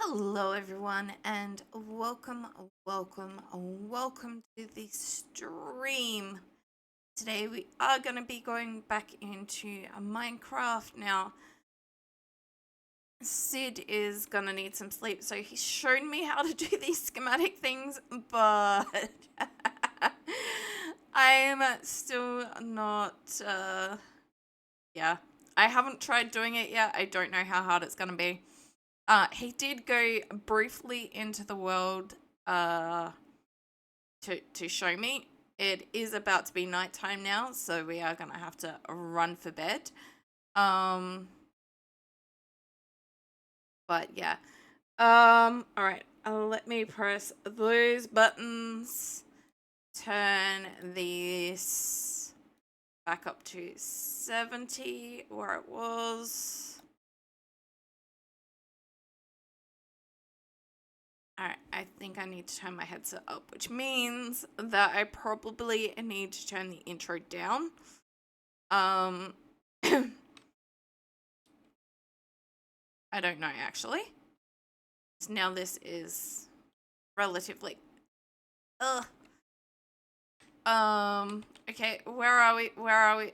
Hello everyone and welcome to the stream. Today we are going to be going back into Minecraft. Now Sid is going to need some sleep, so he's shown me how to do these schematic things, but I'm still not yeah, I haven't tried doing it yet. I don't know how hard it's going to be. He did go briefly into the world to show me. It is about to be nighttime now, so we are gonna have to run for bed. But yeah. All right. Let me press those buttons. Turn this back up to 70 where it was. Alright, I think I need to turn my headset up, which means that I probably need to turn the intro down. I don't know, actually. So now this is relatively... Ugh. Okay, where are we? Where are we?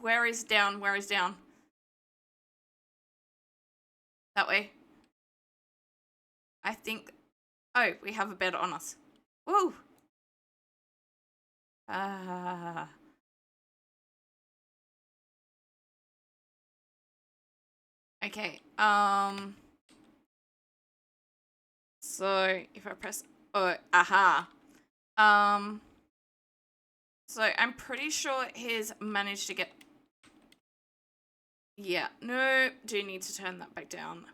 Where is down? Where is down? That way. I think... Oh, we have a bed on us. Woo! Okay, so if I press... Oh, aha. So I'm pretty sure he's managed to get... Yeah, no, do need to turn that back down.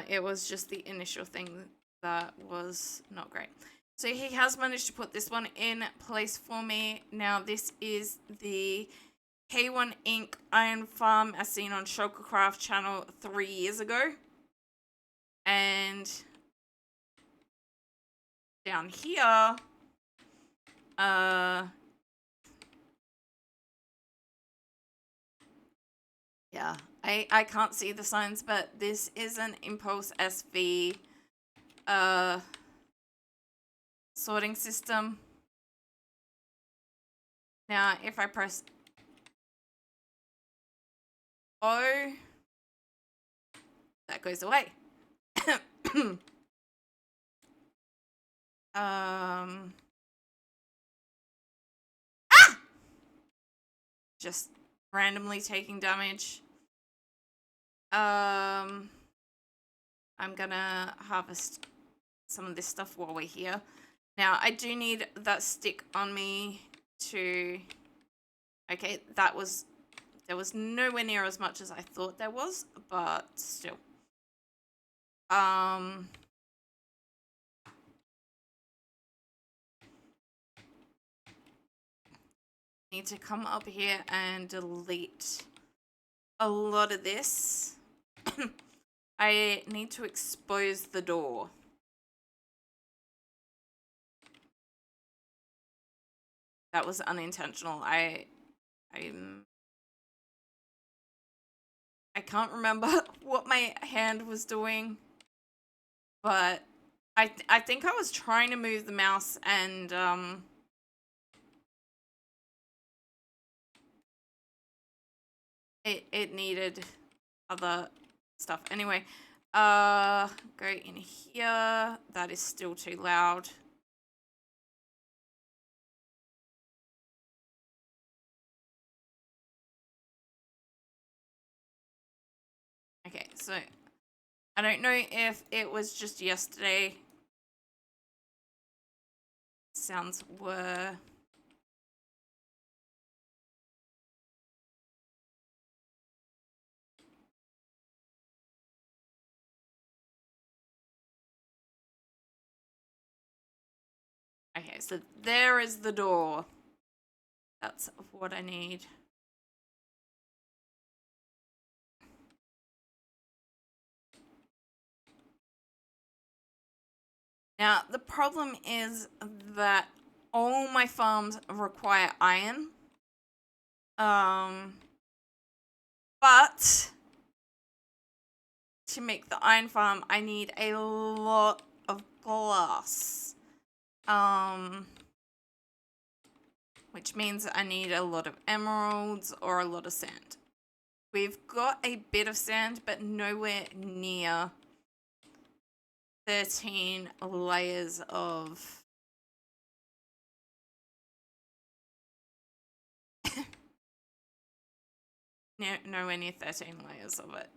It was just the initial thing that was not great. So he has managed to put this one in place for me. Now this is the K1 Inc. Iron Farm as seen on Shulkercraft channel 3 years ago. And down here, yeah, I can't see the signs, but this is an Impulse SV sorting system. Now, if I press O, that goes away. Just randomly taking damage. I'm gonna harvest some of this stuff while we're here. Now, I do need that stick on me to... Okay, there was nowhere near as much as I thought there was, but still. Need to come up here and delete a lot of this. I need to expose the door. That was unintentional. I can't remember what my hand was doing, but I think I was trying to move the mouse and it needed other stuff. Anyway, go in here. That is still too loud. Okay, so I don't know if it was just yesterday. Sounds were... Okay, so there is the door. That's what I need. Now, the problem is that all my farms require iron. But to make the iron farm, I need a lot of glass. Which means I need a lot of emeralds or a lot of sand. We've got a bit of sand, but nowhere near 13 layers of... nowhere near 13 layers of it.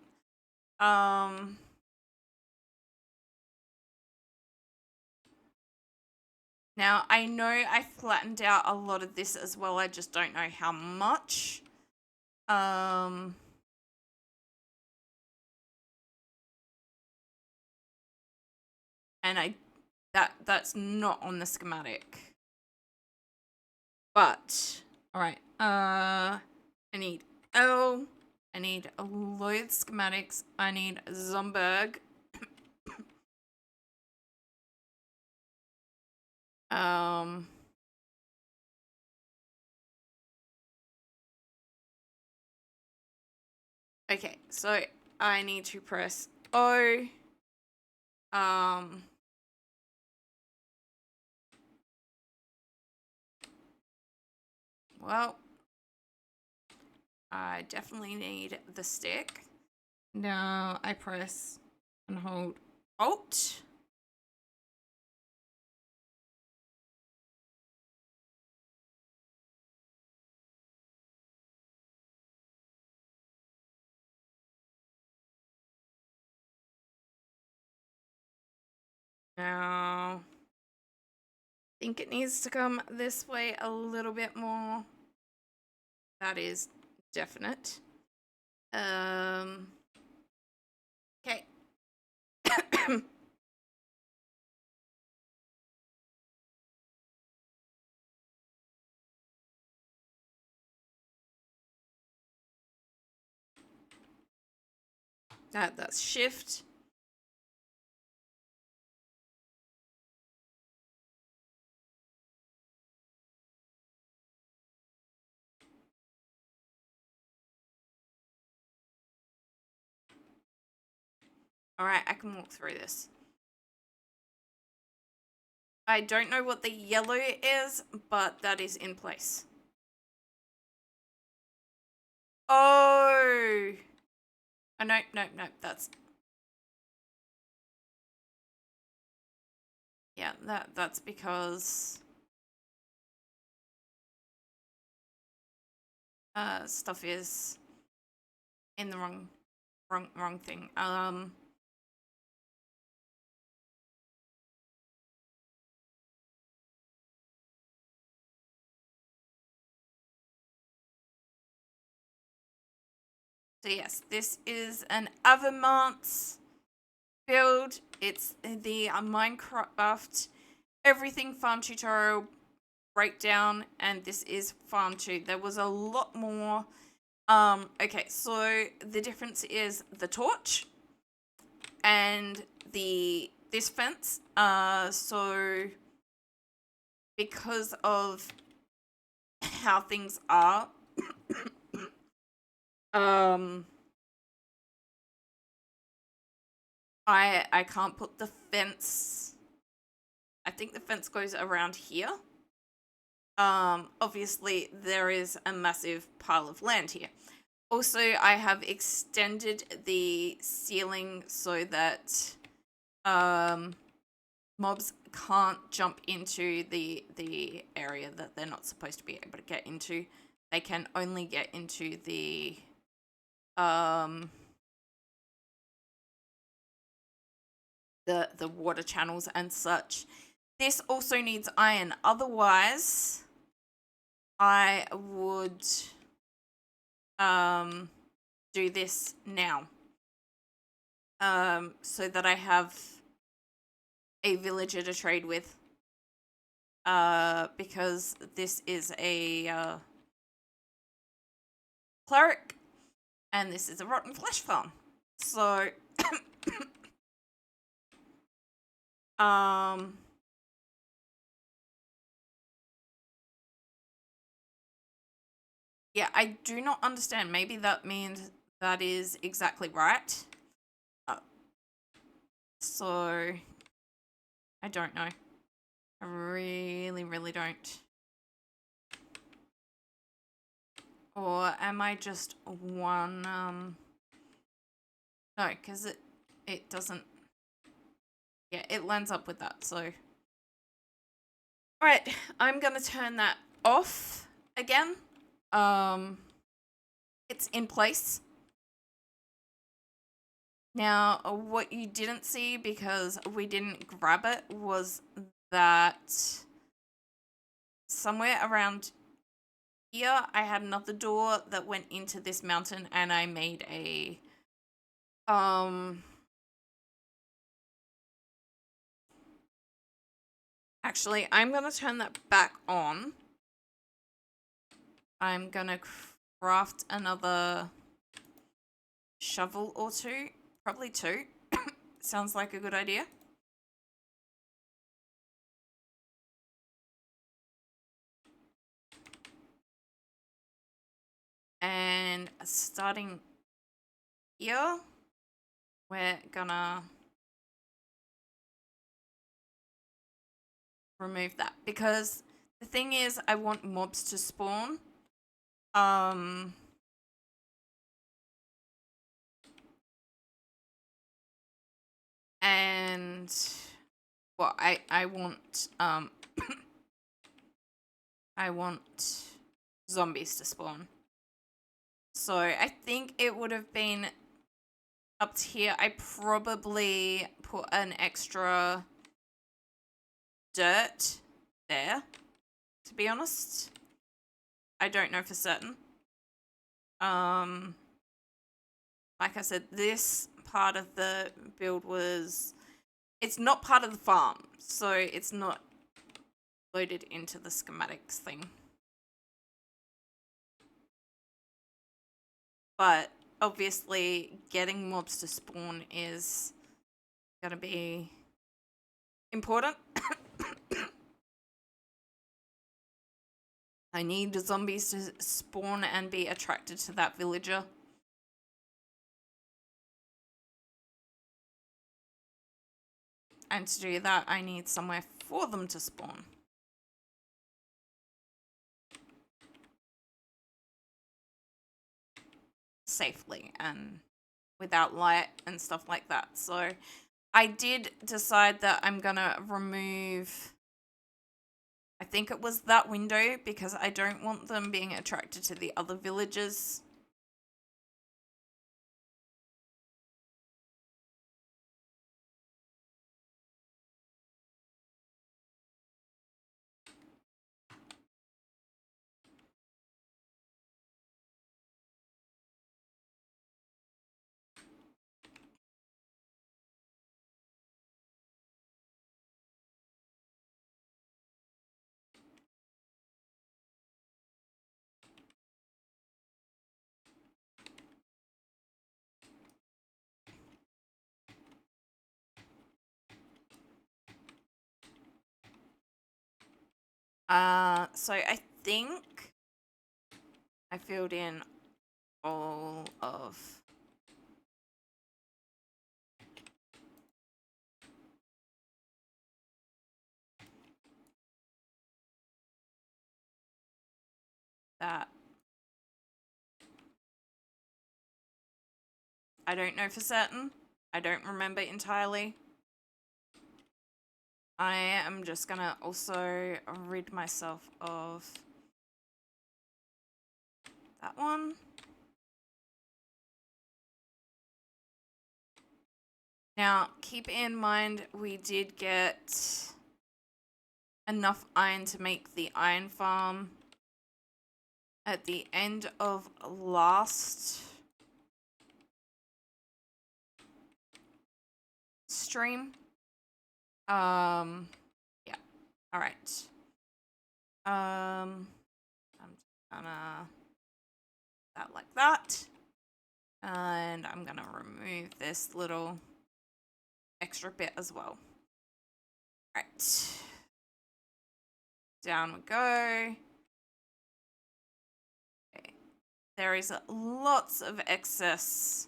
Now, I know I flattened out a lot of this as well. I just don't know how much. And that's not on the schematic. But, all right. I need L. I need a load of schematics. I need Zomberg. Okay, so I need to press O. Well, I definitely need the stick. Now I press and hold Alt. Now, I think it needs to come this way a little bit more. That is definite. Okay. That's shift. All right, I can walk through this. I don't know what the yellow is, but that is in place. Oh. Oh, no, that's... Yeah, that's because... stuff is in the wrong thing. So yes, this is an Avamance build. It's the Minecraft everything farm tutorial breakdown, and this is farm 2. There was a lot more. Okay, so the difference is the torch and this fence. So because of how things are, I can't put the fence. I think the fence goes around here. Obviously there is a massive pile of land here. Also, I have extended the ceiling so that mobs can't jump into the area that they're not supposed to be able to get into. They can only get into the water channels and such. This also needs iron. Otherwise, I would do this now. So that I have a villager to trade with. Because this is a cleric and this is a rotten flesh farm. So yeah, I do not understand. Maybe that means that is exactly right. So I don't know. I really don't. Or am I just one, no, because it doesn't, yeah, it lines up with that, so. Alright, I'm gonna turn that off again. It's in place. Now, what you didn't see because we didn't grab it was that somewhere around here, I had another door that went into this mountain and I made a, actually, I'm gonna turn that back on. I'm gonna craft another shovel or two, probably two. Sounds like a good idea. And starting here, we're gonna remove that because the thing is I want mobs to spawn. And well, I want I want zombies to spawn. So I think it would have been up to here. I probably put an extra dirt there, to be honest. I don't know for certain. Like I said, this part of the build was, it's not part of the farm, so it's not loaded into the schematics thing. But obviously getting mobs to spawn is gonna be important. I need the zombies to spawn and be attracted to that villager. And to do that, I need somewhere for them to spawn. Safely and without light and stuff like that. So I did decide that I'm gonna remove, I think it was that window, because I don't want them being attracted to the other villagers. So I think I filled in all of that. I don't know for certain. I don't remember entirely. I am just gonna also rid myself of that one. Now, keep in mind we did get enough iron to make the iron farm at the end of last stream. Yeah. All right. I'm gonna that like that, and I'm gonna remove this little extra bit as well. All right. Down we go. Okay. There is lots of excess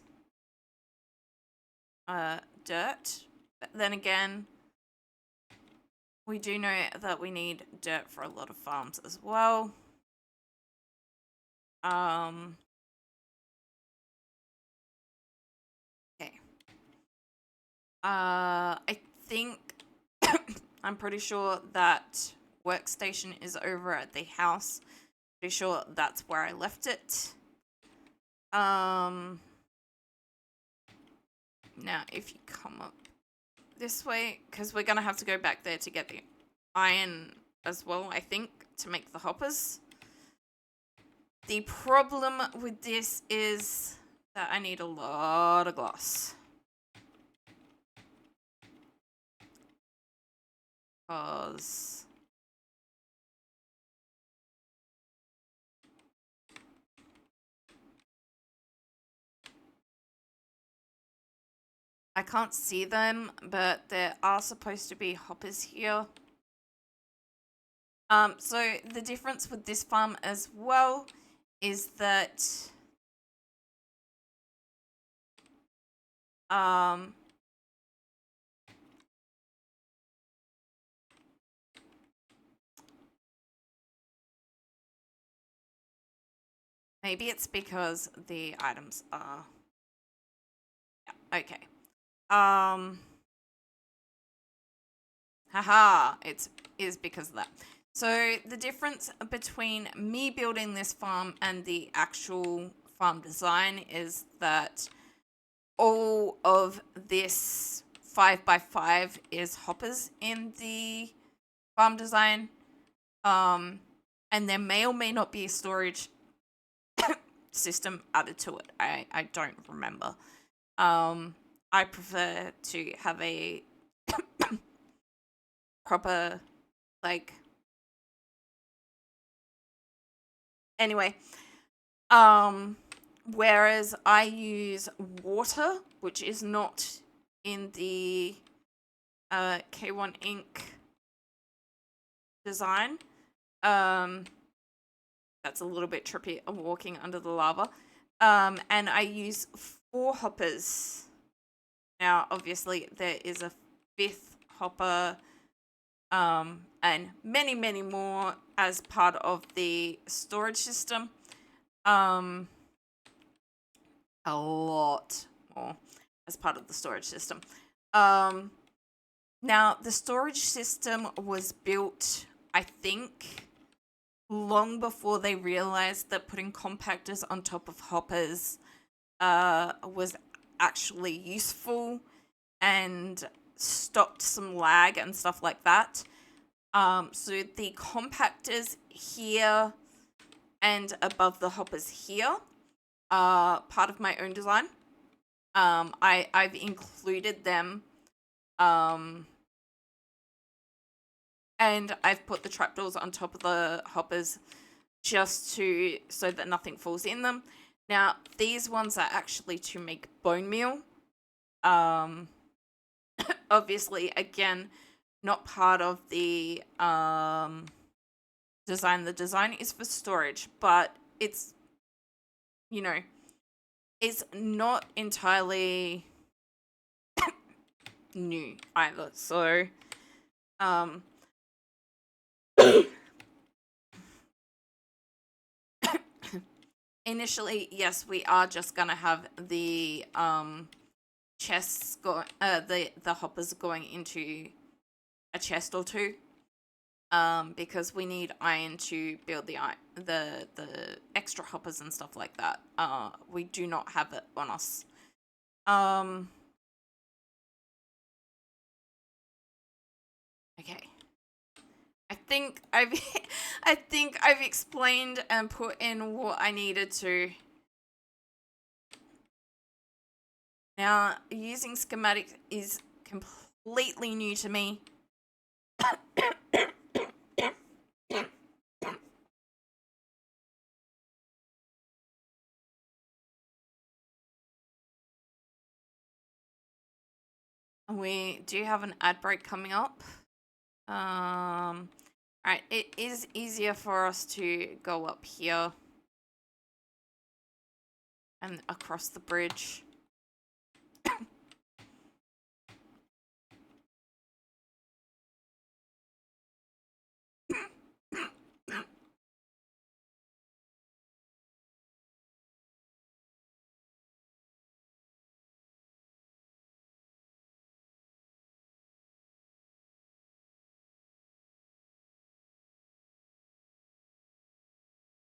dirt But then again, we do know that we need dirt for a lot of farms as well. Okay. I think I'm pretty sure that workstation is over at the house. Pretty sure that's where I left it. Now if you come up this way, because we're gonna have to go back there to get the iron as well, I think, to make the hoppers. The problem with this is that I need a lot of glass. Because I can't see them, but there are supposed to be hoppers here. So the difference with this farm as well is that maybe it's because the items are, yeah, okay. Haha, it is because of that. So the difference between me building this farm and the actual farm design is that all of this 5x5 is hoppers in the farm design. And there may or may not be a storage system added to it. I don't remember. I prefer to have a proper, like, anyway, whereas I use water, which is not in the K1 Inc. design. That's a little bit trippy. I'm walking under the lava. And I use 4 hoppers. Now, obviously, there is a 5th hopper, and many, many more as part of the storage system. A lot more as part of the storage system. Now, the storage system was built, I think, long before they realized that putting compactors on top of hoppers was actually useful and stopped some lag and stuff like that. So the compactors here and above the hoppers here are part of my own design. I've included them, and I've put the trapdoors on top of the hoppers just so that nothing falls in them. Now, these ones are actually to make bone meal. Obviously, again, not part of the design. The design is for storage, but it's, you know, it's not entirely new either. So, initially, yes, we are just gonna have the chests go, the hoppers going into a chest or two, because we need iron to build the extra hoppers and stuff like that. We do not have it on us. Okay. I think I've explained and put in what I needed to. Now, using schematics is completely new to me. We do have an ad break coming up. Alright, it is easier for us to go up here and across the bridge.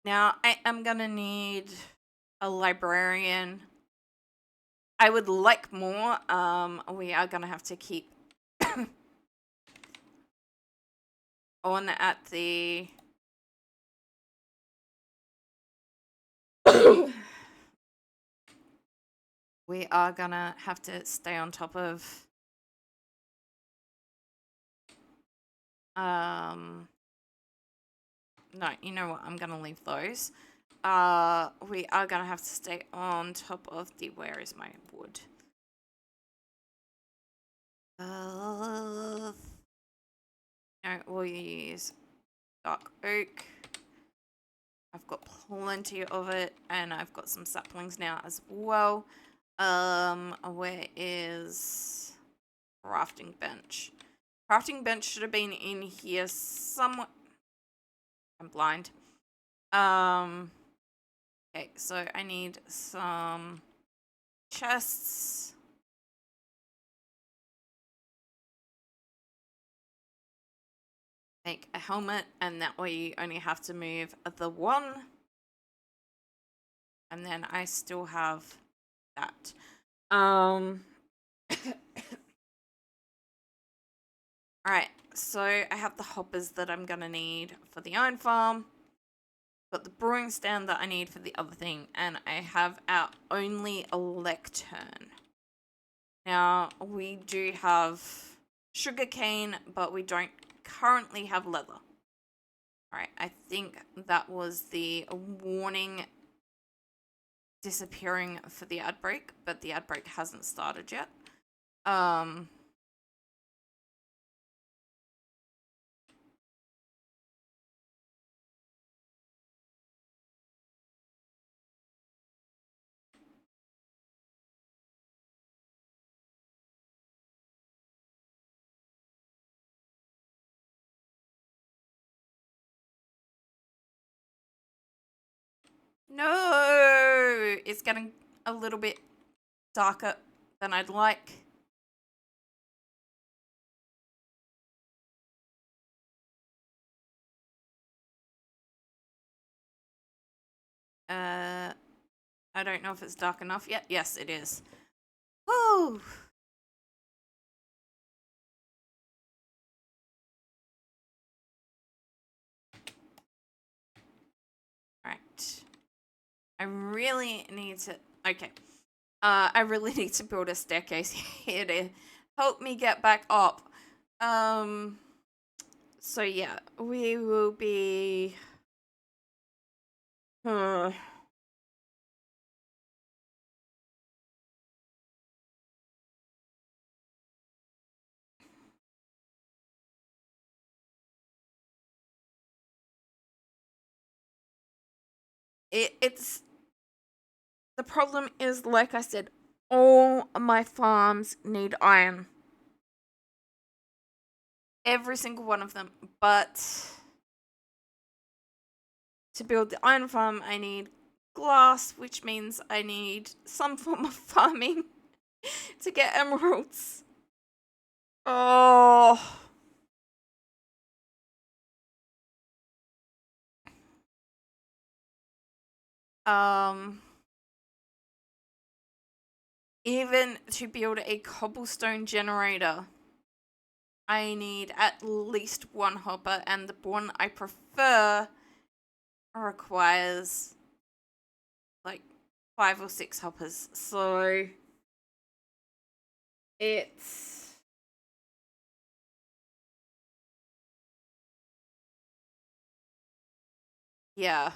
Now, I am gonna need a librarian. I would like more. We are gonna have to keep on at the we are gonna have to stay on top of no, you know what, I'm gonna leave those. We are gonna have to stay on top of the where is my wood? No, we'll use dark oak. I've got plenty of it, and I've got some saplings now as well. Where is crafting bench? Crafting bench should have been in here somewhere. I'm blind. Okay, so I need some chests. Make a helmet, and that way you only have to move the one. And then I still have that. Alright, so I have the hoppers that I'm gonna need for the iron farm. Got the brewing stand that I need for the other thing, and I have our only lectern. Now, we do have sugarcane, but we don't currently have leather. Alright, I think that was the warning disappearing for the ad break, but the ad break hasn't started yet. No! It's getting a little bit darker than I'd like. I don't know if it's dark enough yet. Yes, it is. Woo! Right. I really need to... Okay. I really need to build a staircase here to help me get back up. So yeah, we will be... It's... The problem is, like I said, all my farms need iron. Every single one of them. But to build the iron farm, I need glass, which means I need some form of farming to get emeralds. Oh. Even to build a cobblestone generator, I need at least one hopper, and the one I prefer requires like 5 or 6 hoppers. So it's... yeah.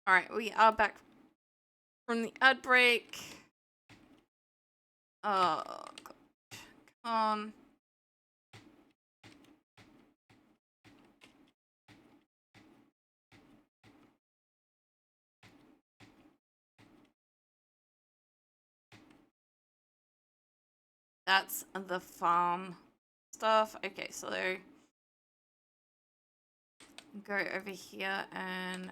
Alright, we are back from the ad break. Oh, God. Come on. That's the farm stuff. Okay, so go over here and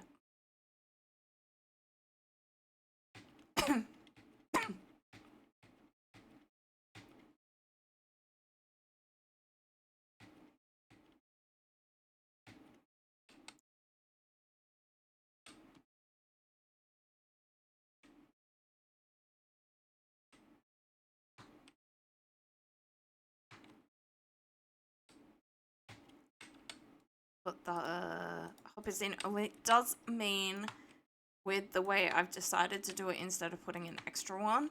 put the hoppers in. Oh, it does mean with the way I've decided to do it, instead of putting an extra one,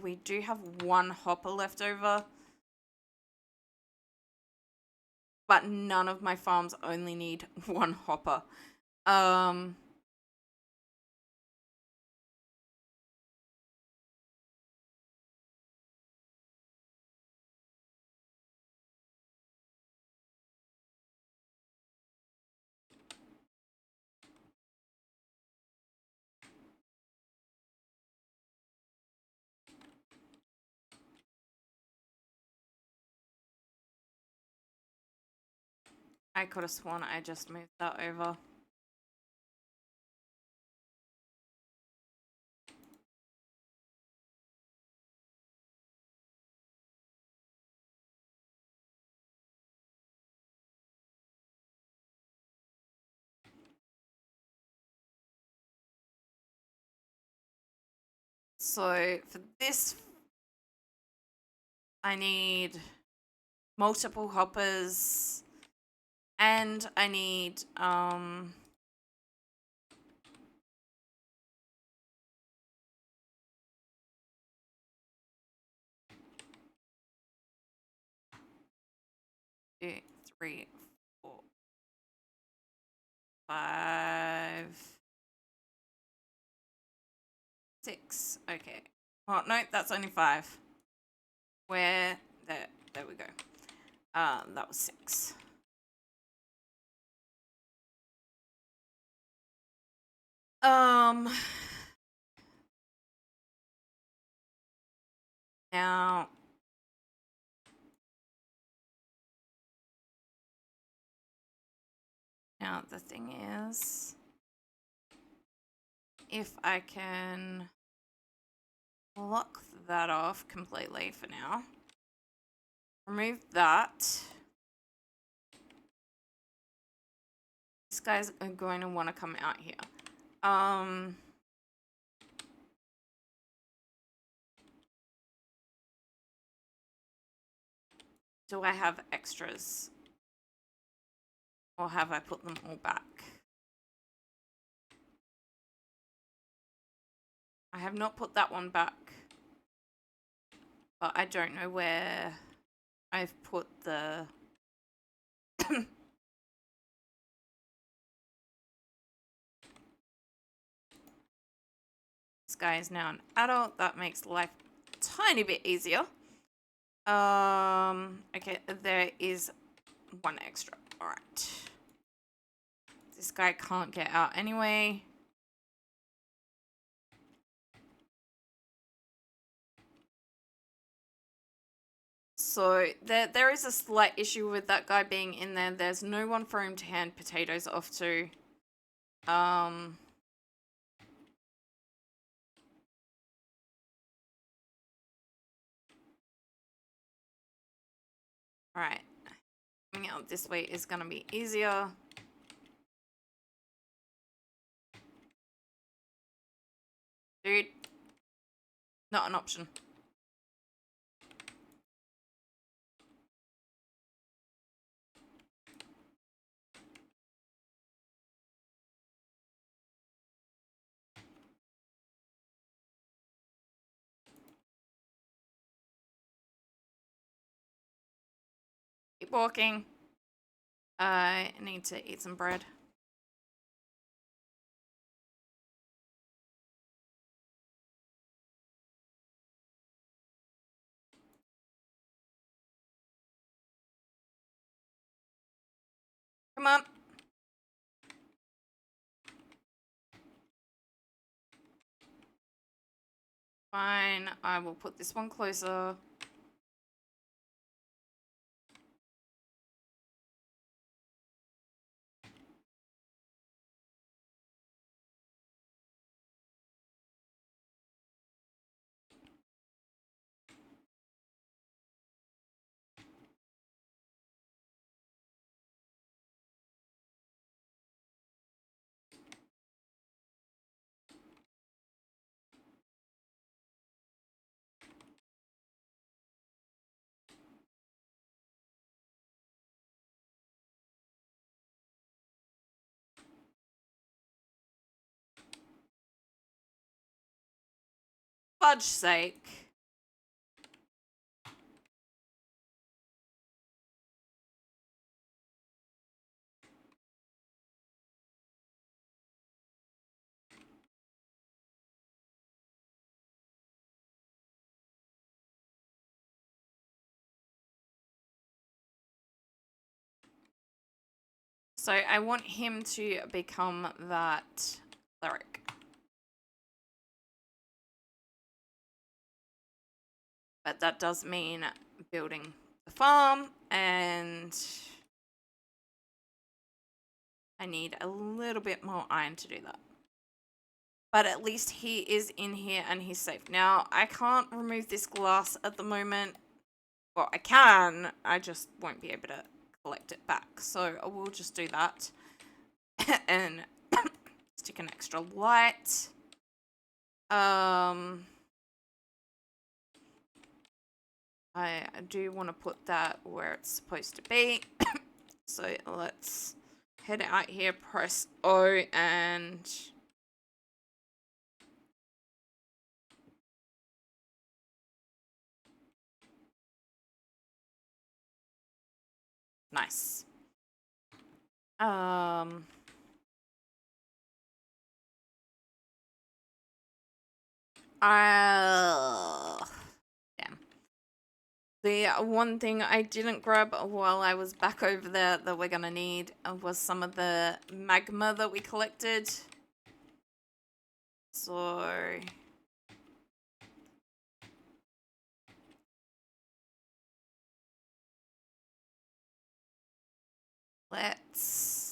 we do have one hopper left over. But none of my farms only need one hopper. I could have sworn I just moved that over. So for this, I need multiple hoppers, and I need 2, 3, 4, 5, 6. Okay. Oh no, that's only 5. Where there we go. That was 6. Now the thing is, if I can block that off completely for now, remove that. This guy's going to want to come out here. Do I have extras? Or have I put them all back? I have not put that one back. But I don't know where I've put the... This guy is now an adult. That makes life a tiny bit easier. Okay, there is one extra. All right. This guy can't get out anyway. So there is a slight issue with that guy being in there. There's no one for him to hand potatoes off to. Alright. Coming out this way is gonna be easier. Dude. Not an option. Keep walking. I need to eat some bread. Come on. Fine. I will put this one closer. fudge sake. So I want him to become that cleric. But that does mean building the farm, and I need a little bit more iron to do that. But at least he is in here and he's safe. Now, I can't remove this glass at the moment. Well, I can. I just won't be able to collect it back. So I will just do that. And stick an extra light. I do want to put that where it's supposed to be. So let's head out here, press O, and nice. Damn. The one thing I didn't grab while I was back over there that we're gonna need was some of the magma that we collected. So let's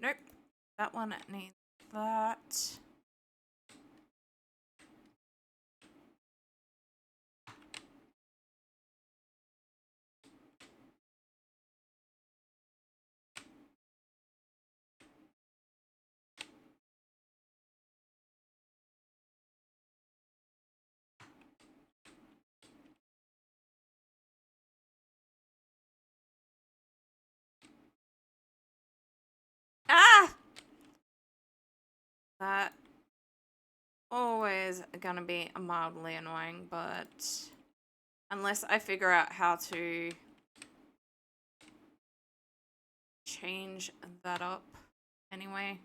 nope. That one needs that. Ah! That always gonna be mildly annoying, but unless I figure out how to change that up anyway.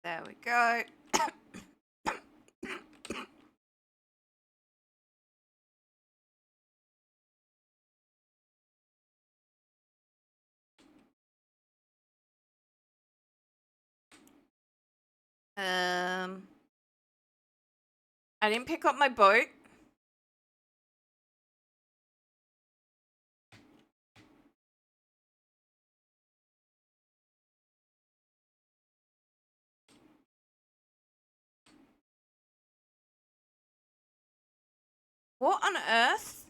There we go. I didn't pick up my boat. What on earth?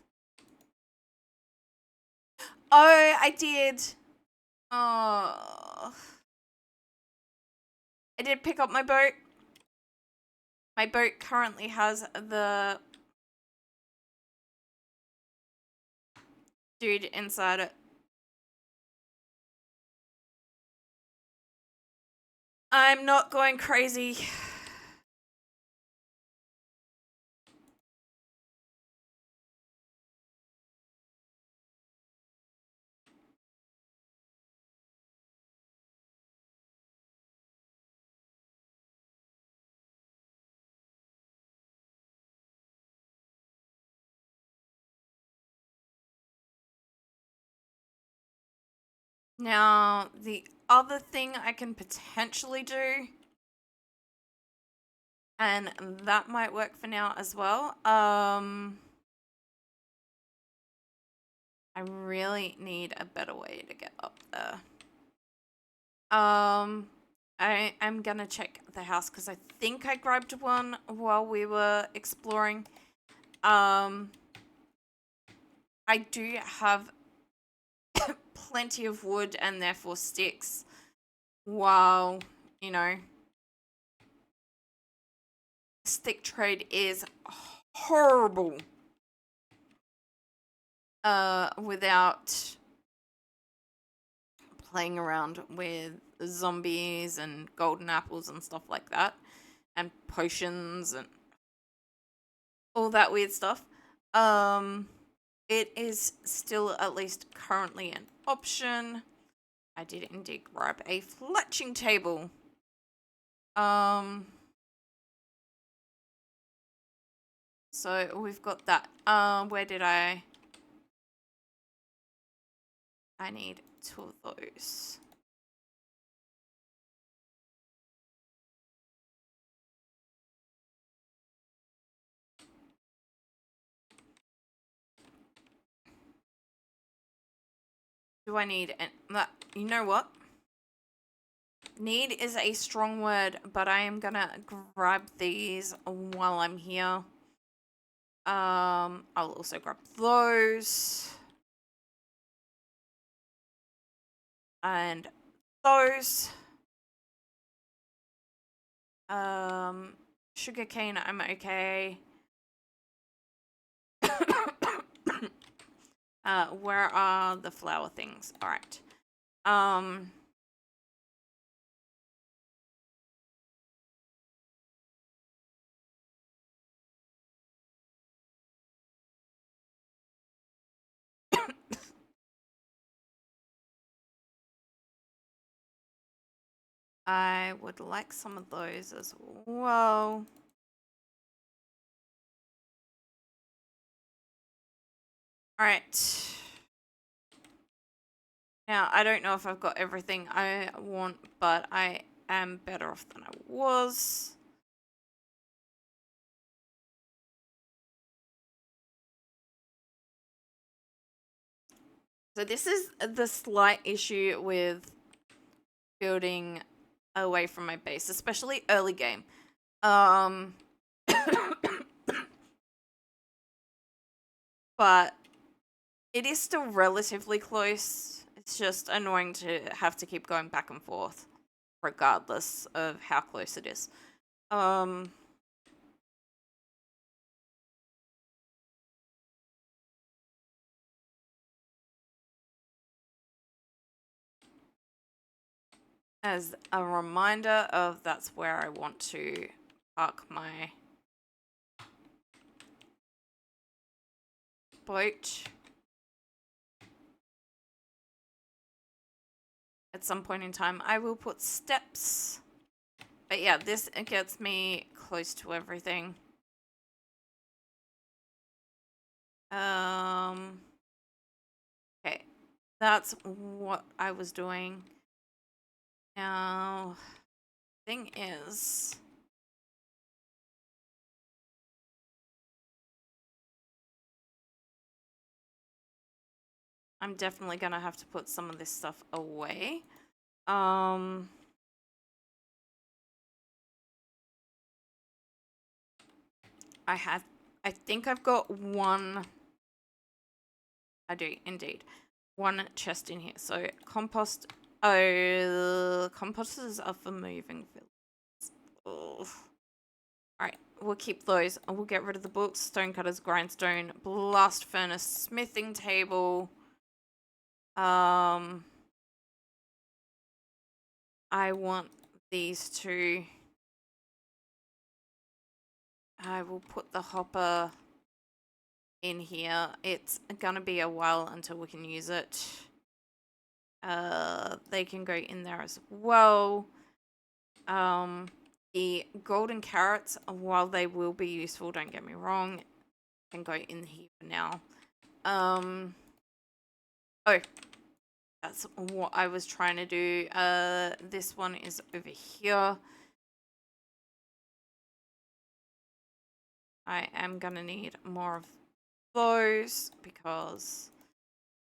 Oh, I did. Oh. I did pick up my boat. My boat currently has the dude inside it. I'm not going crazy. Now, the other thing I can potentially do, and that might work for now as well, I really need a better way to get up there. I'm gonna check the house because I think I grabbed one while we were exploring. I do have plenty of wood and therefore sticks, while, you know, stick trade is horrible without playing around with zombies and golden apples and stuff like that, and potions and all that weird stuff. It is still at least currently an option. I did indeed grab a fletching table. So we've got that. Where did I need 2 of those. Do I need that? You know what? Need is a strong word, but I am gonna grab these while I'm here. I'll also grab those. And those. Sugarcane, I'm okay. Where are the flower things? All right. I would like some of those as well. All right. Now, I don't know if I've got everything I want, but I am better off than I was. So this is the slight issue with building away from my base, especially early game. But it is still relatively close. It's just annoying to have to keep going back and forth, regardless of how close it is. As a reminder of that's where I want to park my boat. At some point in time, I will put steps. But yeah, this gets me close to everything. Okay, that's what I was doing. Now, thing is, I'm definitely gonna have to put some of this stuff away. I think I've got one. I do indeed. One chest in here. So compost. Oh, composters are for moving villages. All right, we'll keep those. We'll get rid of the books, stonecutters, grindstone, blast furnace, smithing table. I want these two. I will put the hopper in here. It's gonna be a while until we can use it. They can go in there as well. The golden carrots, while they will be useful, don't get me wrong, can go in here for now. Oh, That's what I was trying to do. This one is over here. I am gonna need more of those because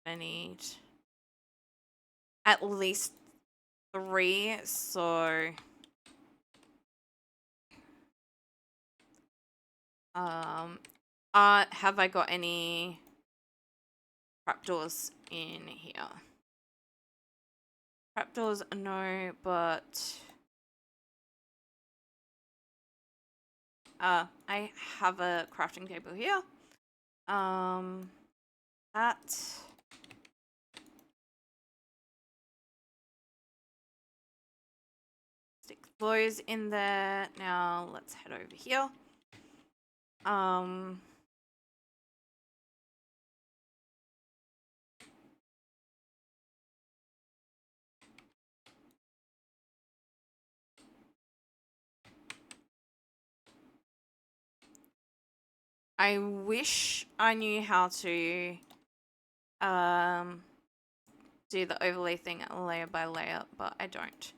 I need at least 3. So have I got any trapdoors in here? Trapdoors, no, but I have a crafting table here. That stick those in there. Now let's head over here. I wish I knew how to do the overlay thing layer by layer, but I don't.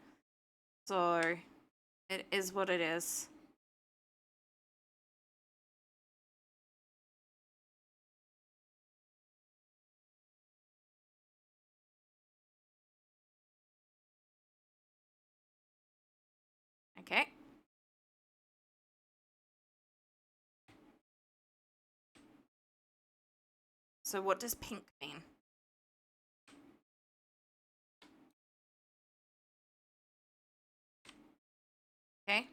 So it is what it is. Okay. So what does pink mean? Okay.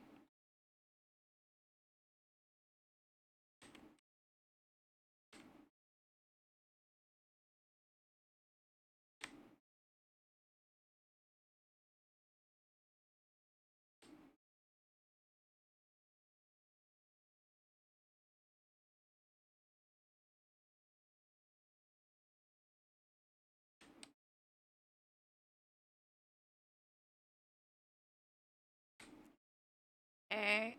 Okay.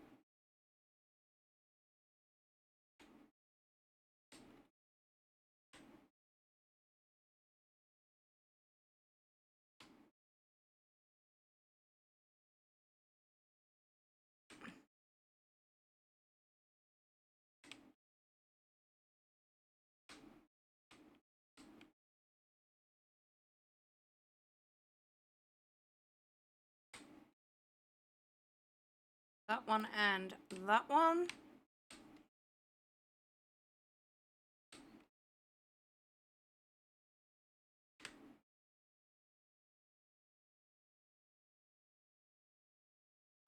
That one and that one.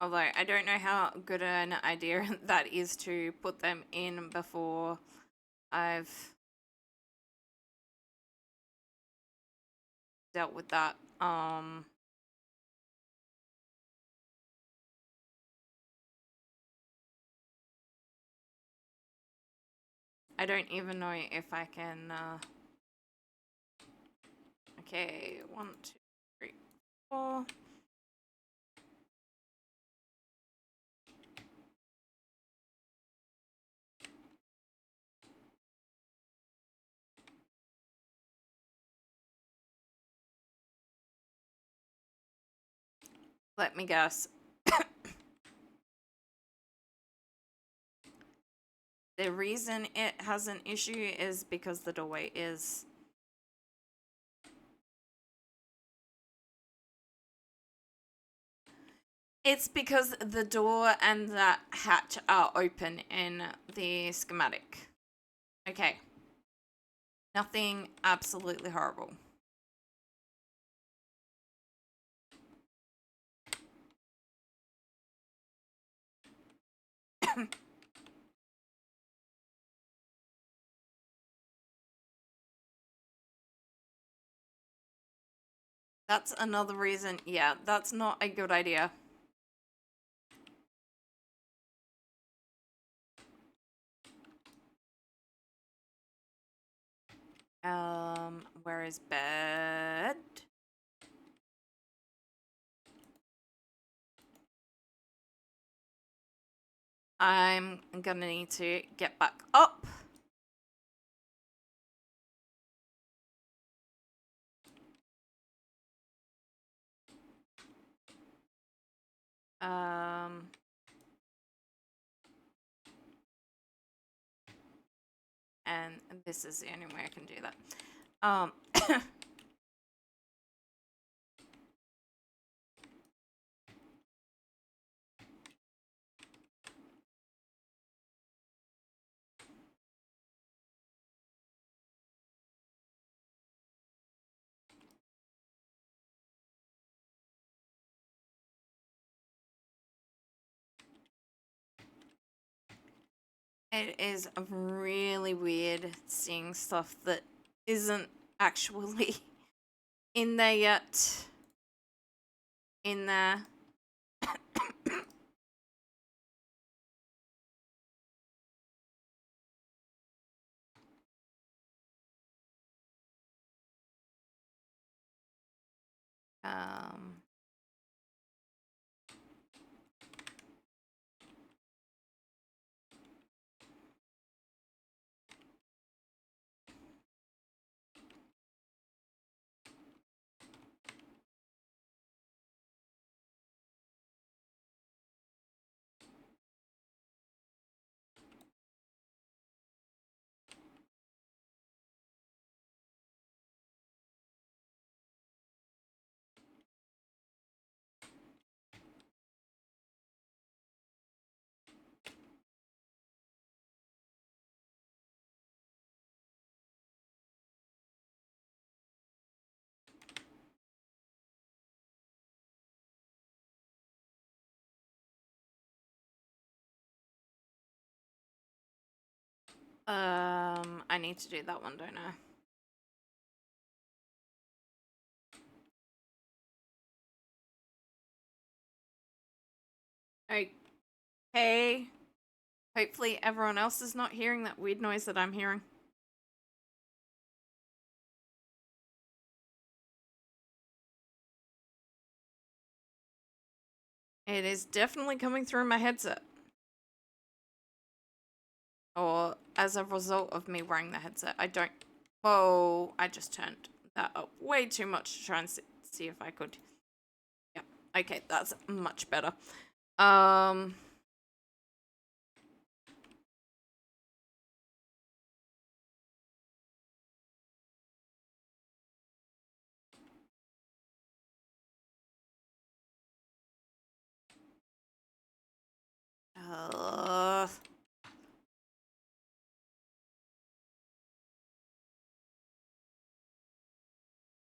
Although I don't know how good an idea that is to put them in before I've dealt with that. I don't even know if I can, okay, 1, 2, 3, 4. Let me guess. The reason it has an issue is because the doorway is... It's because the door and the hatch are open in the schematic. Okay. Nothing absolutely horrible. That's another reason. Yeah, that's not a good idea. Where is bed? I'm gonna need to get back up. And this is the only way I can do that. It is really weird seeing stuff that isn't actually in there yet. In there. Um, I need to do that one, don't I? Okay. Hopefully everyone else is not hearing that weird noise that I'm hearing. It is definitely coming through my headset. Or as a result of me wearing the headset. I don't... Whoa, I just turned that up way too much to try and see if I could... Yeah, okay, that's much better.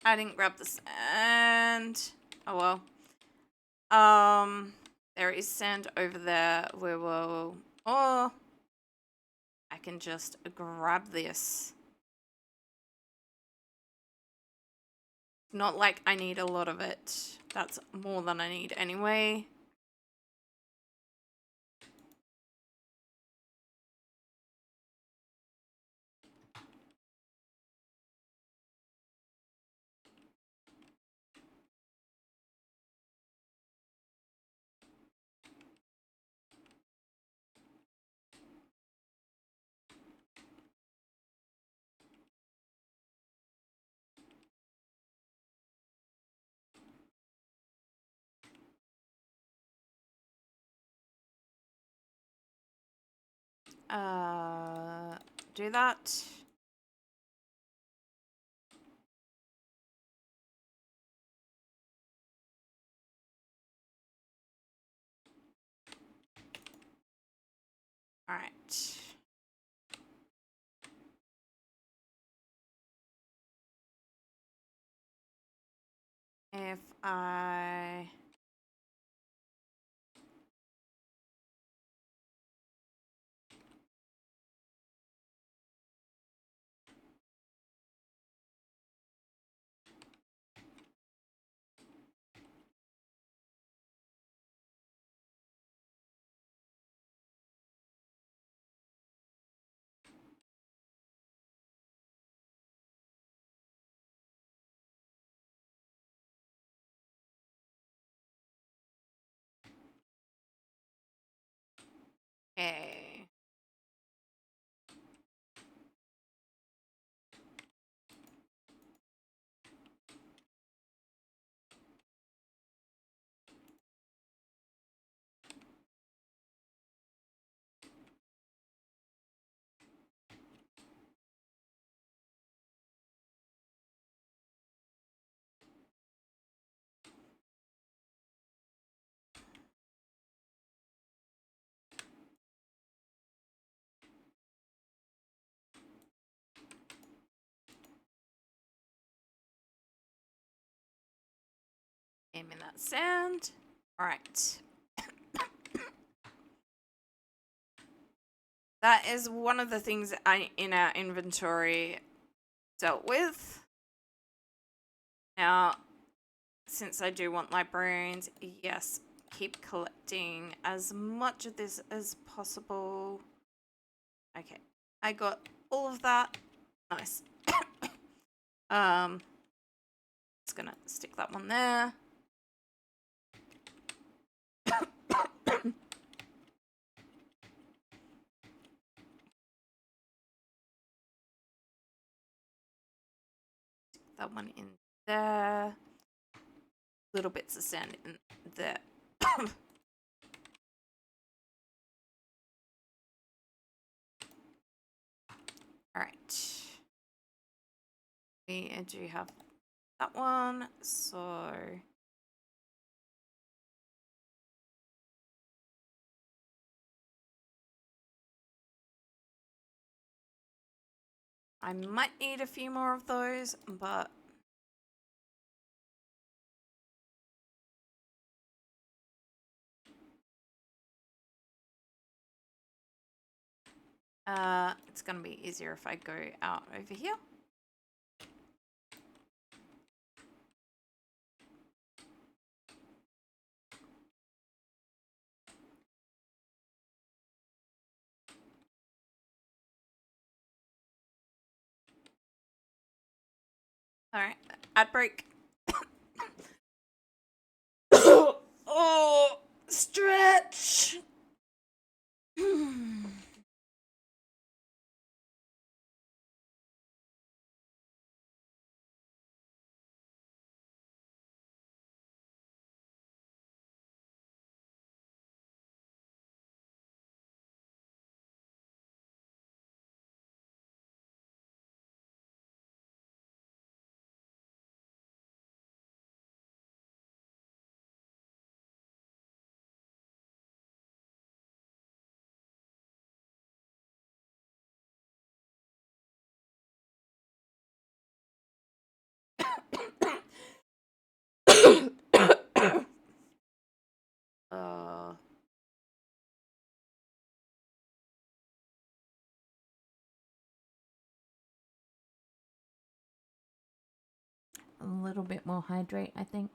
I didn't grab the sand. Oh well. There is sand over there. We will... Oh, I can just grab this. Not like I need a lot of it. That's more than I need anyway. Do that. All right. If I... Okay. aim in that sand. All right. That is one of the things in our inventory dealt with. Now, since I do want librarians, yes, keep collecting as much of this as possible. Okay, I got all of that. Nice. Just gonna stick that one there. Stick that one in there. Little bits of sand in there. All right. We do have that one, so I might need a few more of those, but it's gonna be easier if I go out over here. All right, ad break. Oh, stretch. uh, a little bit more hydrate, I think.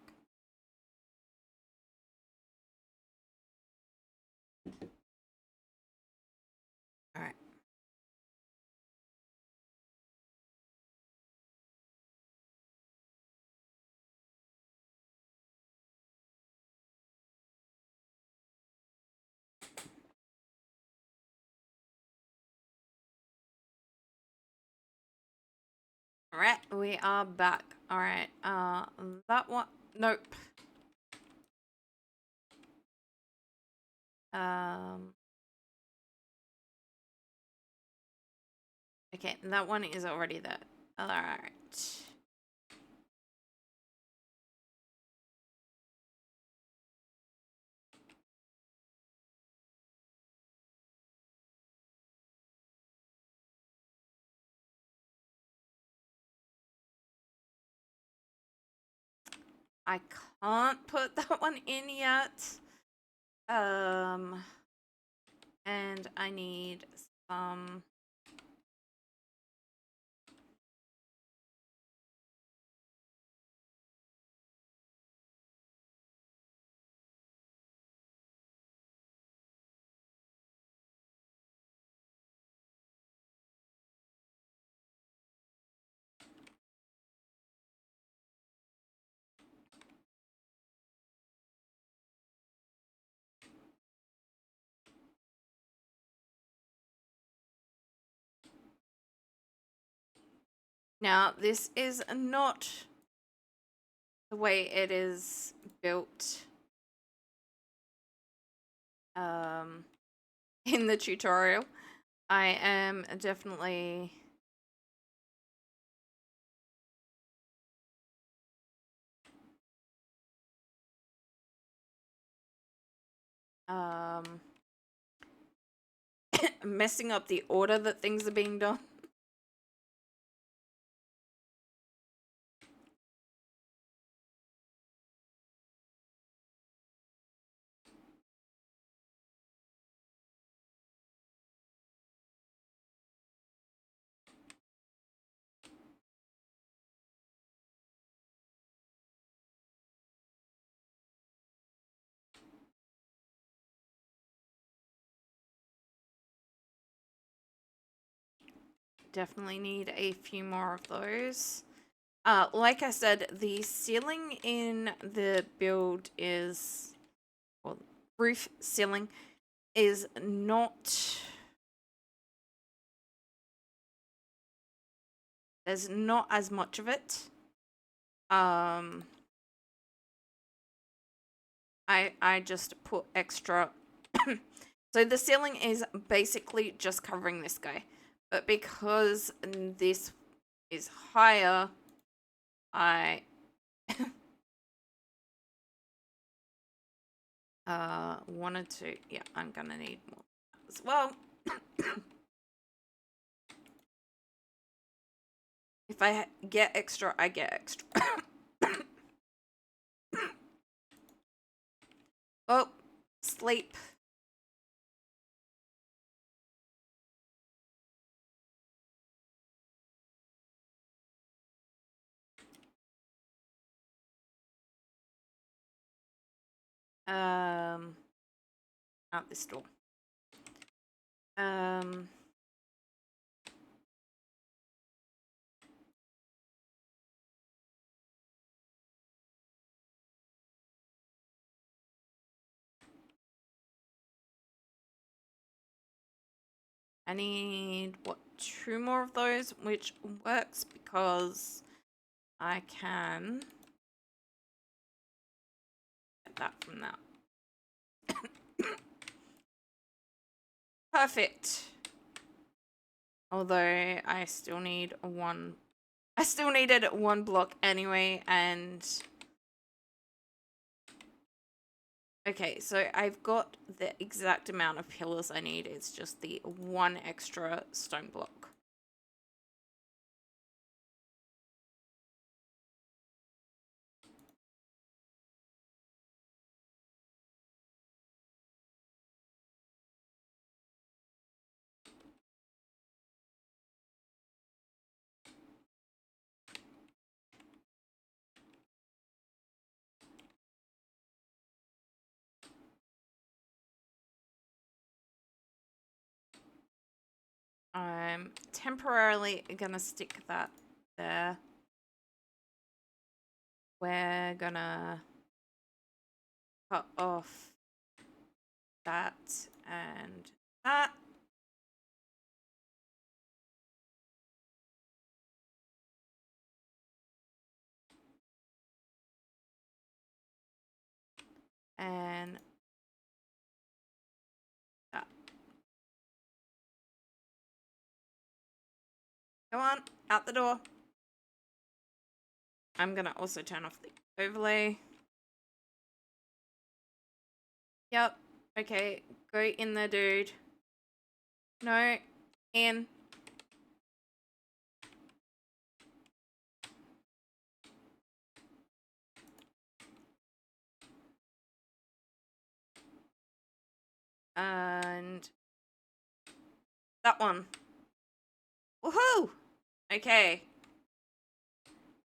All right. All right, we are back. All right, that one, nope. Okay, that one is already there. All right. I can't put that one in yet. And I need some. Now, this is not the way it is built in the tutorial. I am definitely messing up the order that things are being done. definitely need a few more of those. Like I said, the ceiling in the build is, well, roof ceiling is not, there's not as much of it. I just put extra. So the ceiling is basically just covering this guy, but because this is higher, I wanted to, yeah, I'm gonna need more as well. If I get extra, I get extra. Oh, sleep. Out this door. I need, what, 2 more of those, which works because I can get that from that. Perfect. Although I still need I still needed 1 block anyway, and okay, so I've got the exact amount of pillars I need. It's just the 1 extra stone block. I'm temporarily gonna stick that there. We're gonna cut off that and that. And that. Go on, out the door. I'm gonna also turn off the overlay. Yep. Okay, go in there, dude. No, in. And that one. Woohoo! Okay.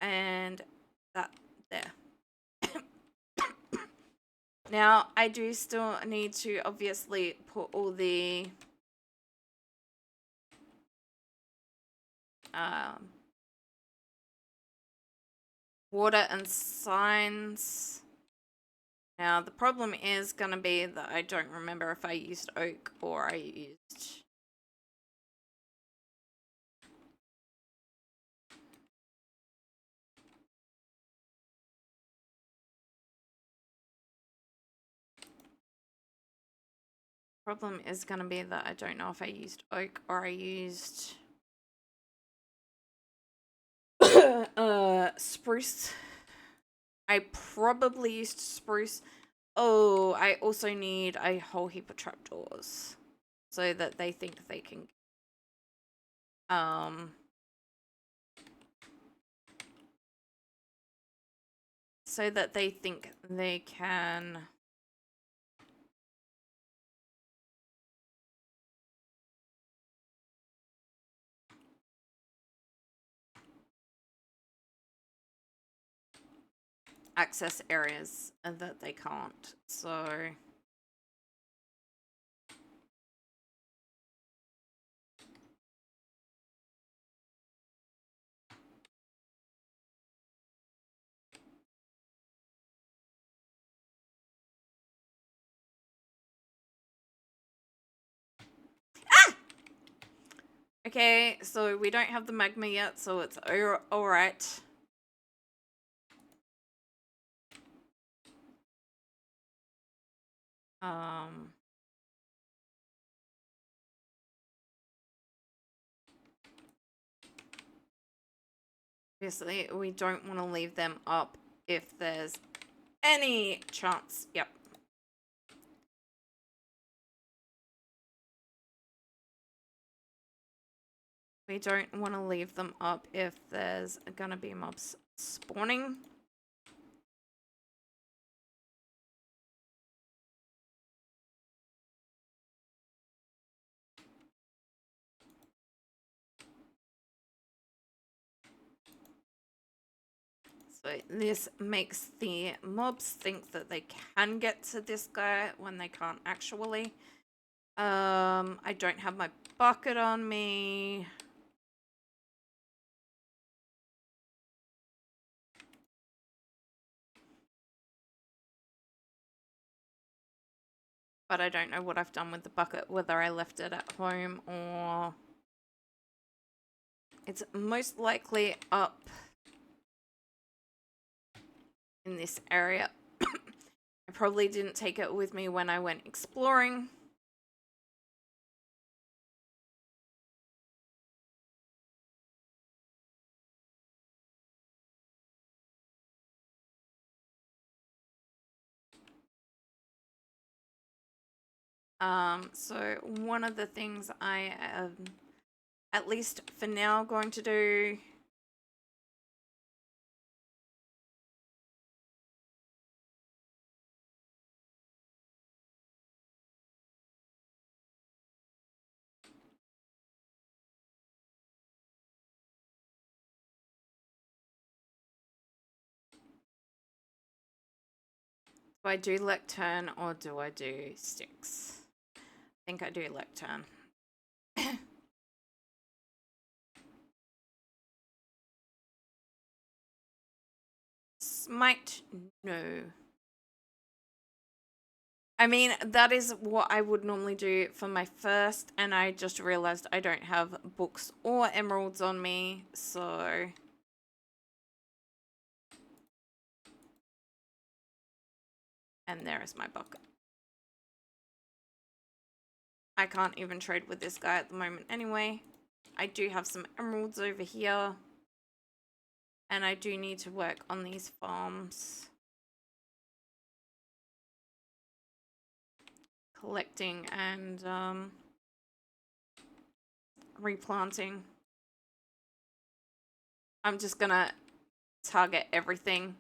And that there. Now, I do still need to obviously put all the water and signs. Now, the problem is going to be that I don't remember if I used oak or I used... Problem is going to be that I don't know if I used oak or I used... spruce. I probably used spruce. Oh, I also need a whole heap of trapdoors so that they think they can so that they think they can access areas that they can't. So Okay, so we don't have the magma yet, so it's alright. Obviously, we don't want to leave them up if there's any chance. Yep. We don't want to leave them up if there's gonna be mobs spawning. So this makes the mobs think that they can get to this guy when they can't actually. I don't have my bucket on me. But I don't know what I've done with the bucket, whether I left it at home or... It's most likely up in this area. I probably didn't take it with me when I went exploring. So one of the things I am, at least for now, going to do do I do lectern or do I do sticks? I think I do lectern. Smite, no. I mean, that is what I would normally do for my first, and I just realized I don't have books or emeralds on me, so... And there is my bucket. I can't even trade with this guy at the moment anyway. I do have some emeralds over here. And I do need to work on these farms. Collecting and replanting. I'm just gonna target everything.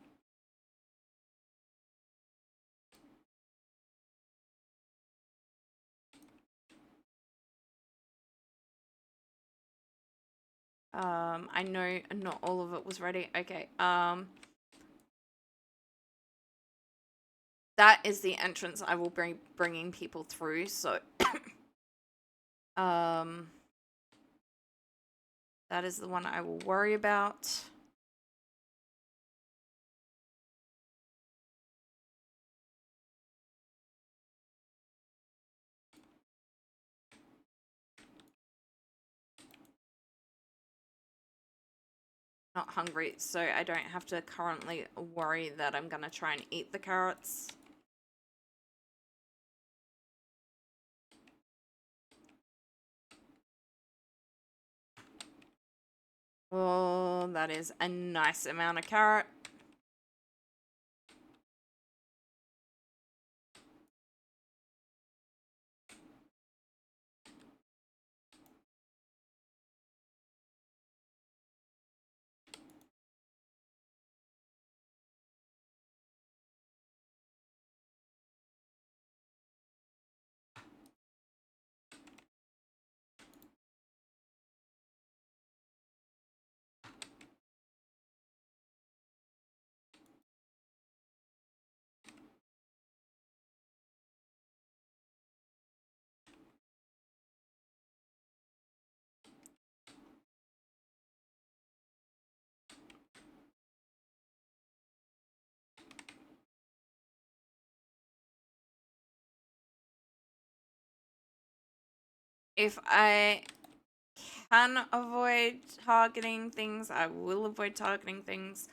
I know not all of it was ready. Okay. That is the entrance I will be bringing people through. So, that is the one I will worry about. Not hungry, so I don't have to currently worry that I'm gonna try and eat the carrots. Oh, that is a nice amount of carrot. If I can avoid targeting things, I will avoid targeting things.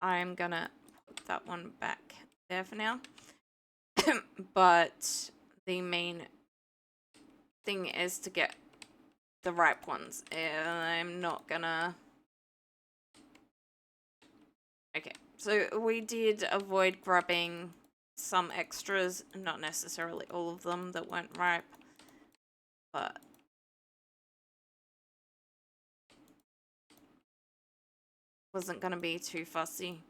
I'm gonna put that one back there for now. But the main thing is to get the ripe ones. I'm not gonna... Okay, so we did avoid grabbing some extras, not necessarily all of them that weren't ripe, but wasn't gonna be too fussy.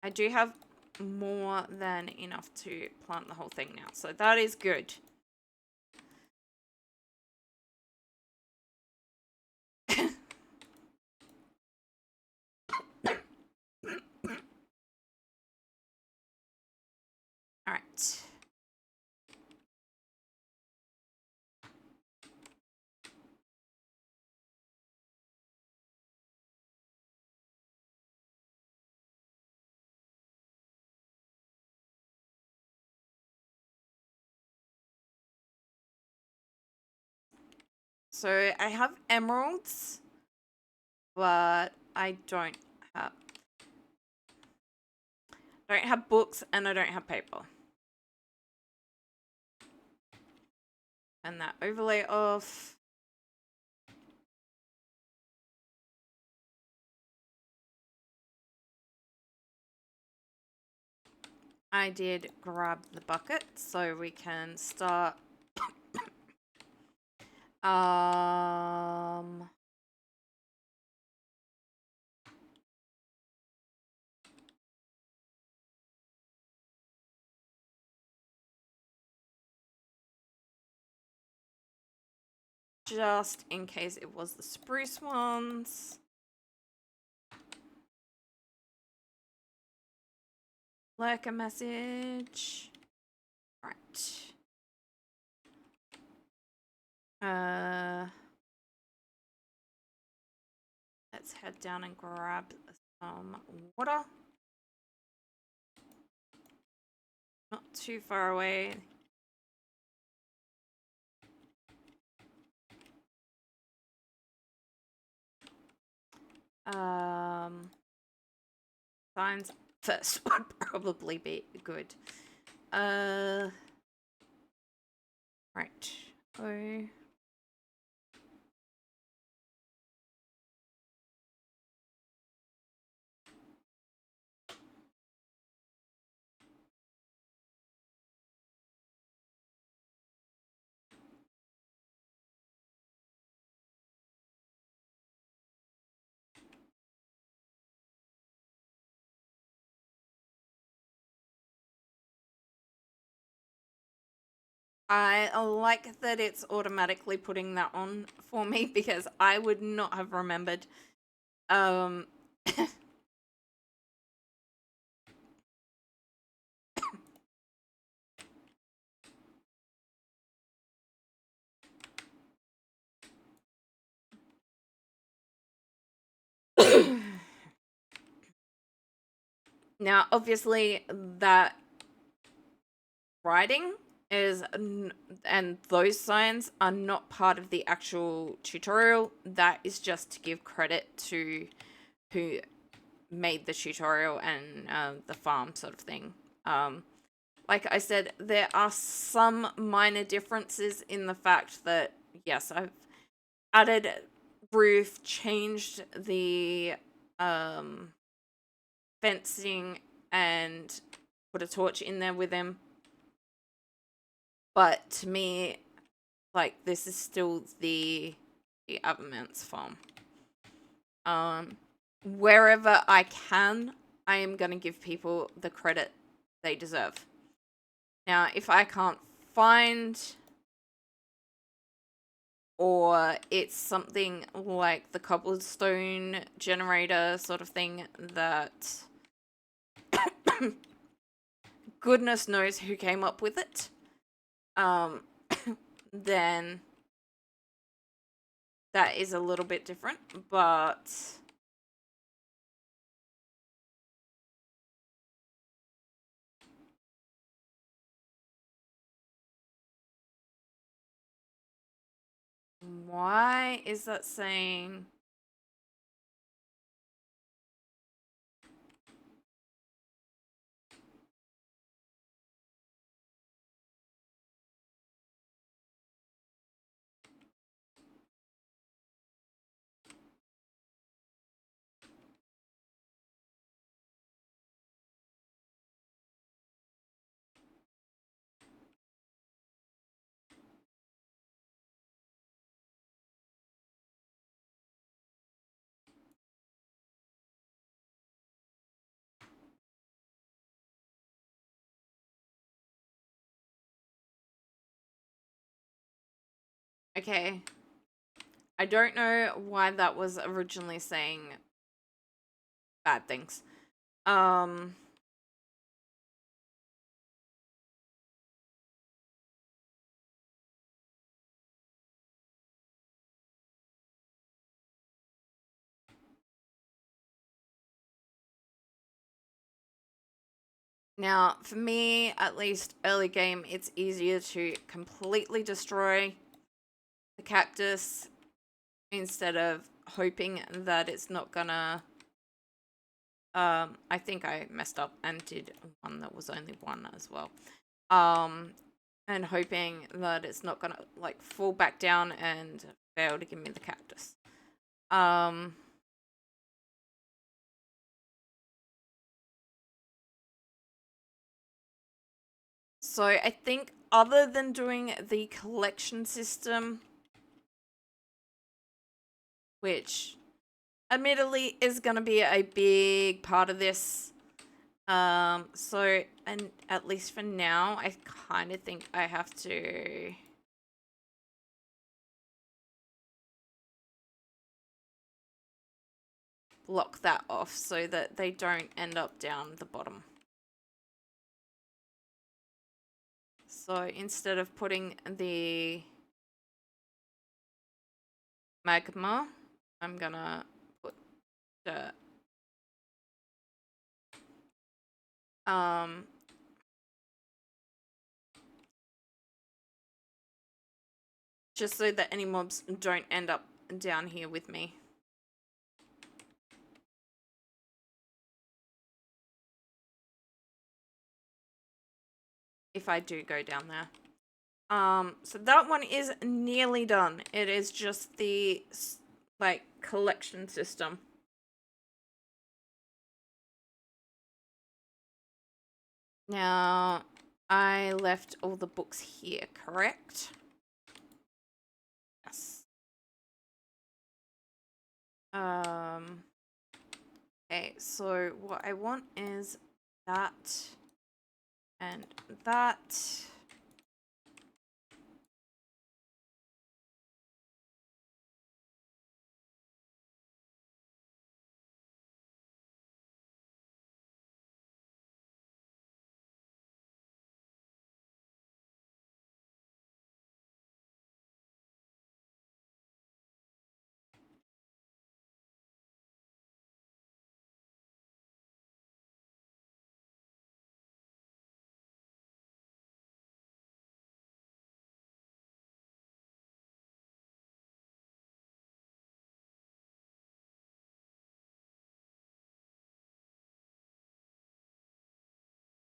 I do have more than enough to plant the whole thing now, so that is good. All right. So I have emeralds, but I don't have books, and I don't have paper. And that overlay off. I did grab the bucket so we can start just in case it was the spruce ones. Like a message. Right. Let's head down and grab some water. Not too far away. Signs first would probably be good. Right. Oh. I like that it's automatically putting that on for me because I would not have remembered. Now, obviously, that writing is, and those signs are not part of the actual tutorial. That is just to give credit to who made the tutorial and the farm sort of thing. Like I said, there are some minor differences in the fact that, yes, I've added roof, changed the fencing, and put a torch in there with him. But to me, like, this is still the Averman's farm. Wherever I can, I am going to give people the credit they deserve. Now, if I can't find, or it's something like the cobblestone generator sort of thing that goodness knows who came up with it, then that is a little bit different, but Why is that saying... Okay. I don't know why that was originally saying bad things. Now, for me, at least early game, it's easier to completely destroy the cactus instead of hoping that it's not gonna... I think I messed up and did one that was only one as well. And hoping that it's not gonna, like, fall back down and fail to give me the cactus. So I think other than doing the collection system, which admittedly is going to be a big part of this, so, and at least for now, I kind of think I have to block that off so that they don't end up down the bottom. So instead of putting the magma, I'm gonna put dirt. Just so that any mobs don't end up down here with me. If I do go down there. So that one is nearly done. It is just the, like, collection system. Now, I left all the books here, correct? Yes. Okay, so what I want is that and that.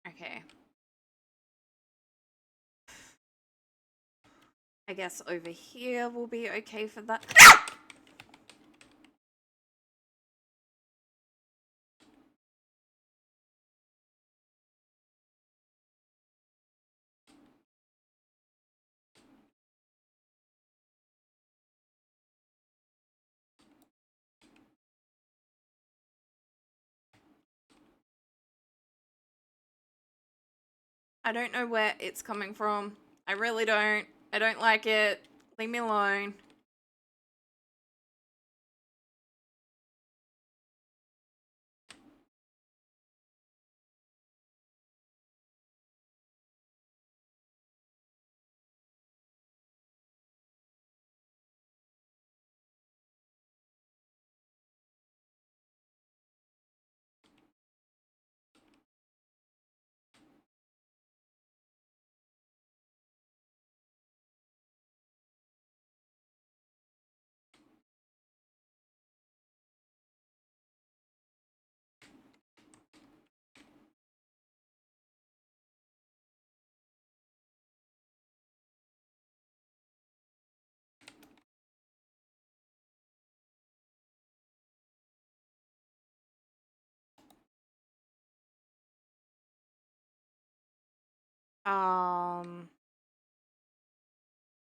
Okay. I guess over here will be okay for that. I don't know where it's coming from. I really don't. I don't like it. Leave me alone.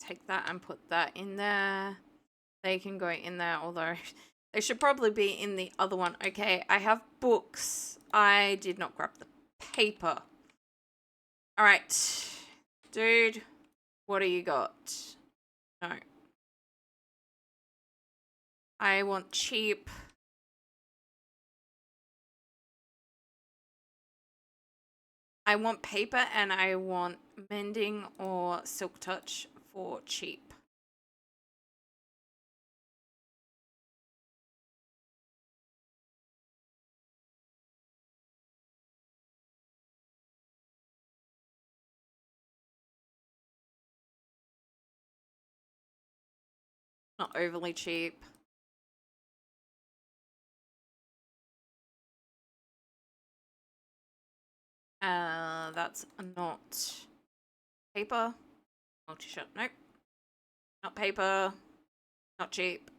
Take that and put that in there. They can go in there, although they should probably be in the other one. Okay, I have books. I did not grab the paper. All right, dude, what do you got? No. I want cheap. I want paper and I want mending or silk touch for cheap. Not overly cheap. That's not paper. Multi-shot. Nope. Not paper. Not cheap.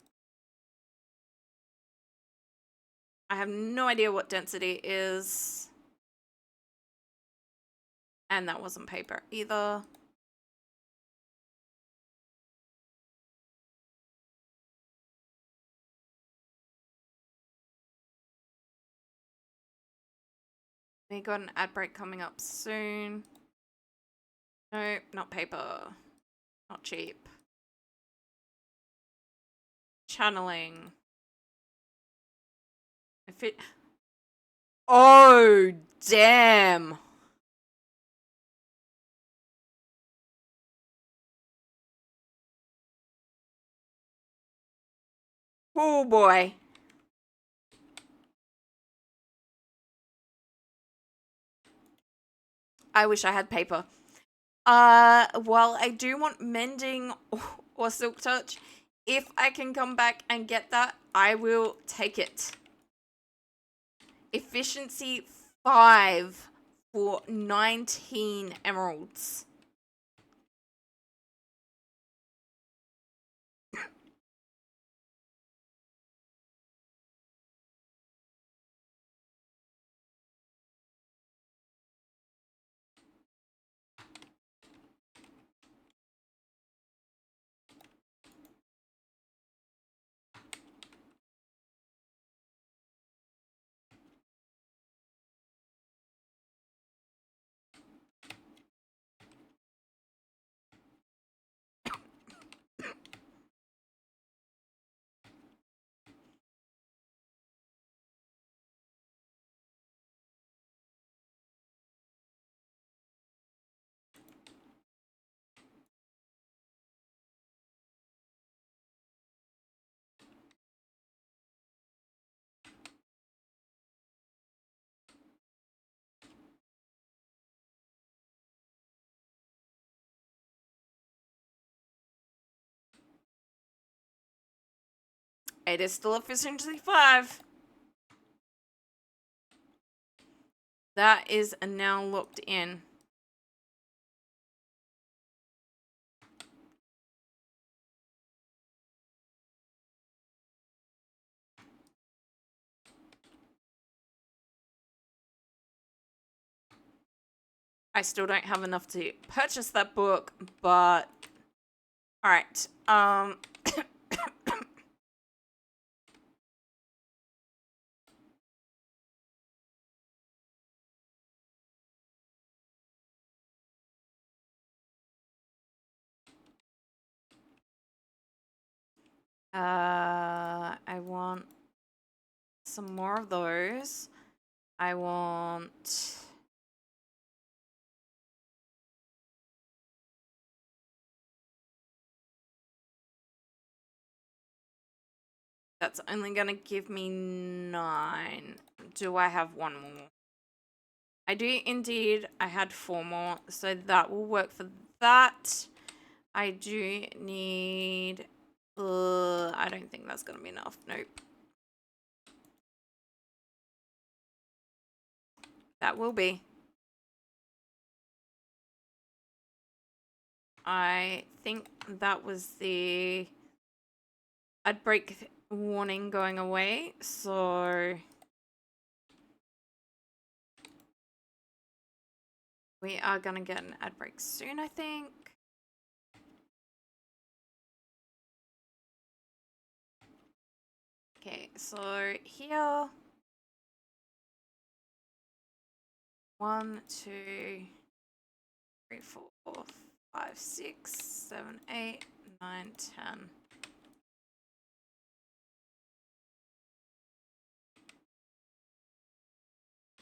I have no idea what density is. And that wasn't paper either. We got an ad break coming up soon. Nope, not paper. Not cheap. Channeling. If it... Oh, damn. Oh, boy. I wish I had paper. Well, I do want mending or silk touch. If I can come back and get that, I will take it. Efficiency 5 for 19 emeralds. It is still efficiency 5. That is now locked in. I still don't have enough to purchase that book, but all right. I want some more of those. I want... That's only going to give me 9. Do I have 1 more? I do indeed. I had 4 more, so that will work for that. I do need... I don't think that's going to be enough. Nope. That will be. I think that was the ad break warning going away, so We are gonna get an ad break soon, I think. Okay, so here. 1, 2, 3, 4, 5, 6, 7, 8, 9, 10.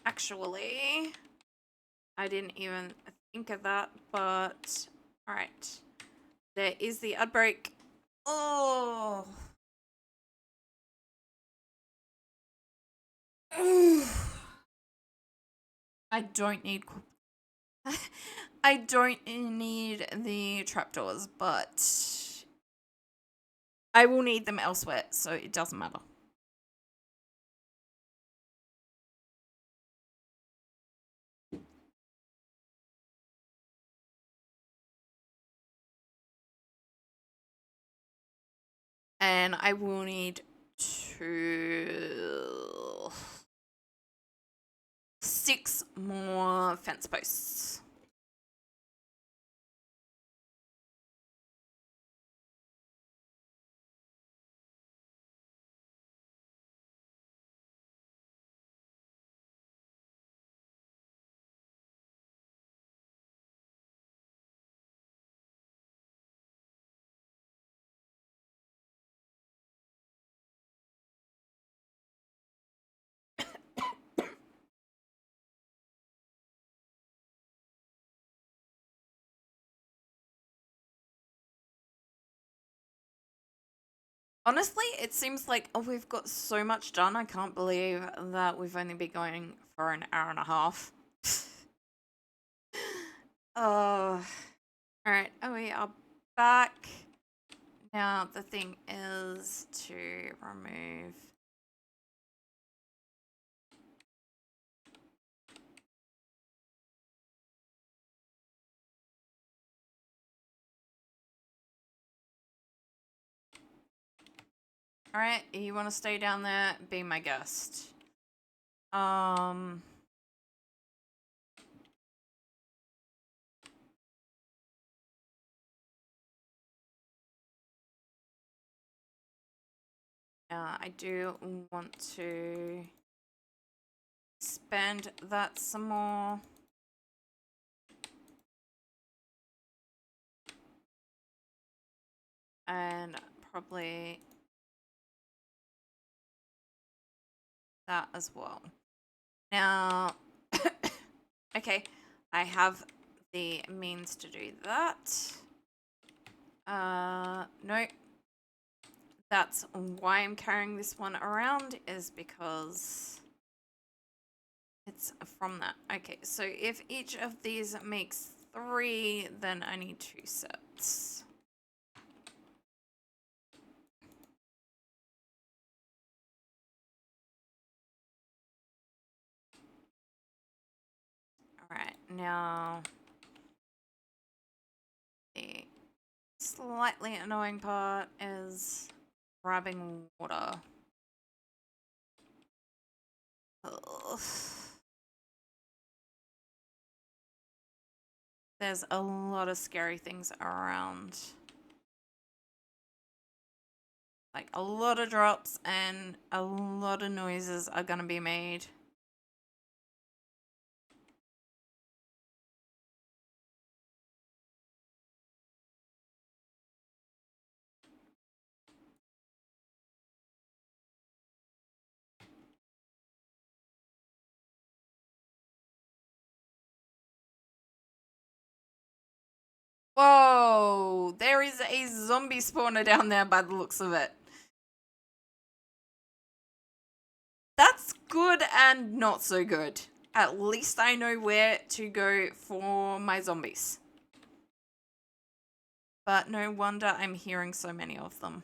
Actually, I didn't even think of that, but alright. There is the ad break. Oh. I don't need I don't need the trapdoors, but I will need them elsewhere, so it doesn't matter. And I will need 6 more fence posts. Honestly, it seems like we've got so much done. I can't believe that we've only been going for an hour and a half. Alright, we are back. Now, the thing is to remove... Alright, you want to stay down there? Be my guest. I do want to spend that some more. And probably that as well. Now, okay, I have the means to do that. No. That's why I'm carrying this one around, is because it's from that. Okay, so if each of these makes 3, then I need 2 sets. Alright, now the slightly annoying part is grabbing water. Ugh. There's a lot of scary things around. Like, a lot of drops and a lot of noises are gonna be made. Whoa! There is a zombie spawner down there by the looks of it. That's good and not so good. At least I know where to go for my zombies. But no wonder I'm hearing so many of them.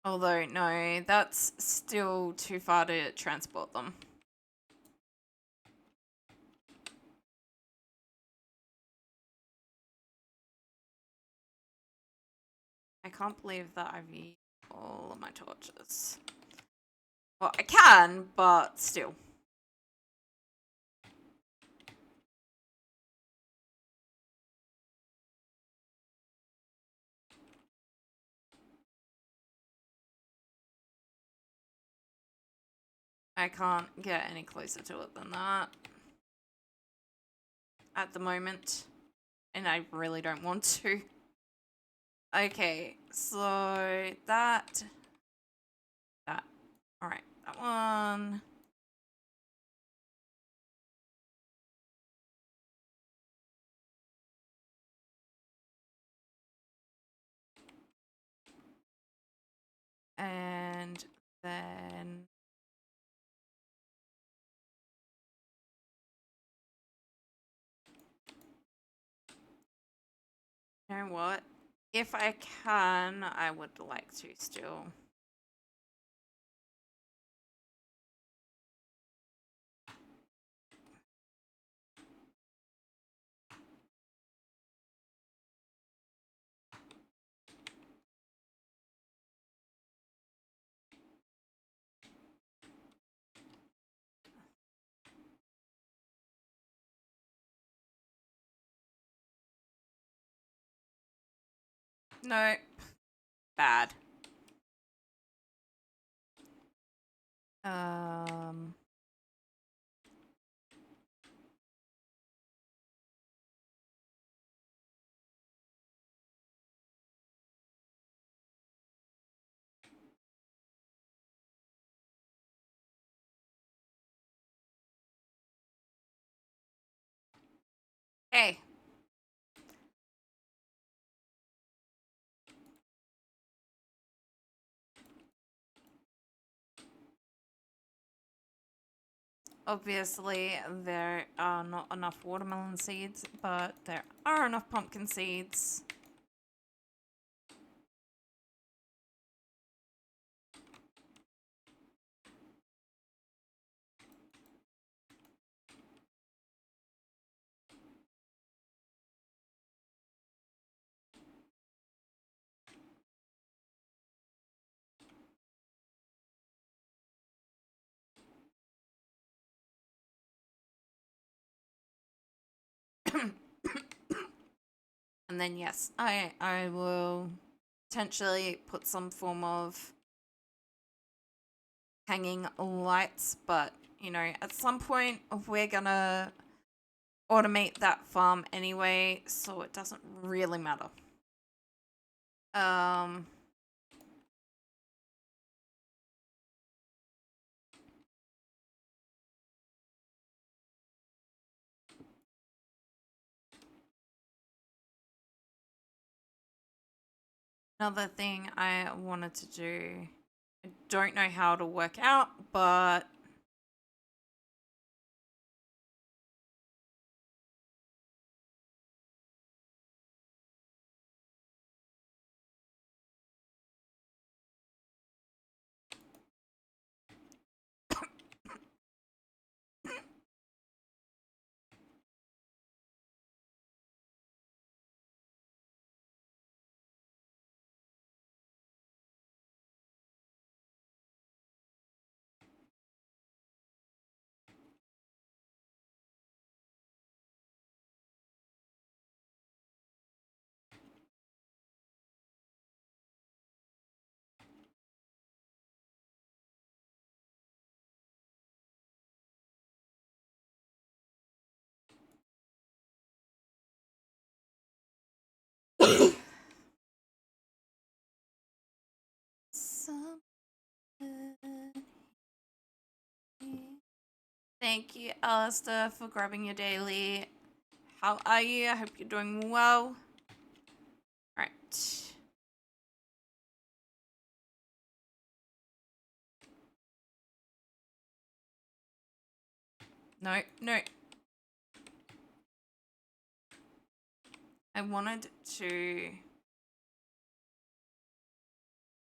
Although, no, that's still too far to transport them. I can't believe that I've used all of my torches. Well, I can, but still. I can't get any closer to it than that at the moment, and I really don't want to. Okay, so that. All right, that one. And then you know what? If I can, I would like to still. No. Bad. Hey. Obviously, there are not enough watermelon seeds, but there are enough pumpkin seeds. And then yes, I will potentially put some form of hanging lights, but you know, at some point we're gonna automate that farm anyway, so it doesn't really matter. Another thing I wanted to do, I don't know how to work out, but thank you, Alistair, for grabbing your daily. How are you? I hope you're doing well. Alright. No, no. I wanted to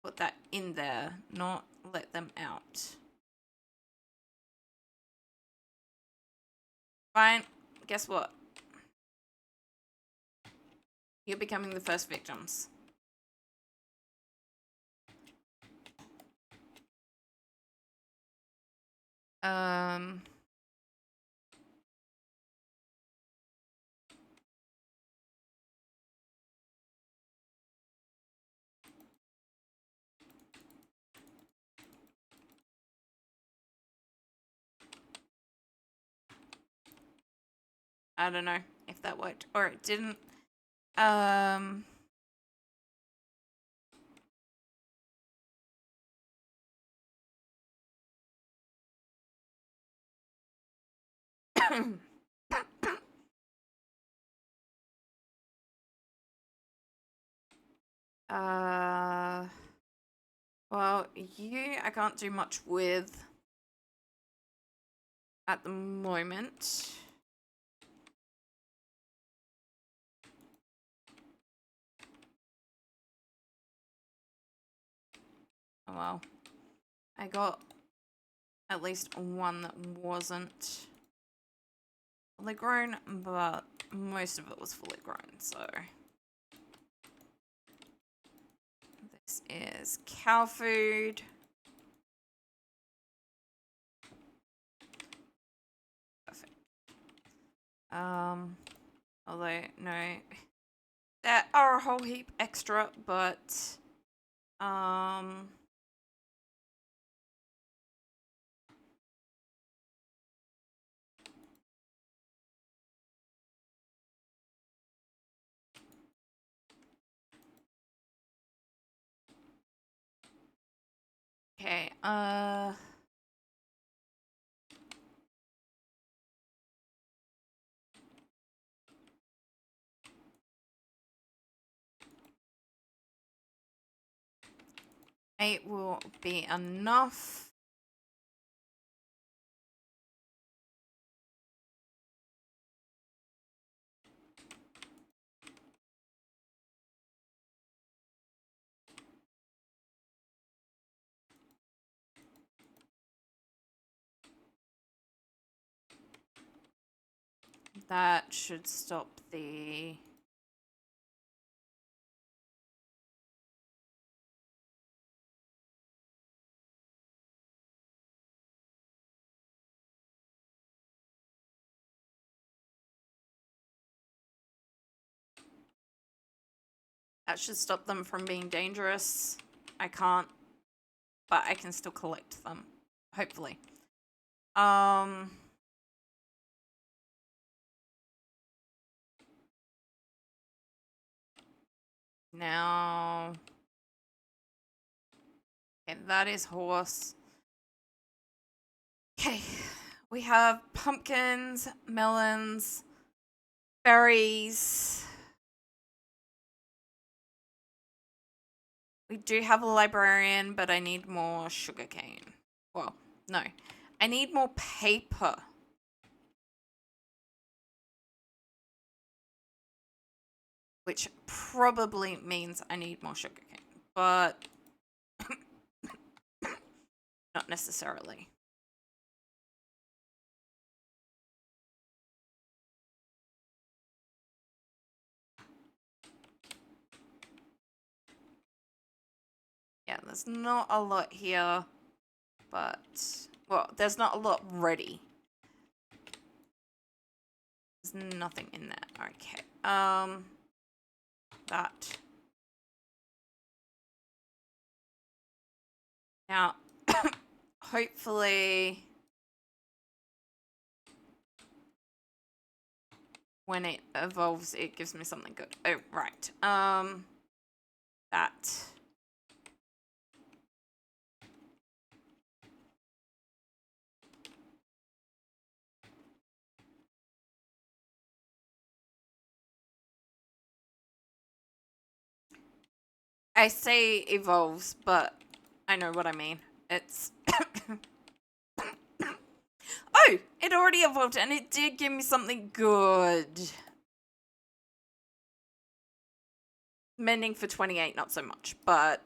put that in there, not let them out. Fine. Guess what? You're becoming the first victims. Um. I don't know if that worked or it didn't. Um. uh. Well, I can't do much with at the moment. Oh well. I got at least one that wasn't fully grown, but most of it was fully grown, so. This is cow food. Perfect. Although, no. There are a whole heap extra, but, okay, eight will be enough. That should stop the... That should stop them from being dangerous. I can't, but I can still collect them, hopefully. Now... Okay, that is horse. Okay, we have pumpkins, melons, berries. We do have a librarian, but I need more sugarcane. Well, no. I need more paper. Which probably means I need more sugarcane, but not necessarily. Yeah, there's not a lot here, but... Well, there's not a lot ready. There's nothing in there. Okay. That. Now, hopefully... When it evolves, it gives me something good. Oh, right. That. I say evolves, but I know what I mean. It's... Oh! It already evolved, and it did give me something good. Mending for 28, not so much, but...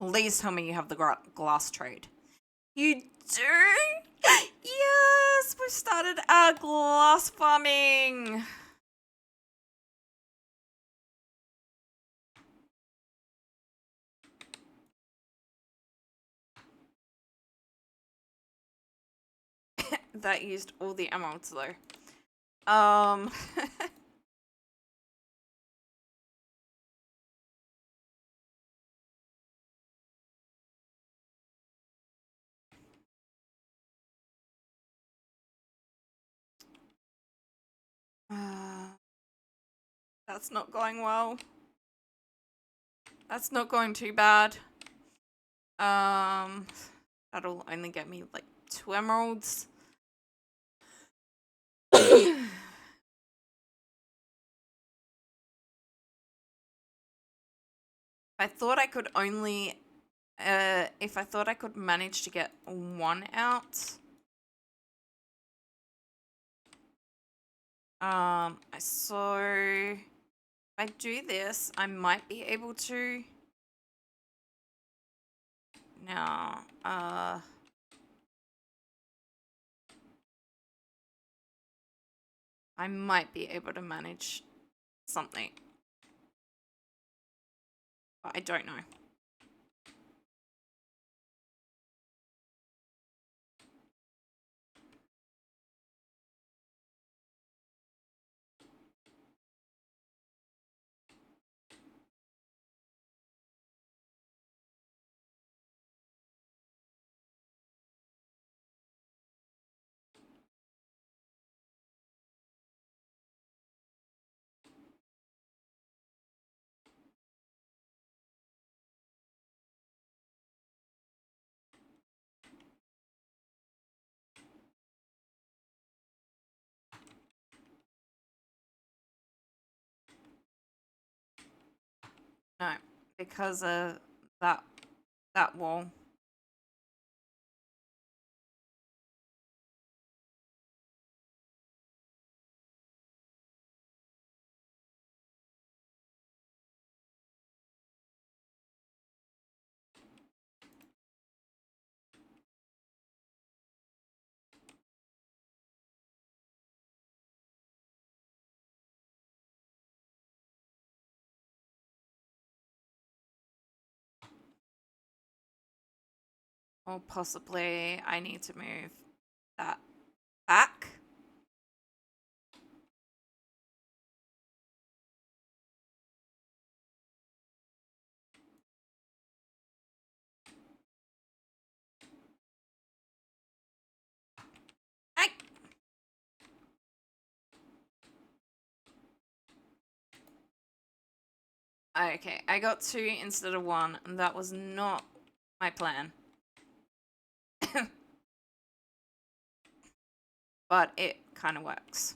Please tell me you have the glass trade. You do? Yes, we've started our glass farming. That used all the emeralds though. That's not going well. That's not going too bad. That'll only get me like 2 emeralds. I thought I could only, if I thought I could manage to get 1 out. So if I do this, I might be able to. Now, I might be able to manage something, but I don't know. No, because of that wall. Or possibly I need to move that back. Hey. Okay, I got 2 instead of 1, and that was not my plan. But it kind of works.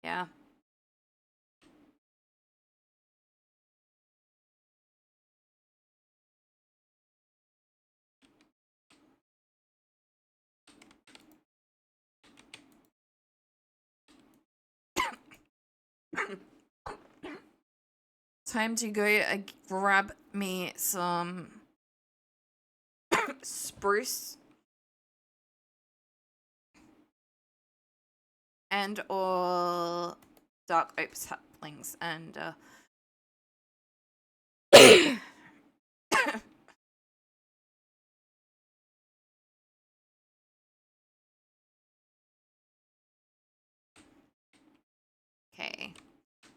Yeah. Time to go grab me some spruce and or dark oak saplings and okay.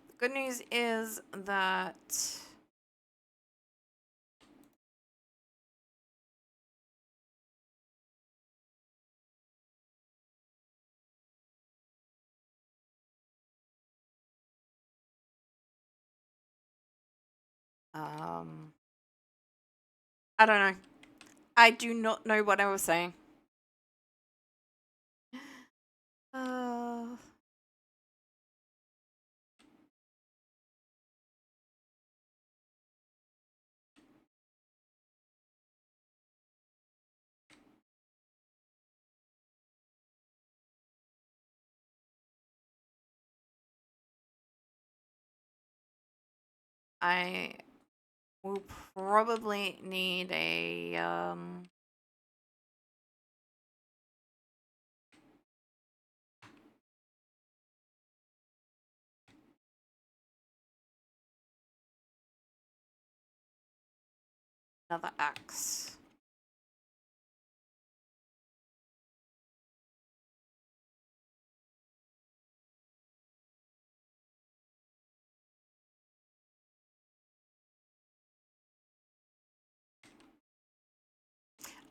The good news is that I don't know. I do not know what I was saying. I will probably need a another axe.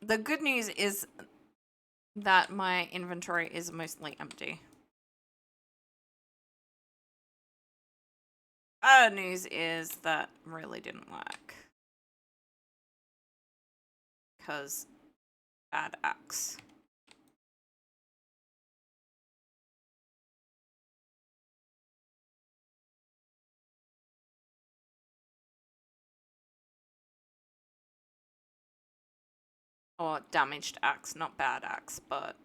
The good news is that my inventory is mostly empty. Bad news is that really didn't work. Because bad axe. Or damaged axe, not bad axe, but...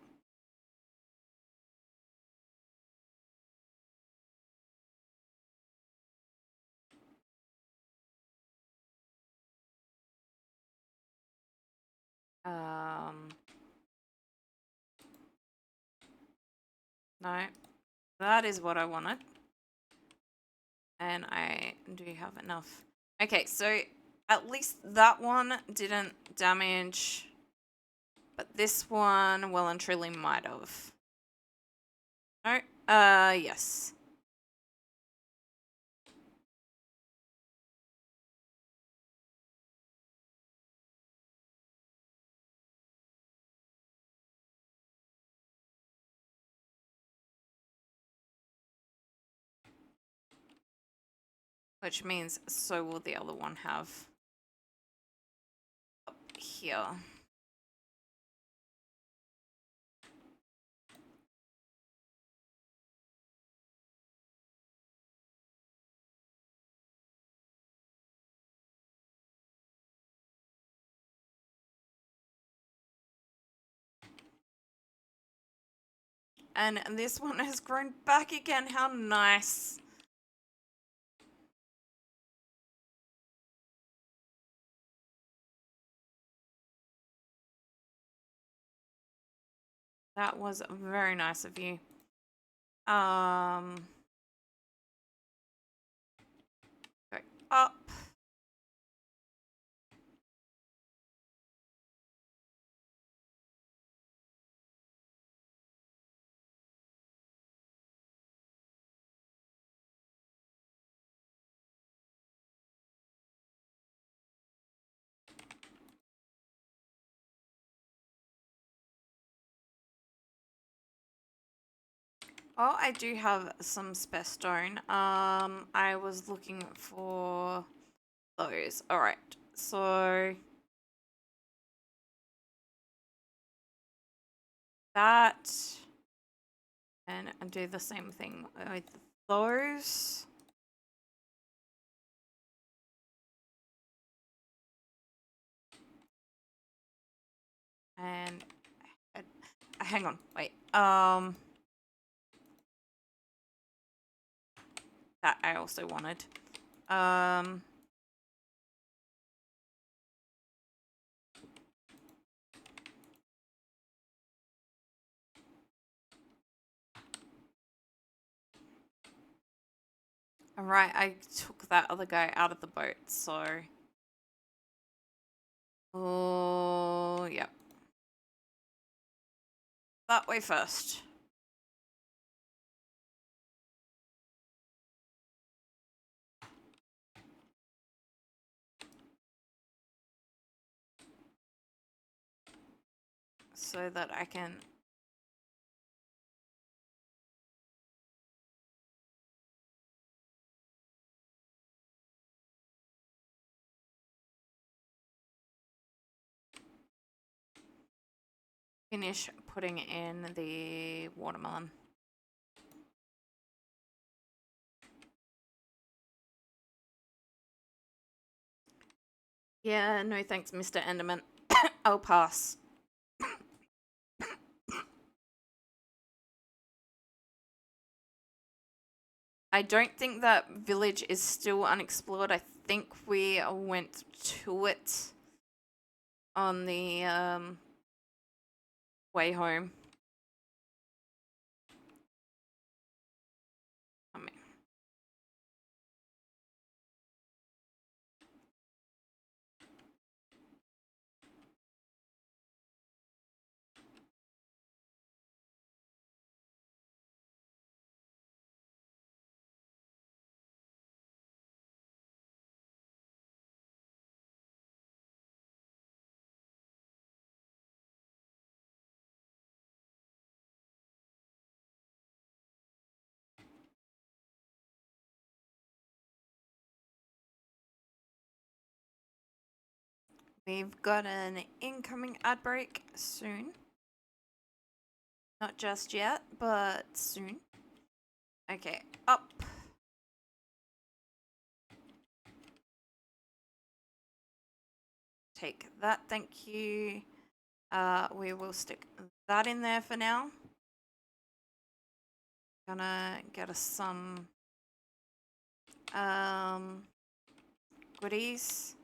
No. That is what I wanted. And I do have enough. Okay, so at least that one didn't damage... But this one, well and truly might have. No? Yes. Which means so will the other one have. Up here. And this one has grown back again. How nice. That was very nice of you. Go up. Oh, I do have some spare stone. I was looking for those. All right. So that, and do the same thing with those. And hang on, wait. That I also wanted. Alright, I took that other guy out of the boat, so... Oh, yep. That way first. So that I can... finish putting in the watermelon. Yeah, no thanks, Mr. Enderman. I'll pass. I don't think that village is still unexplored. I think we went to it on the way home. I mean, we've got an incoming ad break soon. Not just yet, but soon. Okay, up. Take that, thank you. We will stick that in there for now. Gonna get us some goodies.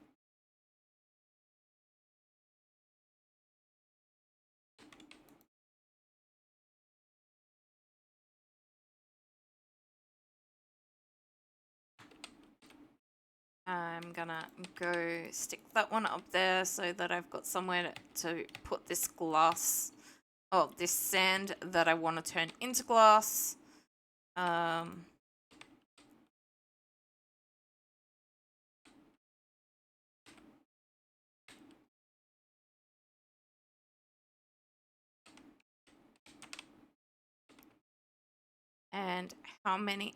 I'm gonna go stick that one up there so that I've got somewhere to put this glass, this sand that I want to turn into glass. And how many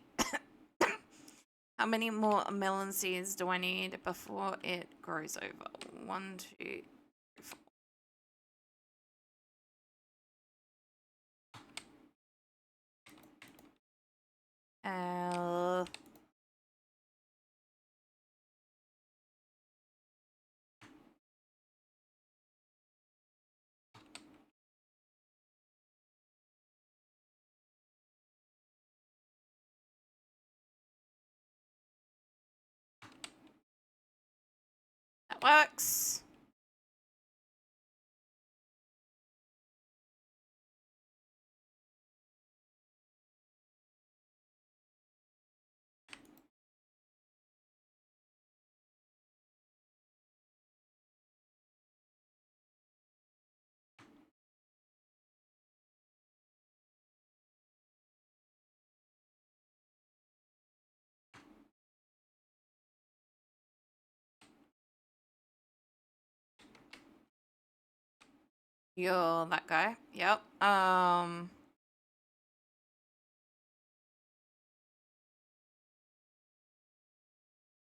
how many more melon seeds do I need before it grows over? 1, 2, 3, 4. That works. You're that guy. Yep.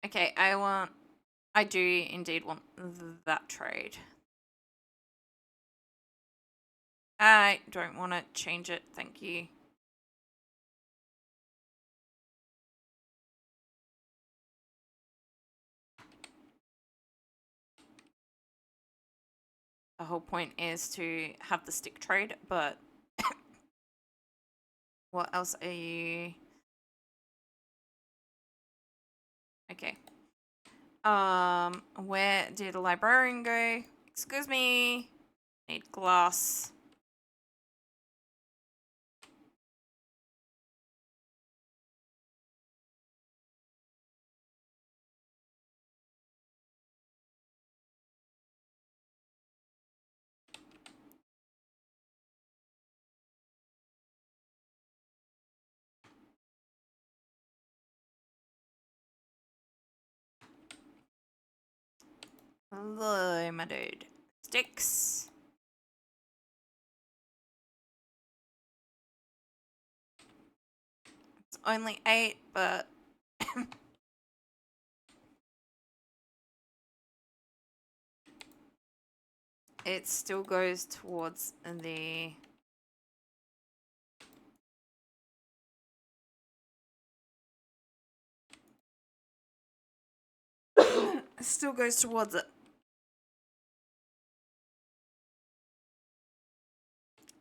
Okay, I do indeed want that trade. I don't want to change it, thank you. The whole point is to have the stick trade, but what else are you? Okay. Where did a librarian go? Excuse me. Need glass. Hello, my dude. Sticks. It's only 8, but it still goes towards the... It still goes towards it.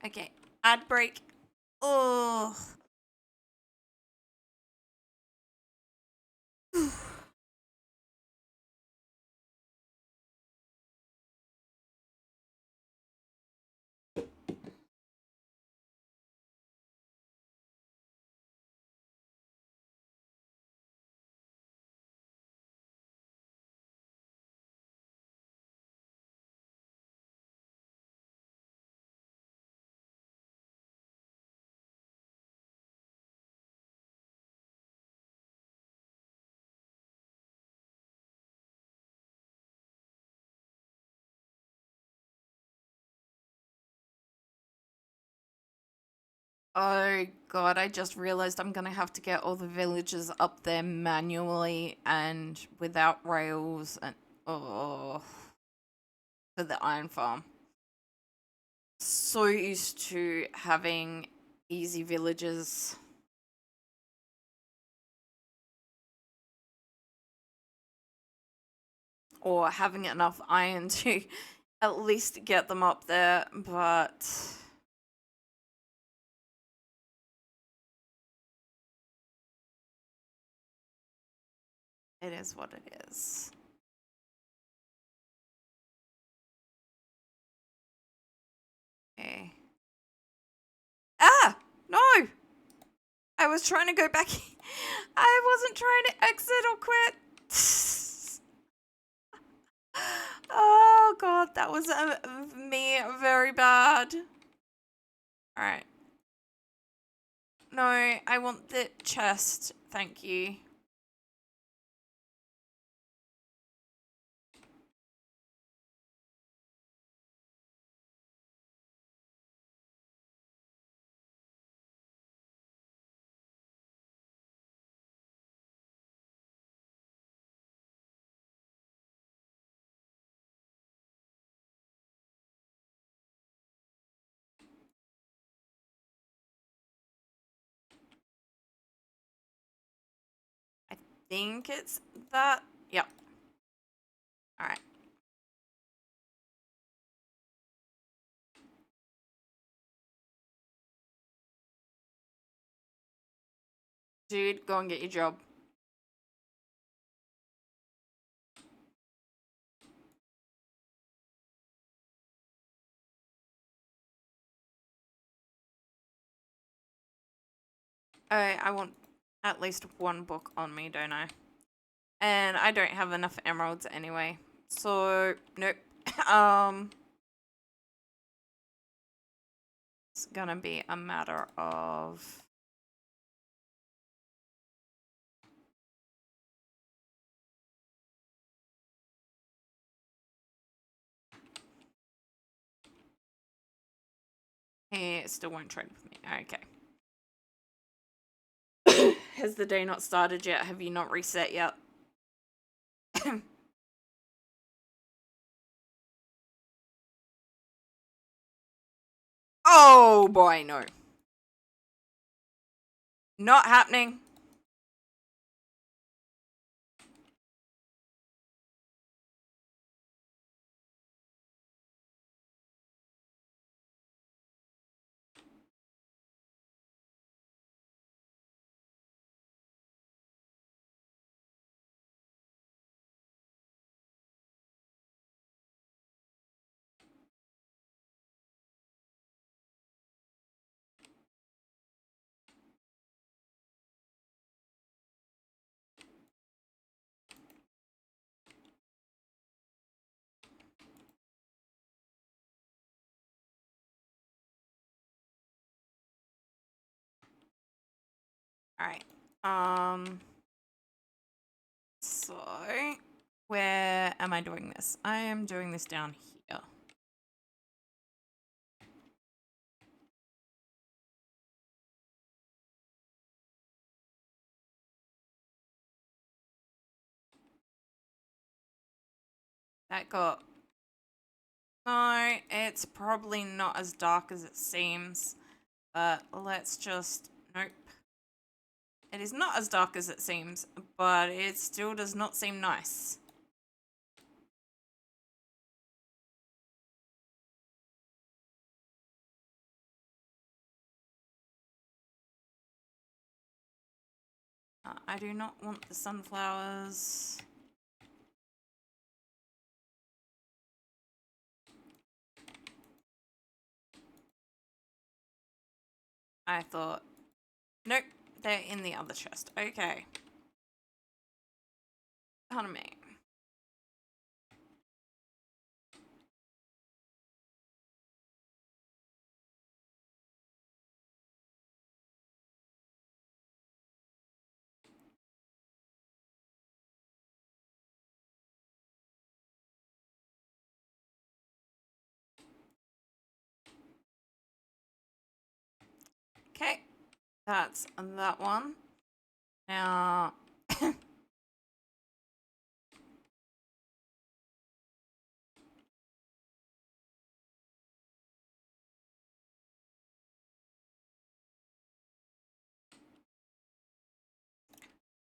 Okay, ad break. Oh. Oh god, I just realized I'm gonna have to get all the villagers up there manually and without rails and oh for the iron farm. So used to having easy villages. Or having enough iron to at least get them up there, but it is what it is. Okay. Ah! No! I was trying to go back. I wasn't trying to exit or quit. Oh god, that was me very bad. Alright. No, I want the chest. Thank you. I think it's that. Yep. Alright. Dude, go and get your job. I want at least one book on me, don't I? And I don't have enough emeralds anyway. So, nope. It's gonna be a matter of... He still won't trade with me. Okay. Has the day not started yet? Have you not reset yet? Oh boy, no. Not happening. Alright. So, where am I doing this? I am doing this down here. That got... No, it's probably not as dark as it seems. But let's just... Nope. It is not as dark as it seems, but it still does not seem nice. I do not want the sunflowers. I thought, nope, they're in the other chest. Okay. Pardon me. Okay, that's that one. Now,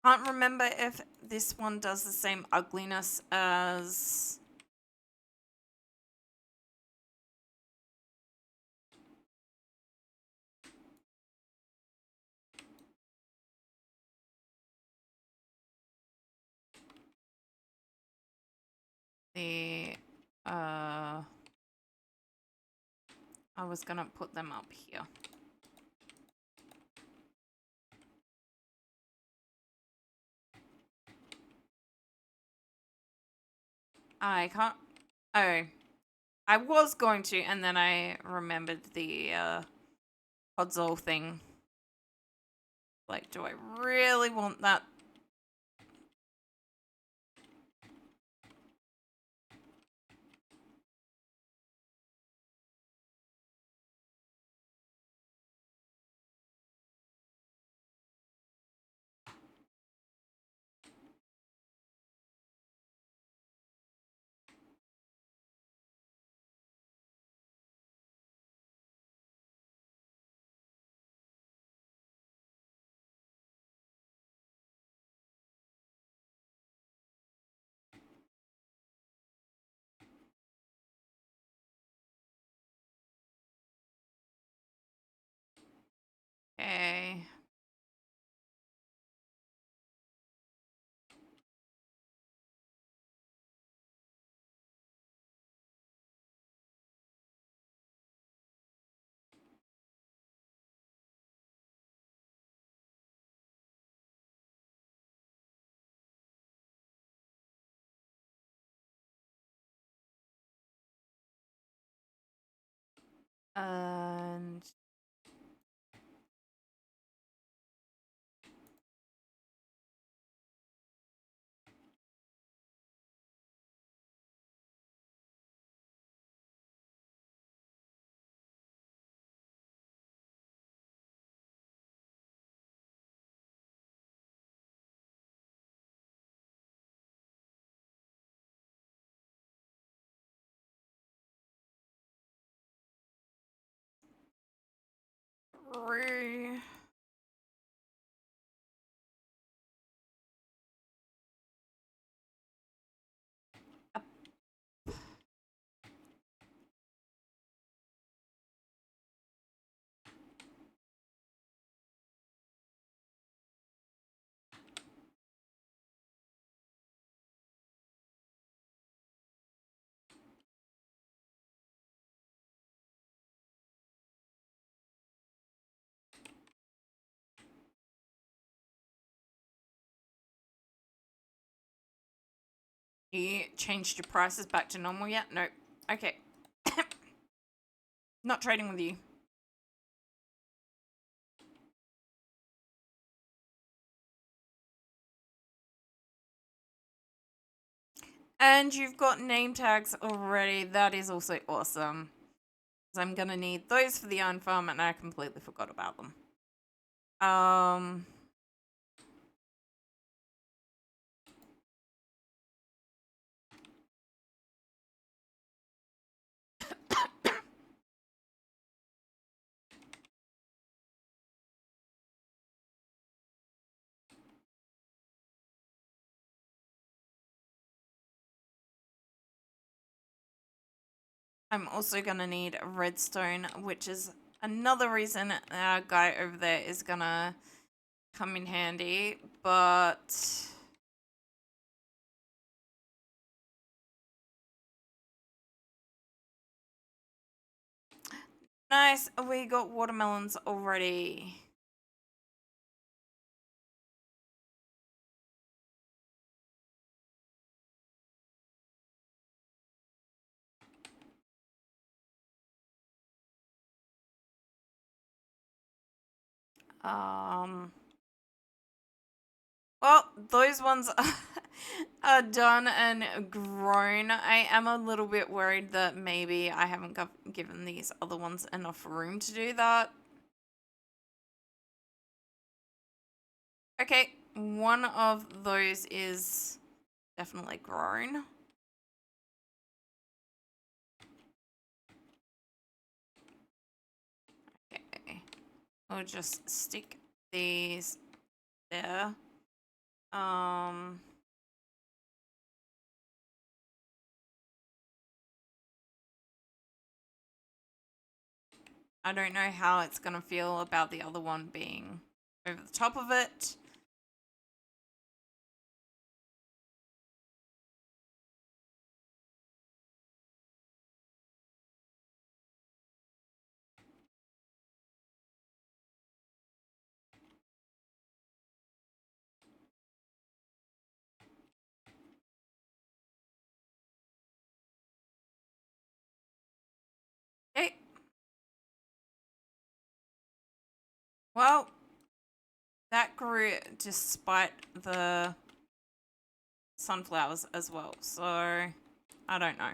can't remember if this one does the same ugliness as... the... I was gonna put them up here. I can't... Oh. I was going to, and then I remembered the podzol thing. Like, do I really want that? Okay. And... You changed your prices back to normal yet? Nope. Okay. Not trading with you. And you've got name tags already. That is also awesome. I'm gonna need those for the iron farm, and I completely forgot about them. I'm also gonna need redstone, which is another reason our guy over there is gonna come in handy, but nice, we got watermelons already. Well, those ones are done and grown. I am a little bit worried that maybe I haven't given these other ones enough room to do that. Okay, one of those is definitely grown. Okay, we'll just stick these there. I don't know how it's gonna feel about the other one being over the top of it. Okay. Well, that grew despite the sunflowers as well, so I don't know.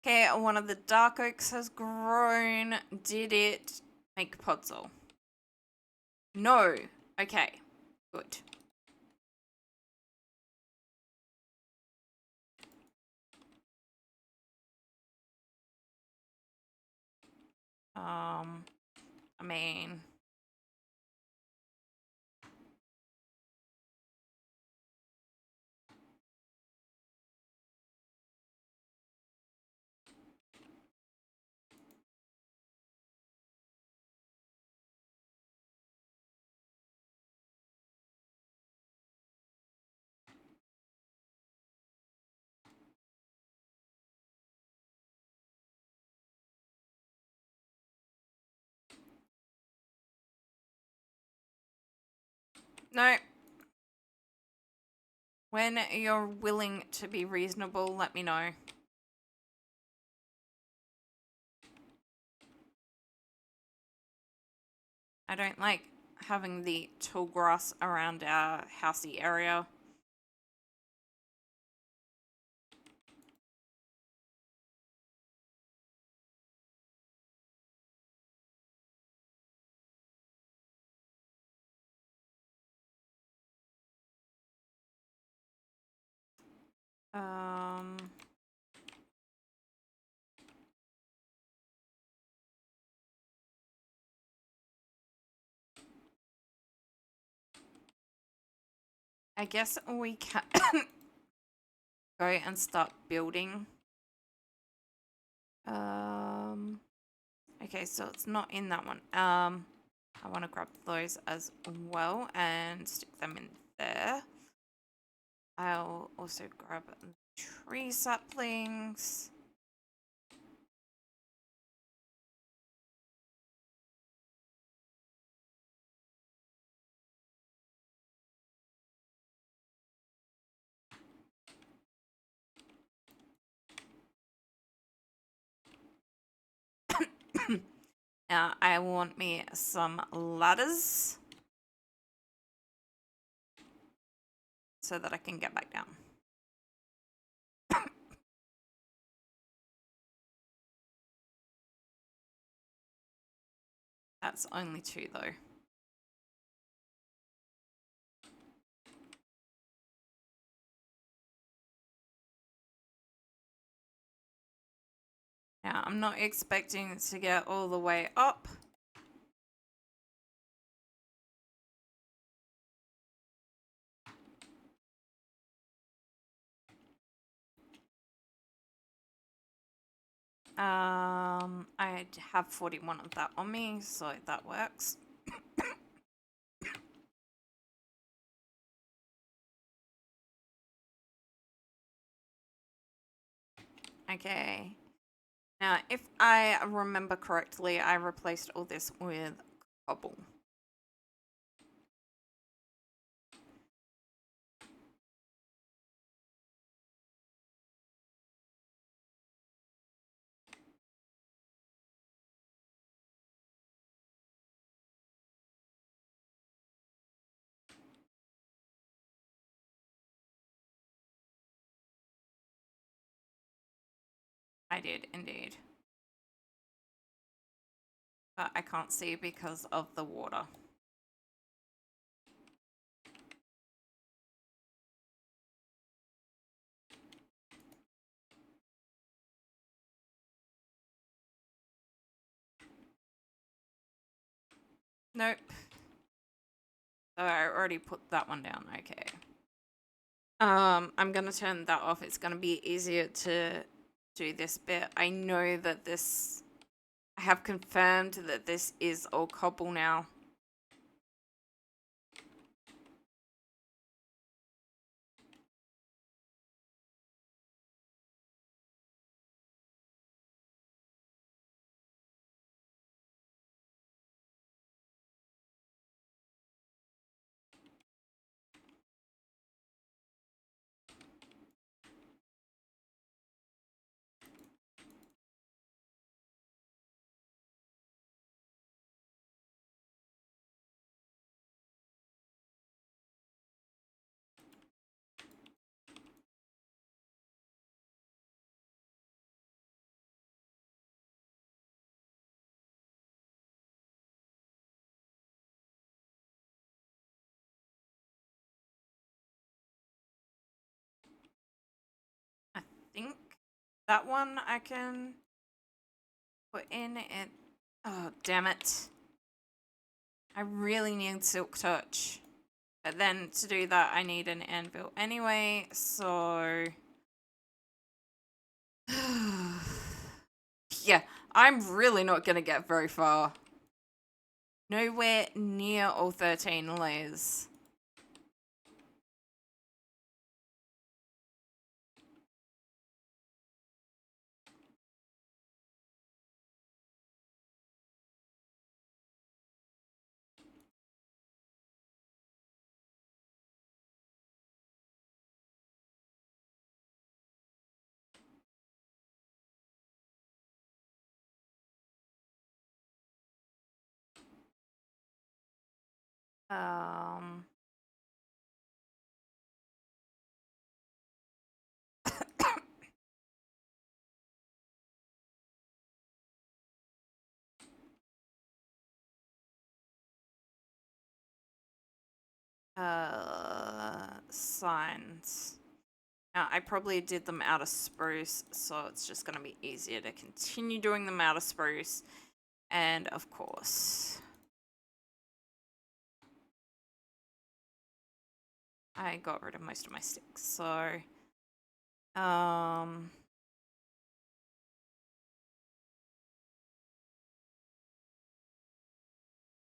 Okay, one of the dark oaks has grown. Did it make podzol? No. Okay, good. I mean, no. When you're willing to be reasonable, let me know. I don't like having the tall grass around our housey area. I guess we can go and start building. Okay, so it's not in that one. I want to grab those as well and stick them in there. I'll also grab tree saplings. Now I want me some ladders so that I can get back down. That's only 2 though. Now I'm not expecting to get all the way up. I have 41 of that on me, so that works. Okay. Now, if I remember correctly, I replaced all this with cobble. I did, indeed. But I can't see because of the water. Nope. So I already put that one down. Okay. I'm gonna turn that off. It's gonna be easier to do this bit. I know that this... I have confirmed that this is all cobble now. I think that one I can put in it. Oh, damn it. I really need Silk Touch. But then to do that, I need an anvil anyway, so... Yeah, I'm really not gonna get very far. Nowhere near all 13 layers. Um... Signs. Now, I probably did them out of spruce, so it's just going to be easier to continue doing them out of spruce. And, of course, I got rid of most of my sticks, so...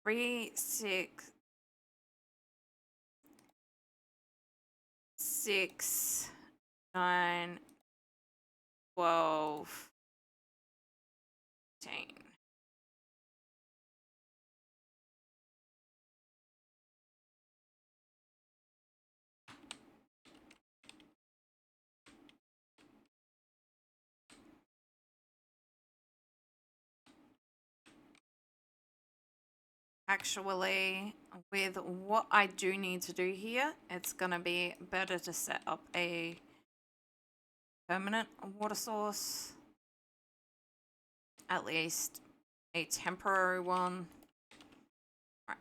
3, 6, 9, 12, 10. Actually, with what I do need to do here, it's gonna be better to set up a permanent water source. At least a temporary one. Right.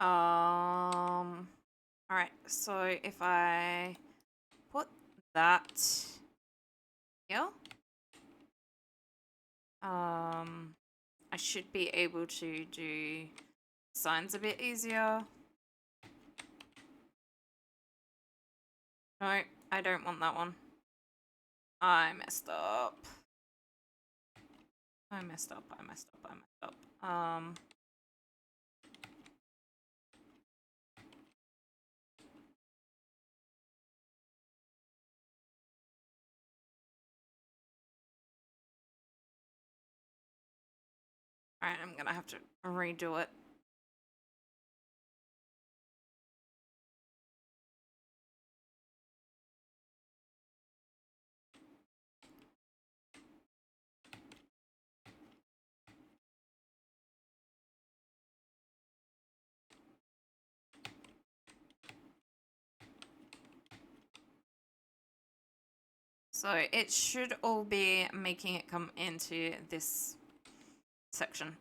Alright, so if I put that here, I should be able to do signs a bit easier. No, I don't want that one. I messed up. I messed up. Alright, I'm gonna have to redo it. So it should all be making it come into this section.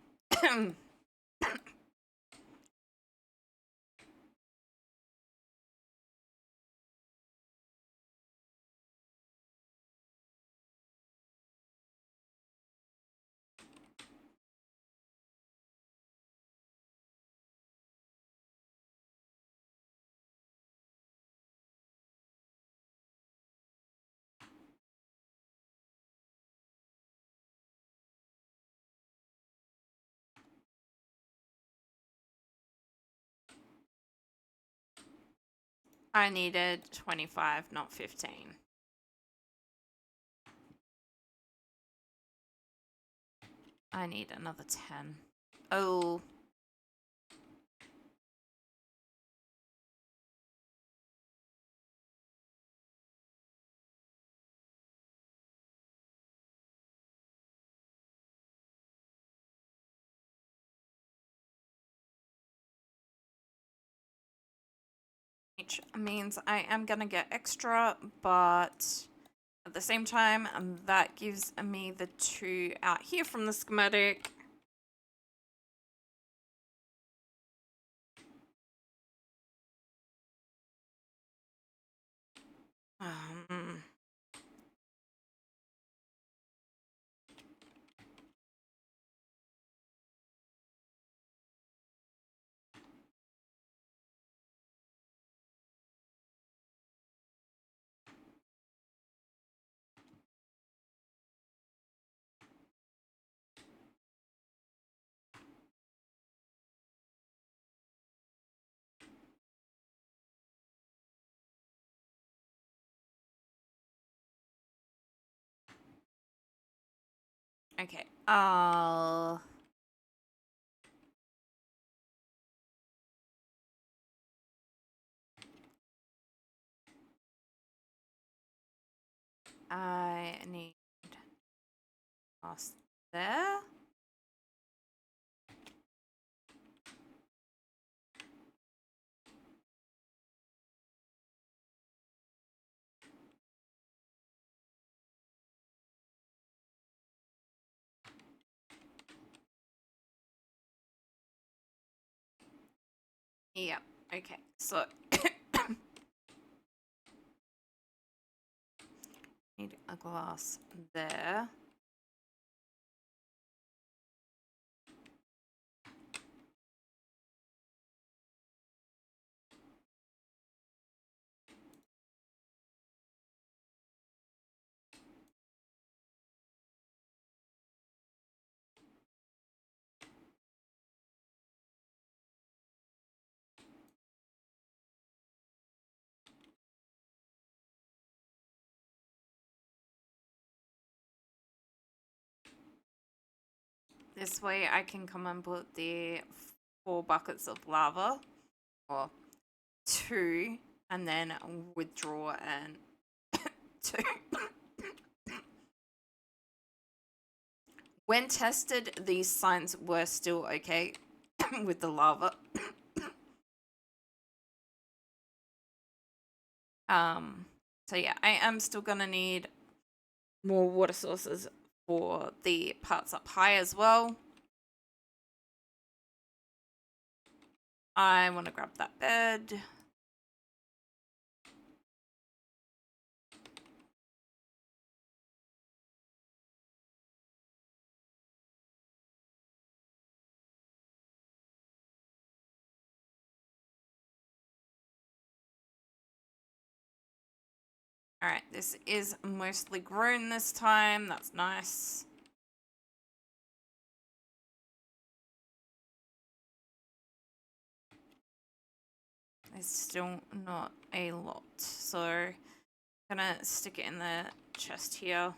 I needed 25, not 15. I need another 10. Oh. Which means I am gonna get extra, but at the same time, that gives me the 2 out here from the schematic. Um, okay. I need glass there. Yep. Okay. So need a glass there. This way I can come and put the 4 buckets of lava, or 2, and then withdraw and 2. When tested, these signs were still okay with the lava. So yeah, I am still gonna need more water sources for the parts up high as well. I want to grab that bed. Alright, this is mostly grown this time. That's nice. It's still not a lot. So, I'm gonna stick it in the chest here.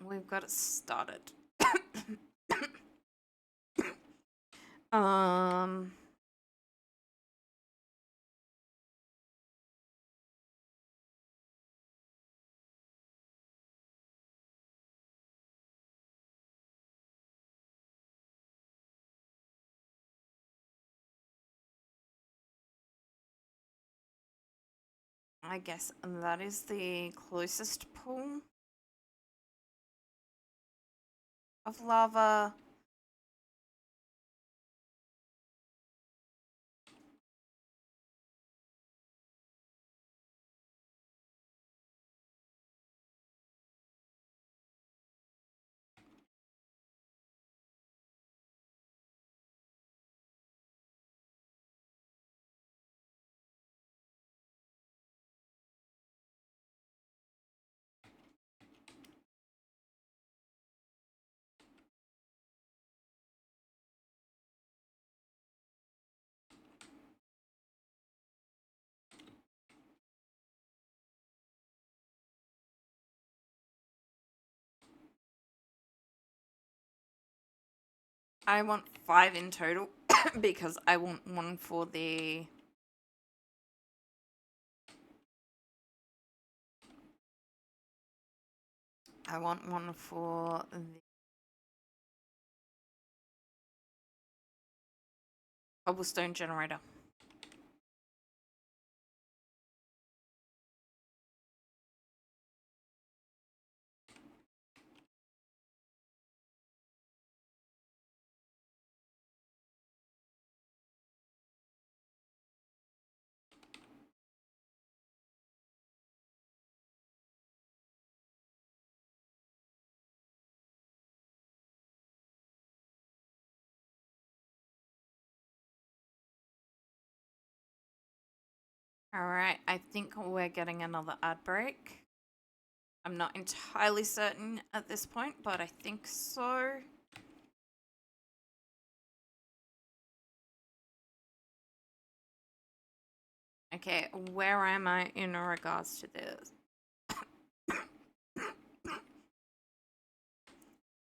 We've got it started. I guess that is the closest pool of lava. I want 5 in total because I want one for the... I want one for the cobblestone generator. Alright, I think we're getting another ad break. I'm not entirely certain at this point, but I think so. Okay, where am I in regards to this?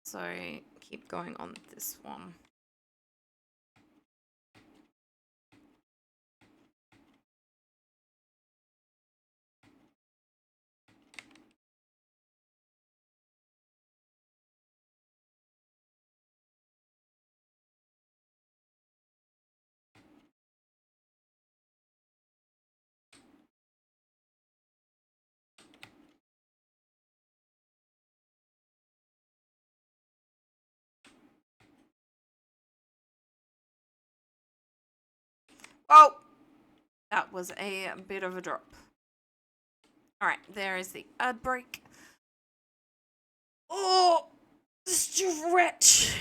So, keep going on this one. Oh! That was a bit of a drop. Alright, there is the ad break. Oh! Stretch!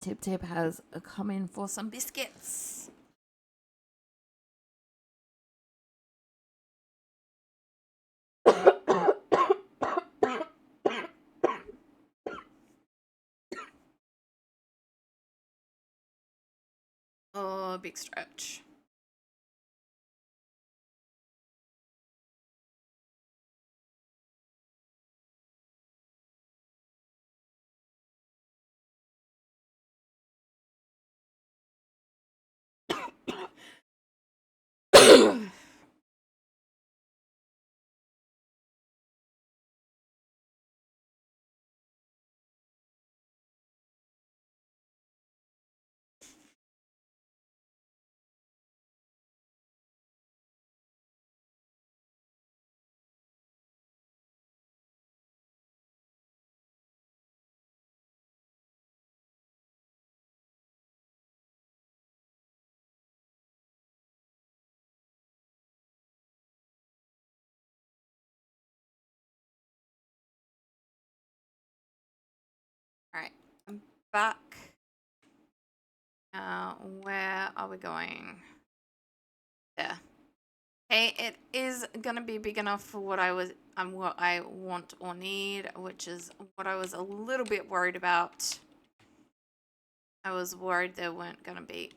Tip Tip has come in for some biscuits. Oh, big stretch. Alright, I'm back. Where are we going? There. Hey, it is gonna be big enough for what I want or need, which is what I was a little bit worried about. I was worried there weren't gonna be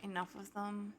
enough of them.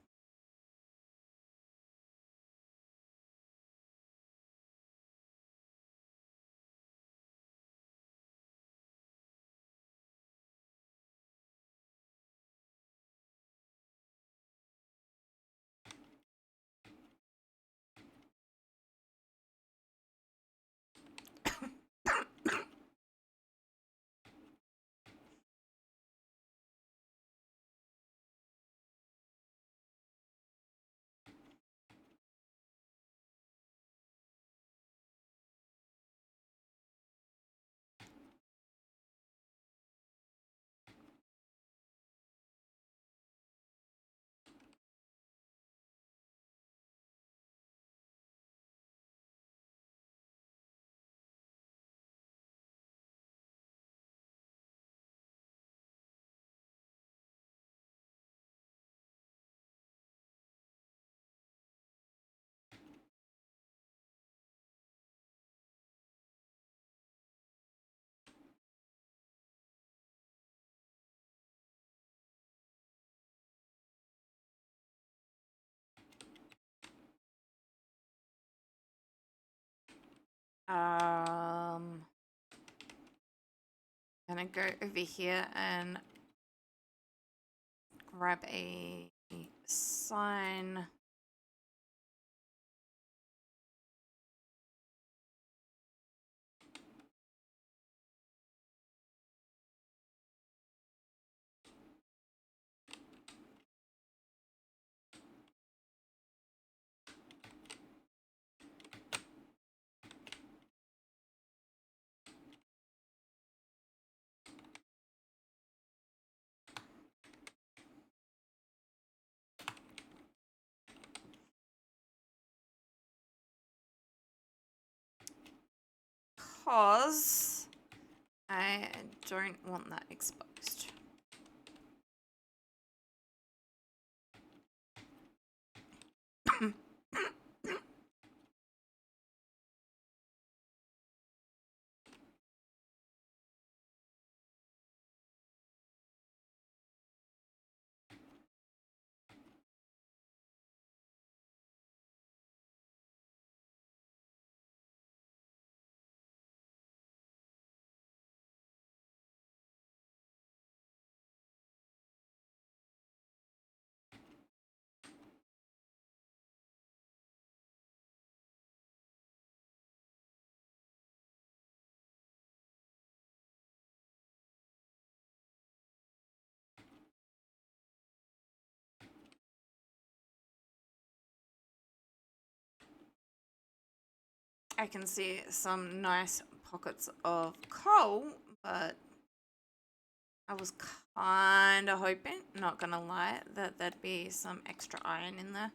Gonna go over here and grab a sign. Because I don't want that exposed. I can see some nice pockets of coal, but I was kind of hoping, not gonna lie, that there'd be some extra iron in there.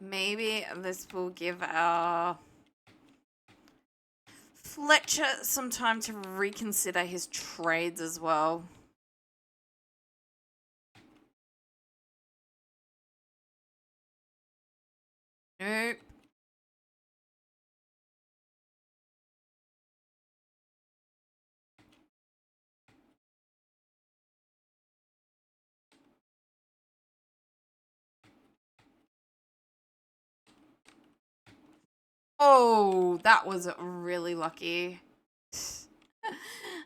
Maybe this will give our Fletcher some time to reconsider his trades as well. Oh, that was really lucky.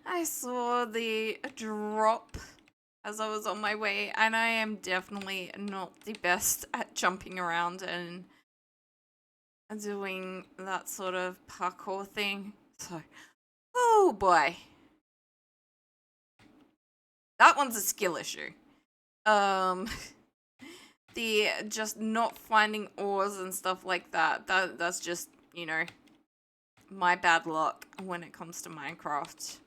I saw the drop as I was on my way, and I am definitely not the best at jumping around and doing that sort of parkour thing. So, oh boy. That one's a skill issue. The just not finding ores and stuff like that's just, you know, my bad luck when it comes to Minecraft.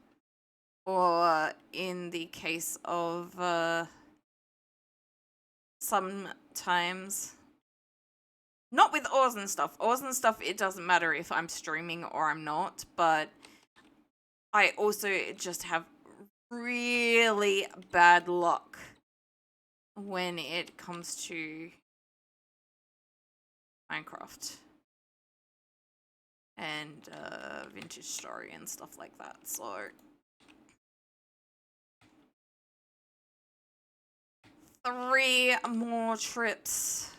Or in the case of sometimes, not with ores and stuff. Ores and stuff, it doesn't matter if I'm streaming or I'm not, but I also just have really bad luck when it comes to Minecraft and Vintage Story and stuff like that. So 3 more trips.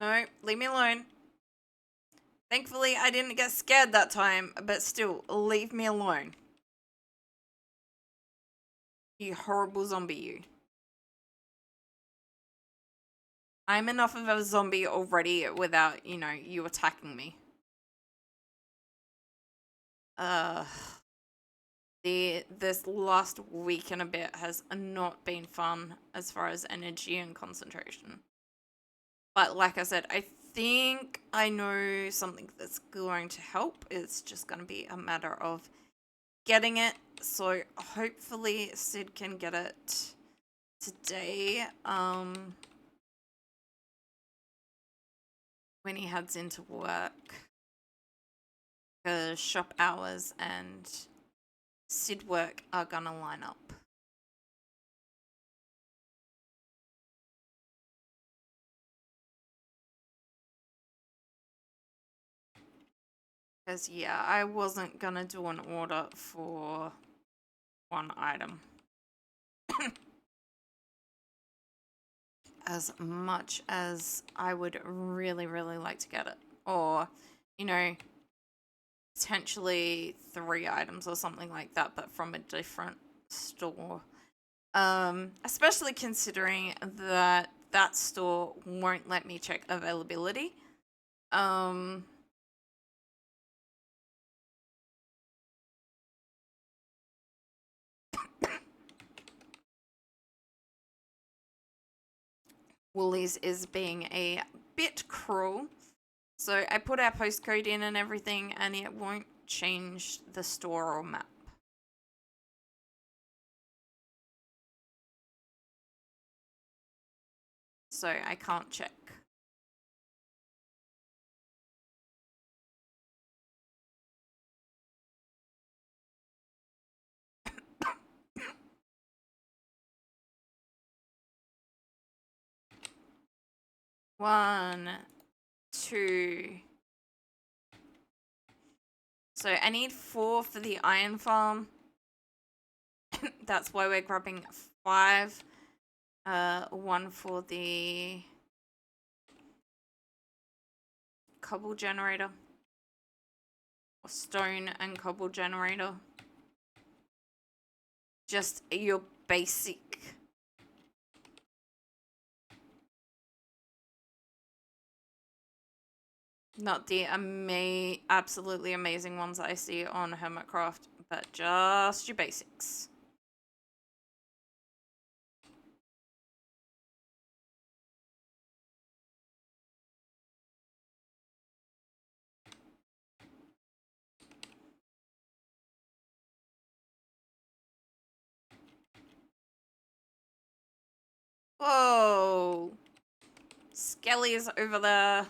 No, leave me alone. Thankfully, I didn't get scared that time, but still, leave me alone. You horrible zombie, you. I'm enough of a zombie already without, you know, you attacking me. This last week and a bit has not been fun as far as energy and concentration. But like I said, I think I know something that's going to help. It's just going to be a matter of getting it. So hopefully Sid can get it today. When he heads into work. Because shop hours and Sid work are gonna line up. Because, yeah, I wasn't gonna do an order for one item. As much as I would really, really like to get it. Or, you know, potentially 3 items or something like that, but from a different store. Especially considering that that store won't let me check availability. Woolies is being a bit cruel. So I put our postcode in and everything, and it won't change the store or map. So I can't check. One, two. So I need 4 for the iron farm. That's why we're grabbing 5. 1 for the cobble generator. Or stone and cobble generator. Just your basic. Not the absolutely amazing ones I see on Hermitcraft, but just your basics. Skelly's over there.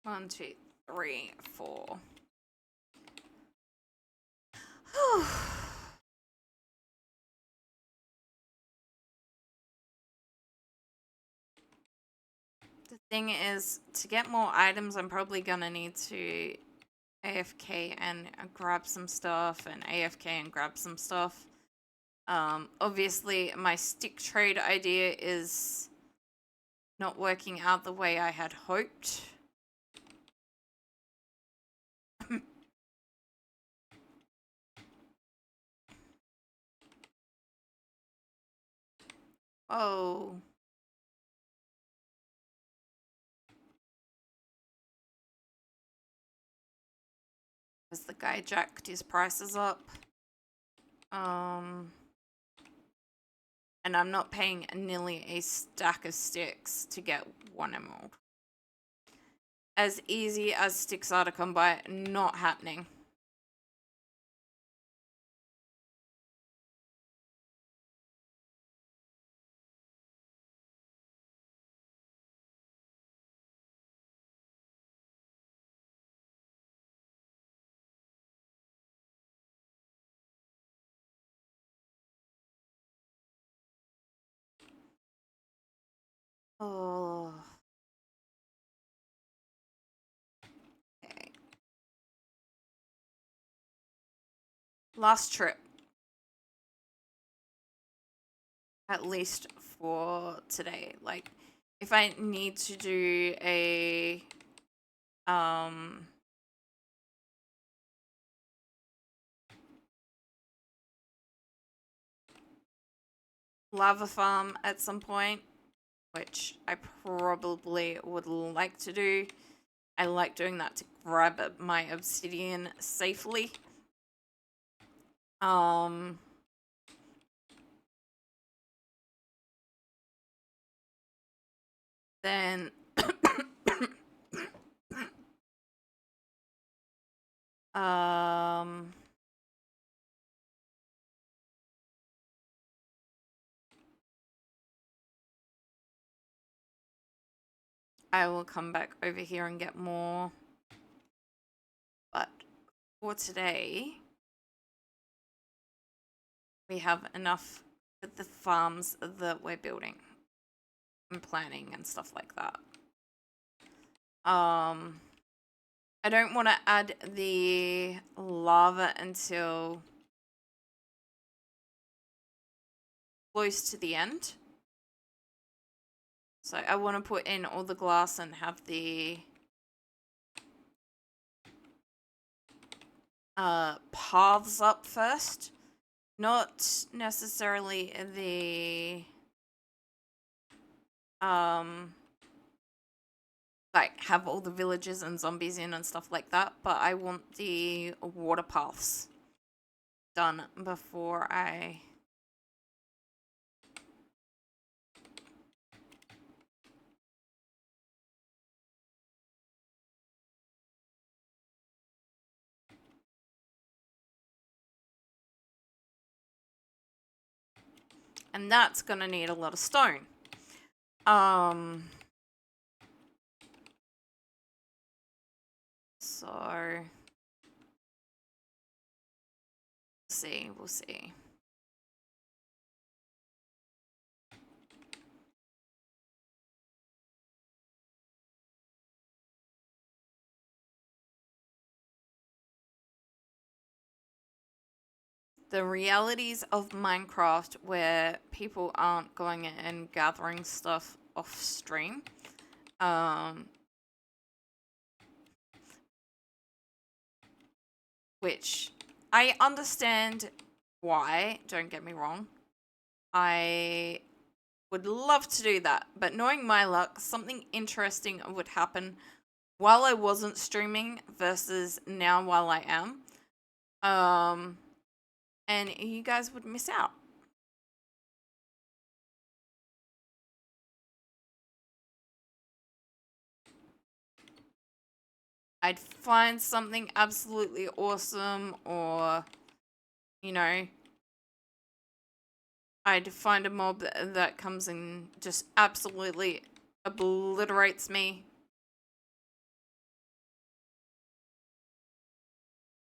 One, two, three, four. The thing is, to get more items, I'm probably gonna need to AFK and grab some stuff, and AFK and grab some stuff. Obviously, my stick trade idea is not working out the way I had hoped. Oh. As the guy jacked his prices up. And I'm not paying nearly a stack of sticks to get one emerald. As easy as sticks are to come by, not happening. Oh. Okay. Last trip. At least for today. Like, if I need to do a lava farm at some point, which I probably would like to do. I like doing that to grab my obsidian safely. Then I will come back over here and get more. But for today, we have enough for the farms that we're building and planning and stuff like that. I don't want to add the lava until close to the end. So I want to put in all the glass and have the paths up first. Not necessarily the like have all the villages and zombies in and stuff like that, but I want the water paths done before I and that's gonna need a lot of stone. So we'll see. The realities of Minecraft where people aren't going and gathering stuff off stream. Which I understand why, don't get me wrong. I would love to do that, but knowing my luck, something interesting would happen while I wasn't streaming versus now while I am. And you guys would miss out. I'd find something absolutely awesome, or, you know, I'd find a mob that comes and just absolutely obliterates me.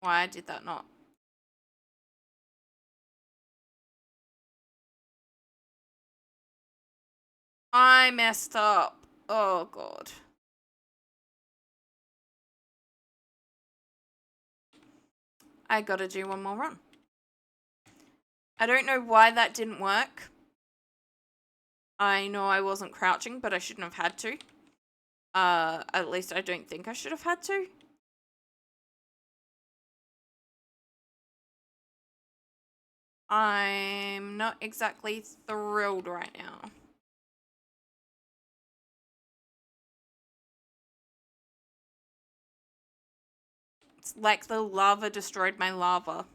Why did that not? I messed up. Oh, God. I gotta do one more run. I don't know why that didn't work. I know I wasn't crouching, but I shouldn't have had to. At least I don't think I should have had to. I'm not exactly thrilled right now. It's like the lava destroyed my lava.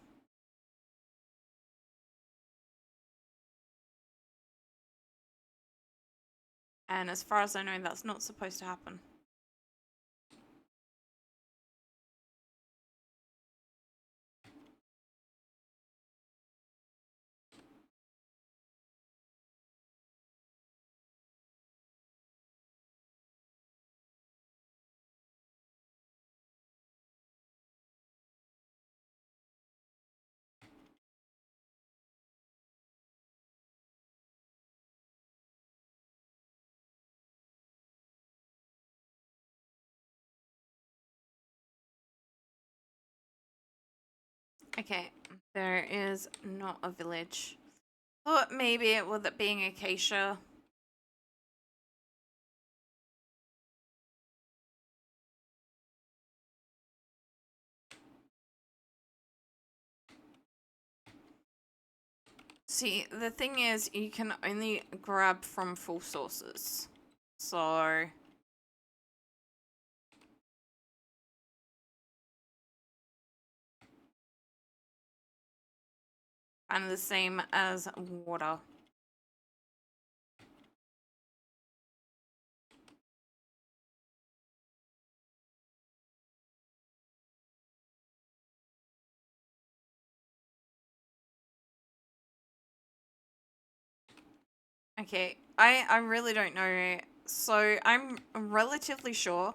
And as far as I know, that's not supposed to happen. Okay, there is not a village. Thought maybe with it being acacia. See, the thing is, you can only grab from full sources. So... kind of the same as water. Okay, I really don't know. So I'm relatively sure.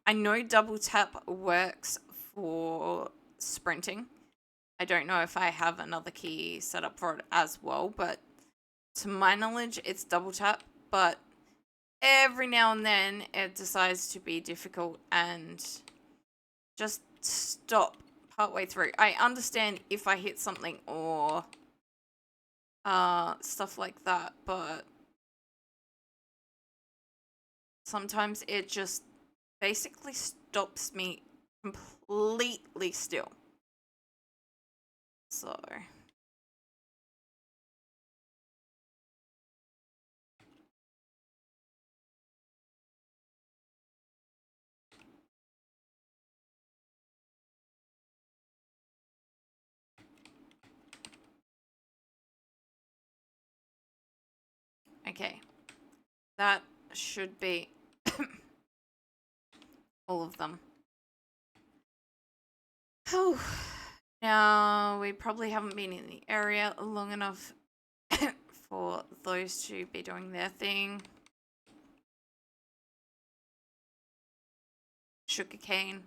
I know double tap works for sprinting. I don't know if I have another key set up for it as well, but to my knowledge, it's double tap. But every now and then, it decides to be difficult and just stop partway through. I understand if I hit something or stuff like that, but sometimes it just basically stops me completely still. So... okay. That should be all of them. Oh, now we probably haven't been in the area long enough for those to be doing their thing. Sugarcane.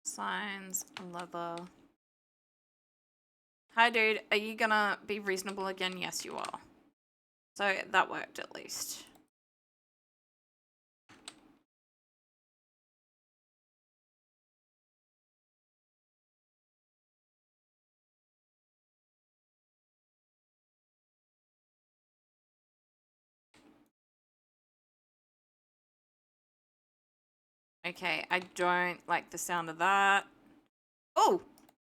Signs, leather. Hi, dude. Are you gonna be reasonable again? Yes, you are. So that worked at least. Okay, I don't like the sound of that. Oh,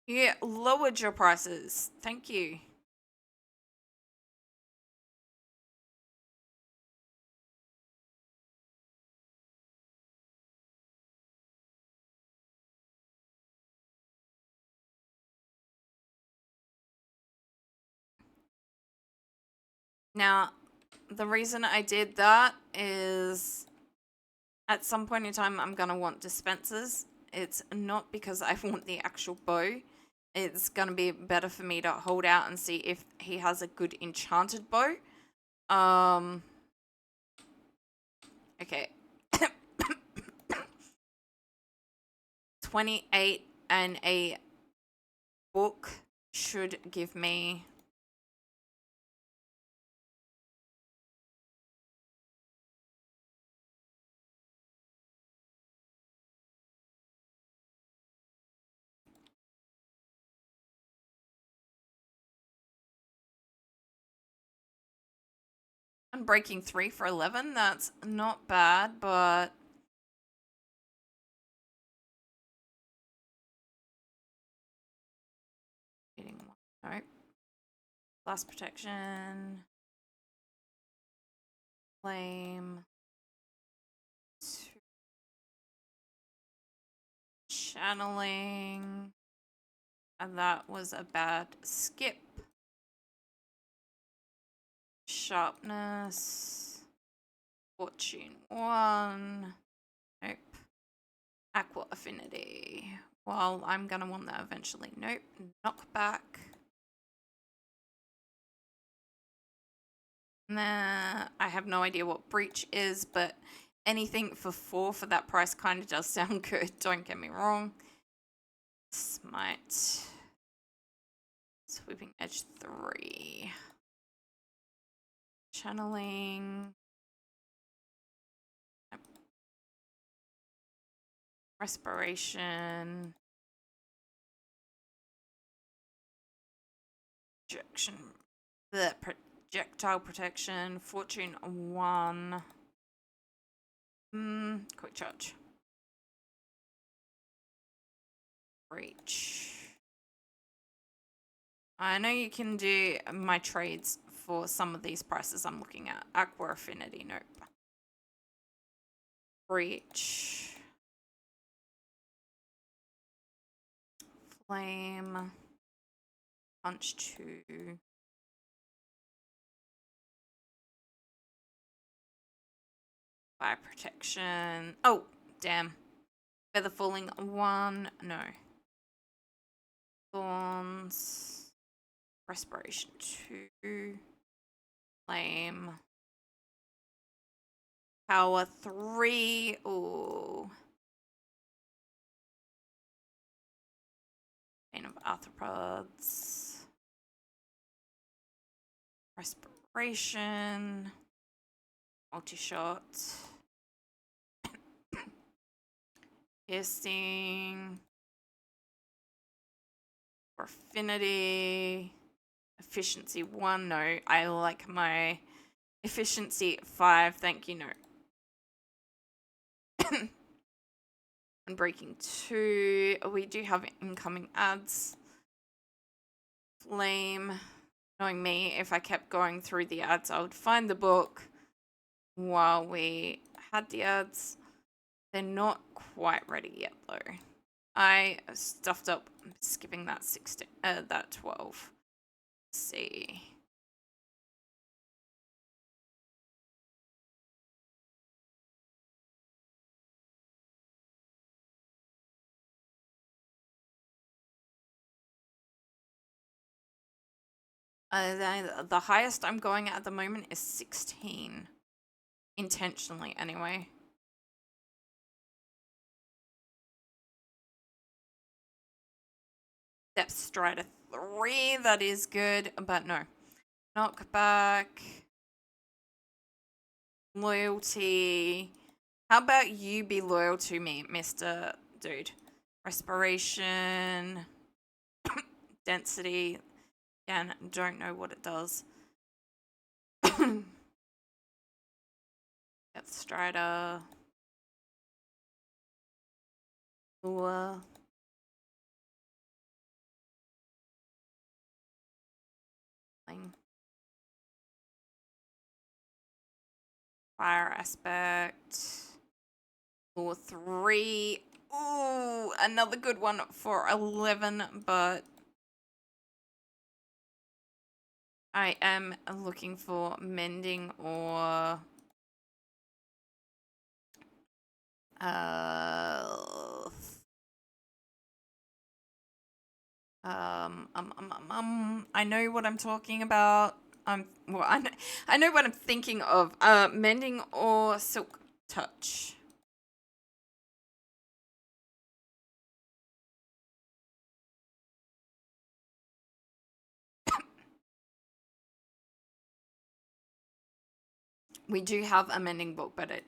you lowered your prices. Thank you. Now, the reason I did that is at some point in time, I'm going to want dispensers. It's not because I want the actual bow. It's going to be better for me to hold out and see if he has a good enchanted bow. Okay. 28 and a book should give me... I'm breaking 3 for 11. That's not bad, but... Nope. Blast protection. Flame. Channeling. And that was a bad skip. Sharpness. Fortune 1. Nope. Aqua affinity. Well, I'm gonna want that eventually. Nope. Knockback. Nah, I have no idea what breach is, but anything for 4 for that price kind of does sound good. Don't get me wrong. Smite. Sweeping edge 3. Channeling. Respiration. Projection. The projectile protection. Fortune 1. Quick charge. Reach. I know you can do my trades for some of these prices I'm looking at. Aqua affinity, nope. Reach. Flame. Punch 2. Fire protection. Oh, damn. Feather falling 1. No. Thorns. Respiration 2. Flame. Power 3. Ooh. Bane of arthropods. Respiration. Multi-shot. Piercing. Affinity. Efficiency 1. No, I like my efficiency 5. Thank you, no. And breaking 2. We do have incoming ads. Flame. Knowing me, if I kept going through the ads, I would find the book while we had the ads. They're not quite ready yet, though. I stuffed up skipping that 16, that 12. Let's see. The highest I'm going at the moment is 16. Intentionally, anyway. Depth Strider 3, that is good, but no. Knockback. Loyalty. How about you be loyal to me, Mr. Dude? Respiration. Density. Again, don't know what it does. Depth Strider. Or thing. Fire aspect. Or 3. Ooh, another good one for 11, but I am looking for mending or I know what I'm talking about. Well, I know what I'm thinking of. Mending or silk touch. We do have a mending book, but it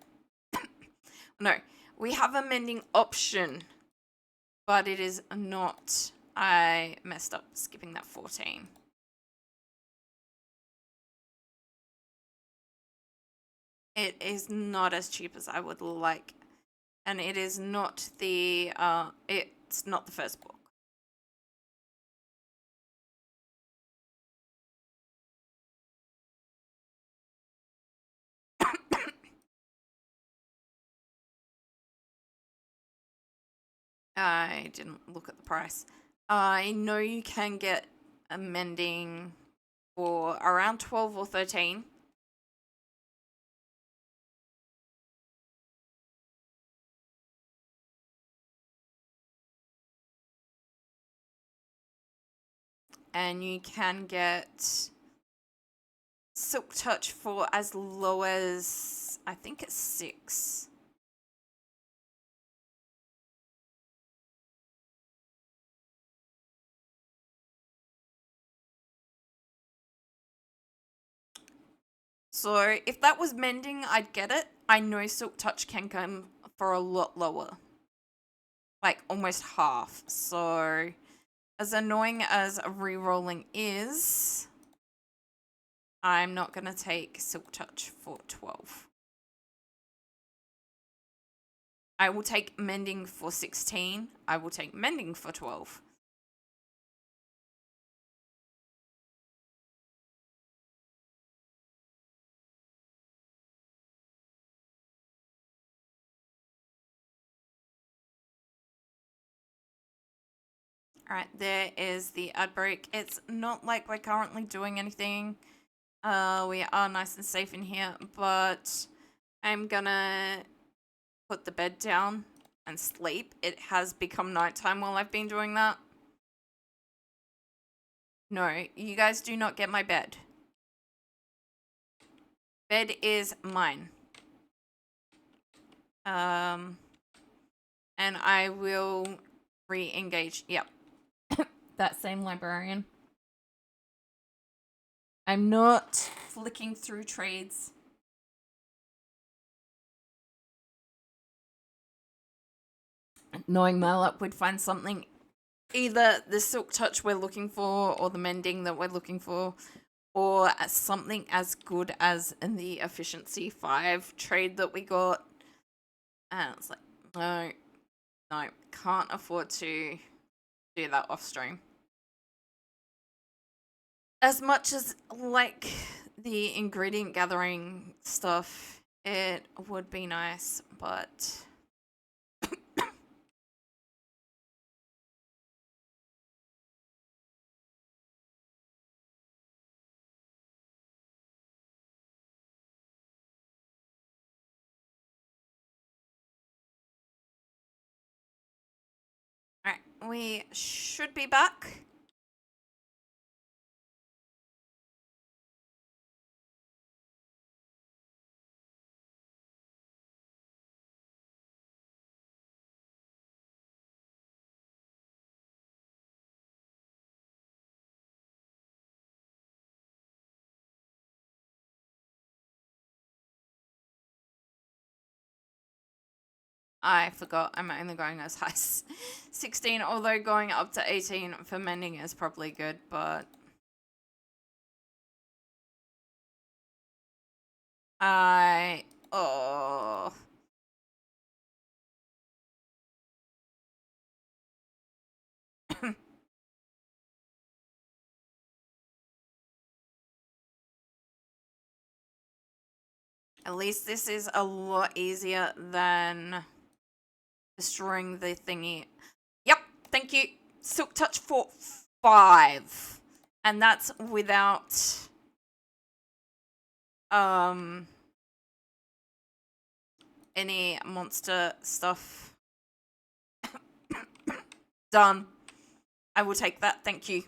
no, we have a mending option, but it is not. I messed up skipping that 14. It is not as cheap as I would like, and it is not the it's not the first book. I didn't look at the price. I know you can get a mending for around 12 or 13. And you can get silk touch for as low as I think it's 6. So if that was mending, I'd get it. I know silk touch can come for a lot lower, like almost half. So as annoying as re-rolling is, I'm not gonna take silk touch for 12. I will take mending for 16. I will take mending for 12. Alright, there is the ad break. It's not like we're currently doing anything. We are nice and safe in here, but I'm gonna put the bed down and sleep. It has become nighttime while I've been doing that. No, you guys do not get my bed. Bed is mine. And I will re-engage. Yep. That same librarian. I'm not flicking through trades. Knowing my luck, we'd find something, either the silk touch we're looking for or the mending that we're looking for, or something as good as in the efficiency 5 trade that we got. And it's like, no, can't afford to do that off stream. As much as like the ingredient gathering stuff, it would be nice, but alright, we should be back. I forgot I'm only going as high as 16, although going up to 18 for mending is probably good, but At least this is a lot easier than destroying the thingy. Yep, thank you. Silk touch for 5. And that's without any monster stuff. Done. I will take that, thank you.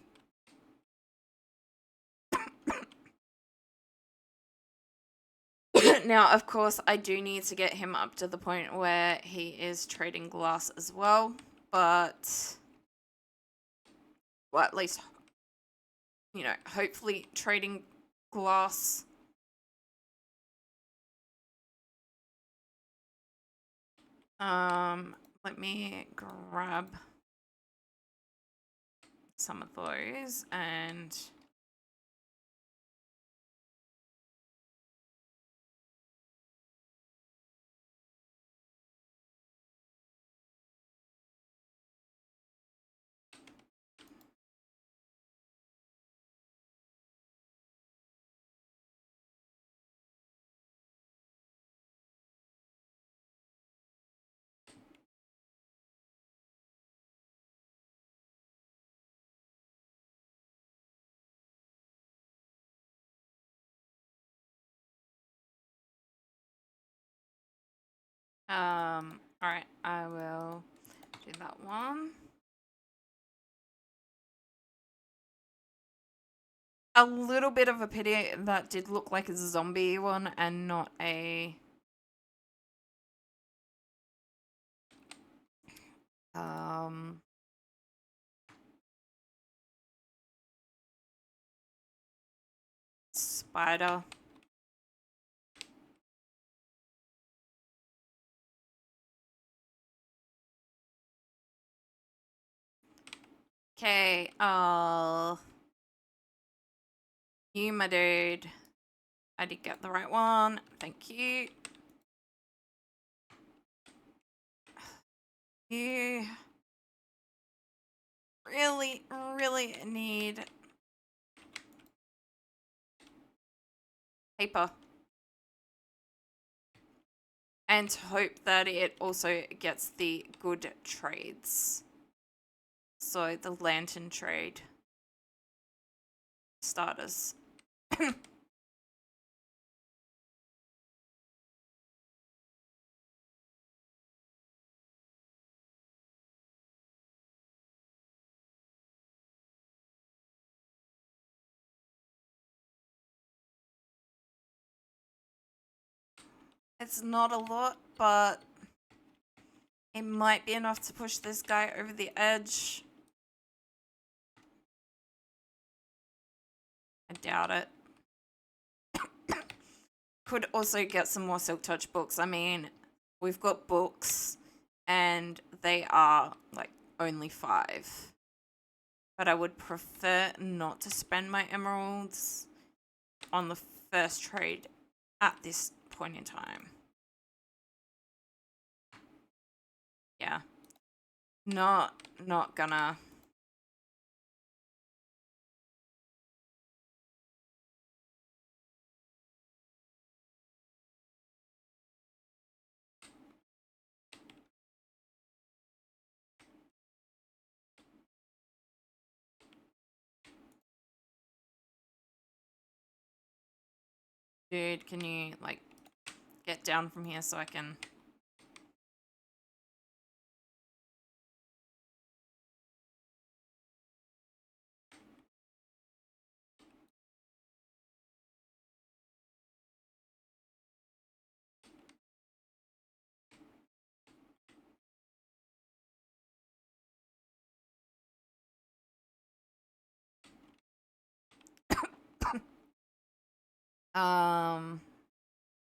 Now, of course, I do need to get him up to the point where he is trading glass as well, but, well, at least, you know, hopefully trading glass. Let me grab some of those and alright, I will do that one. A little bit of a pity that did look like a zombie one and not a spider. Okay, you, my dude. I did get the right one. Thank you. You really, really need paper. And hope that it also gets the good trades. So the lantern trade. Starters. It's not a lot, but it might be enough to push this guy over the edge. I doubt it. Could also get some more Silk Touch books. I mean, we've got books and they are like only 5. But I would prefer not to spend my emeralds on the first trade at this point in time. Yeah. Not gonna. Dude, can you like get down from here so I can...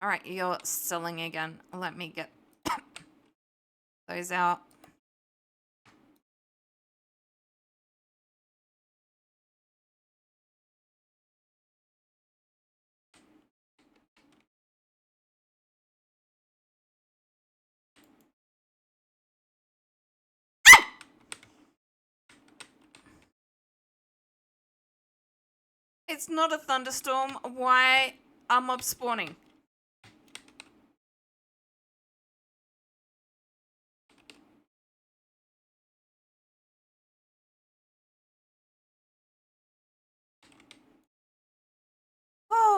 Alright, you're selling again. Let me get those out. It's not a thunderstorm. Why are mobs spawning?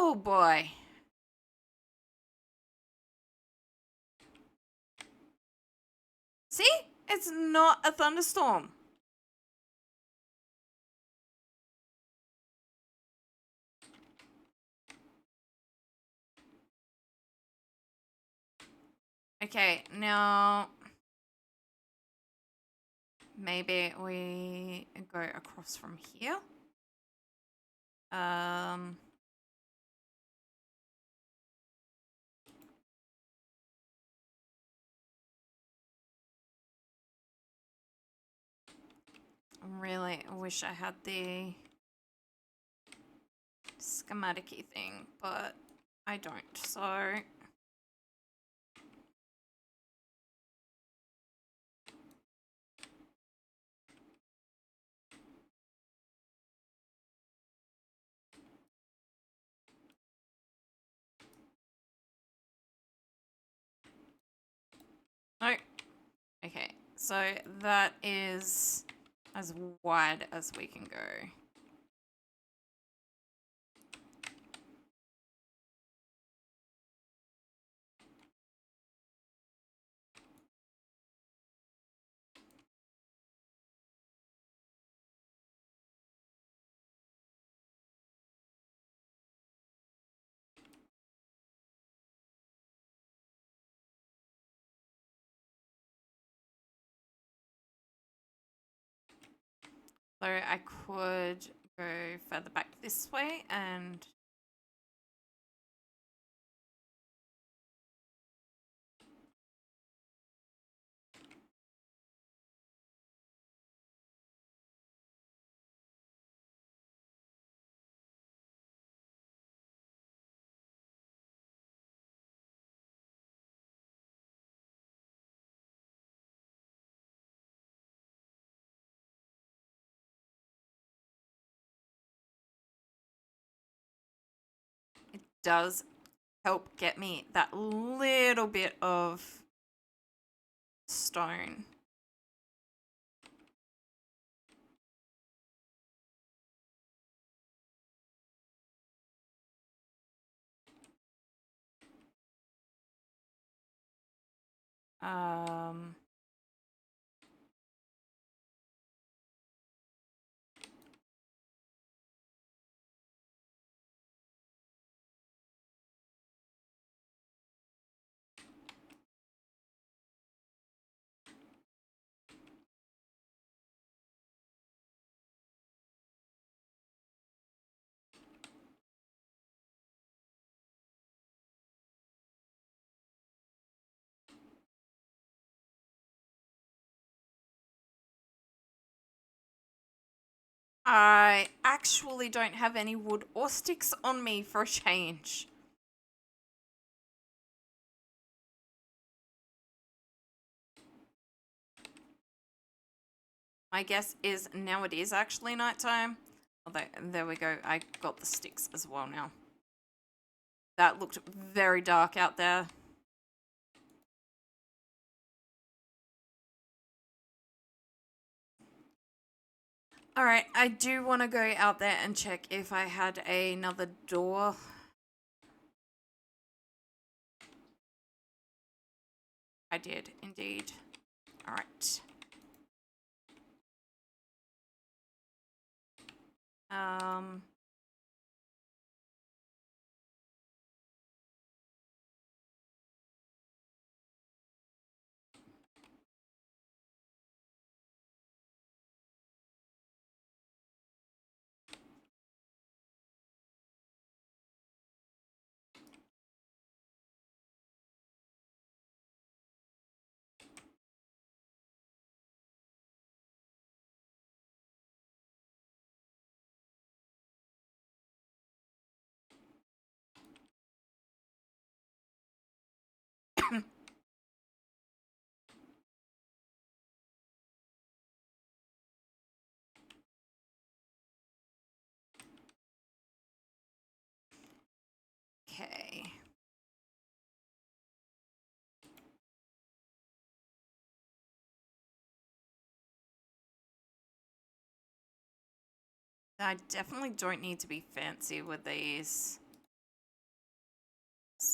Oh boy. See? It's not a thunderstorm. Okay, now maybe we go across from here. Really wish I had the schematic-y thing, but I don't, so... No. Okay, so that is as wide as we can go. So I could go further back this way and... It does help get me that little bit of stone. Um... I actually don't have any wood or sticks on me for a change. My guess is now it is actually nighttime. Although, there we go. I got the sticks as well now. That looked very dark out there. Alright, I do want to go out there and check if I had another door. I did, indeed. Alright. Um... Okay. I definitely don't need to be fancy with these.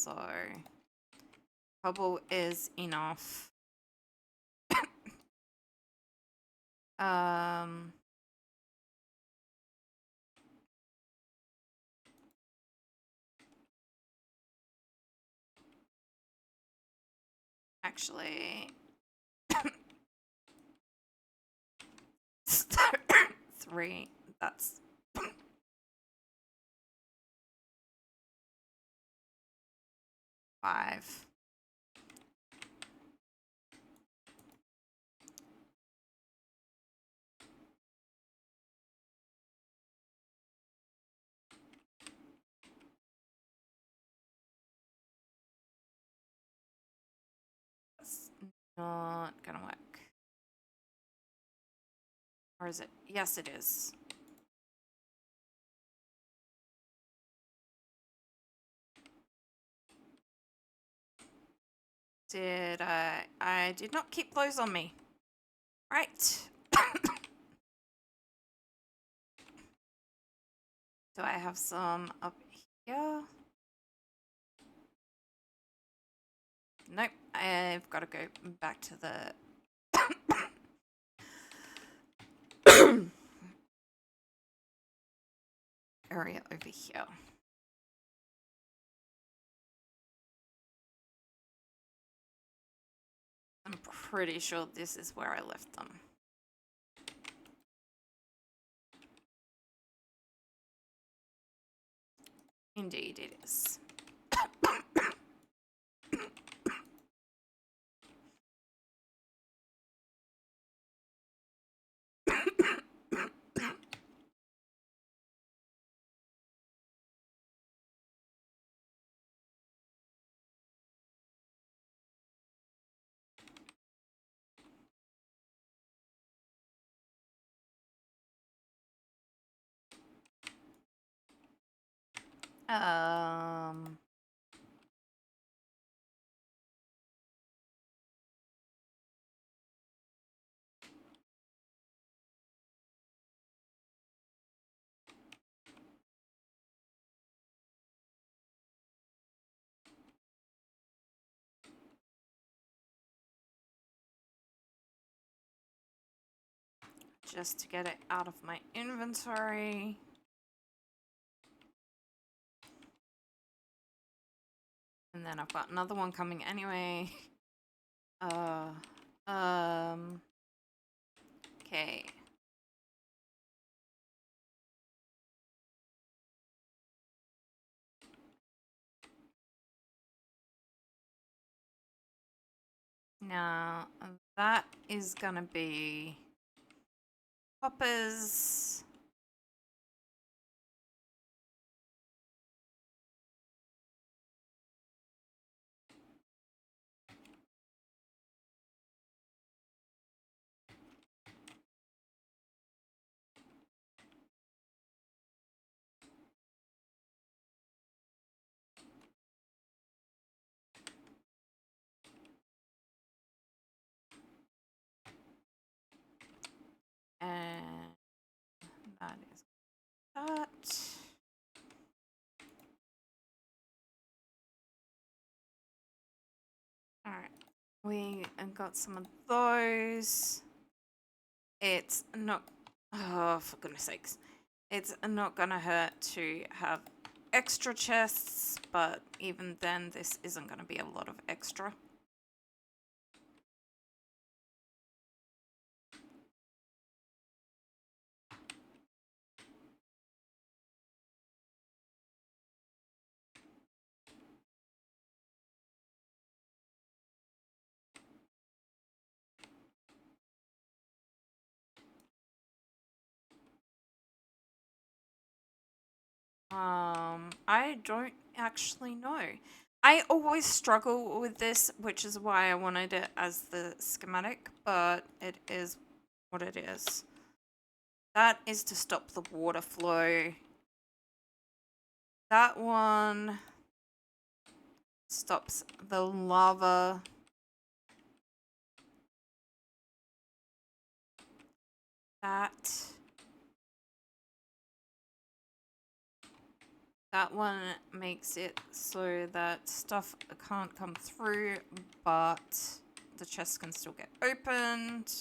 So cobble is enough. Actually, 3. That's 5. That's not gonna work. Or is it? Yes, it is. Did I did not keep those on me. Right. Do I have some up here? Nope. I've got to go back to the area over here. I'm pretty sure this is where I left them. Indeed it is. Just to get it out of my inventory. And then I've got another one coming anyway. Okay. Now, that is gonna be poppers. And that is that. Alright. We got some of those. It's not... Oh, for goodness sakes. It's not gonna hurt to have extra chests, but even then, this isn't gonna be a lot of extra. I don't actually know. I always struggle with this, which is why I wanted it as the schematic, but it is what it is. That is to stop the water flow. That one stops the lava. That That one makes it so that stuff can't come through, but the chest can still get opened.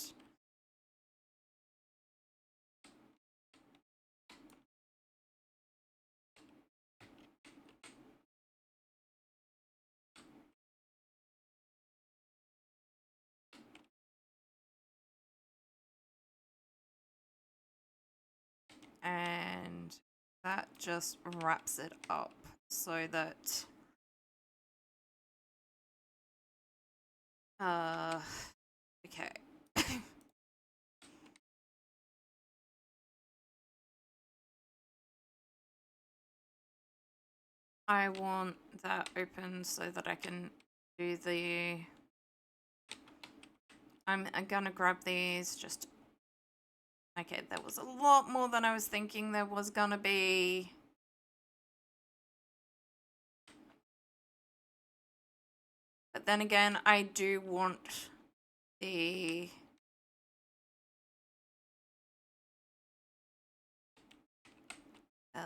And that just wraps it up so that okay. I want that open so that I can do the I'm gonna grab these just okay, there was a lot more than I was thinking there was gonna be. But then again, I do want the you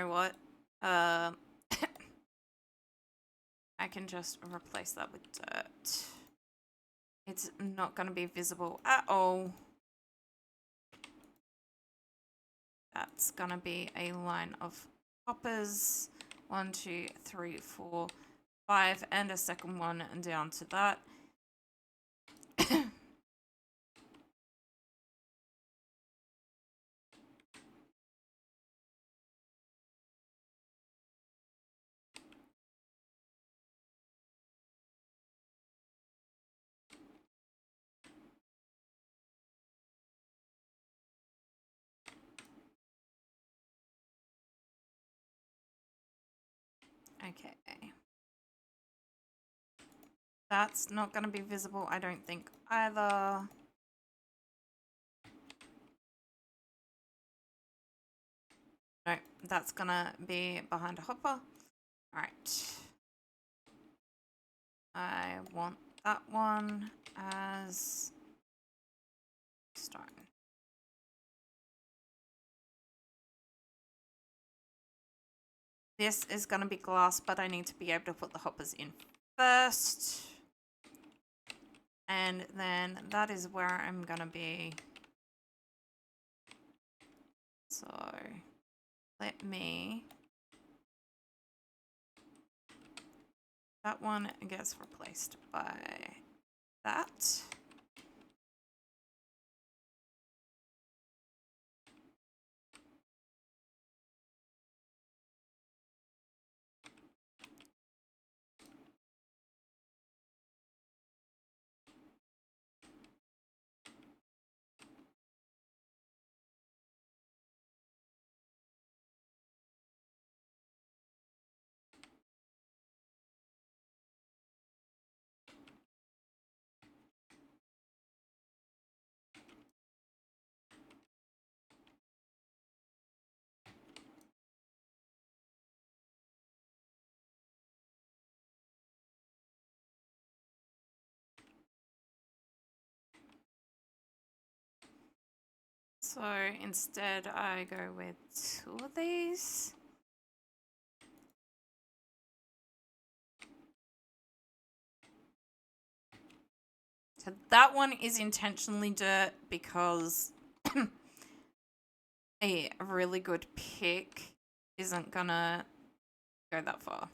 know what? I can just replace that with dirt. It's not going to be visible at all. That's going to be a line of hoppers. 1, 2, 3, 4, 5, and a second one down to that. Okay. That's not going to be visible, I don't think, either. No, that's going to be behind a hopper. Alright. I want that one as stone. This is going to be glass, but I need to be able to put the hoppers in first. And then that is where I'm going to be. So let me... That one gets replaced by that. So instead I go with 2 of these. So that one is intentionally dirt because a really good pick isn't gonna go that far.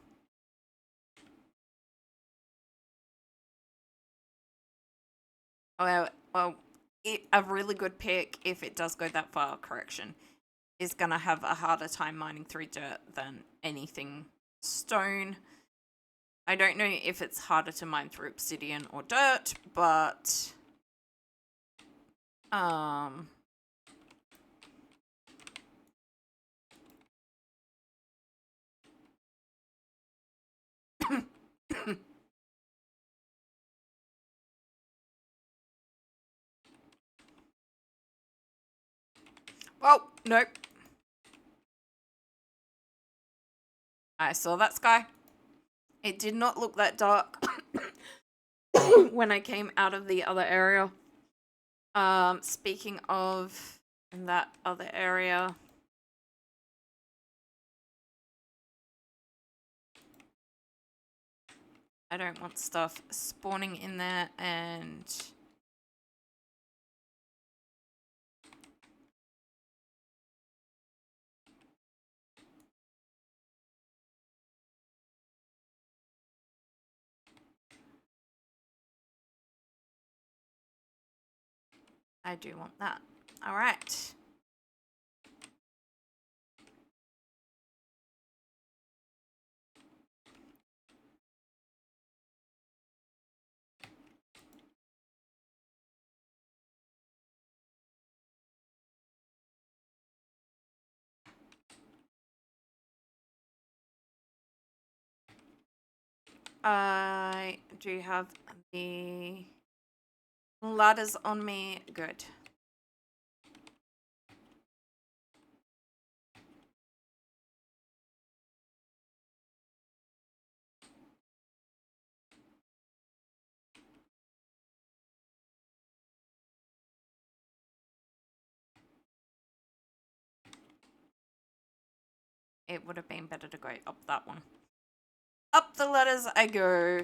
Well, a really good pick, if it does go that far, correction, is gonna have a harder time mining through dirt than anything stone. I don't know if it's harder to mine through obsidian or dirt, but well, nope. I saw that sky. It did not look that dark when I came out of the other area. Speaking of in that other area. I don't want stuff spawning in there, and I do want that. All right. I do have the ladders on me. Good. It would have been better to go up that one. Up the ladders I go.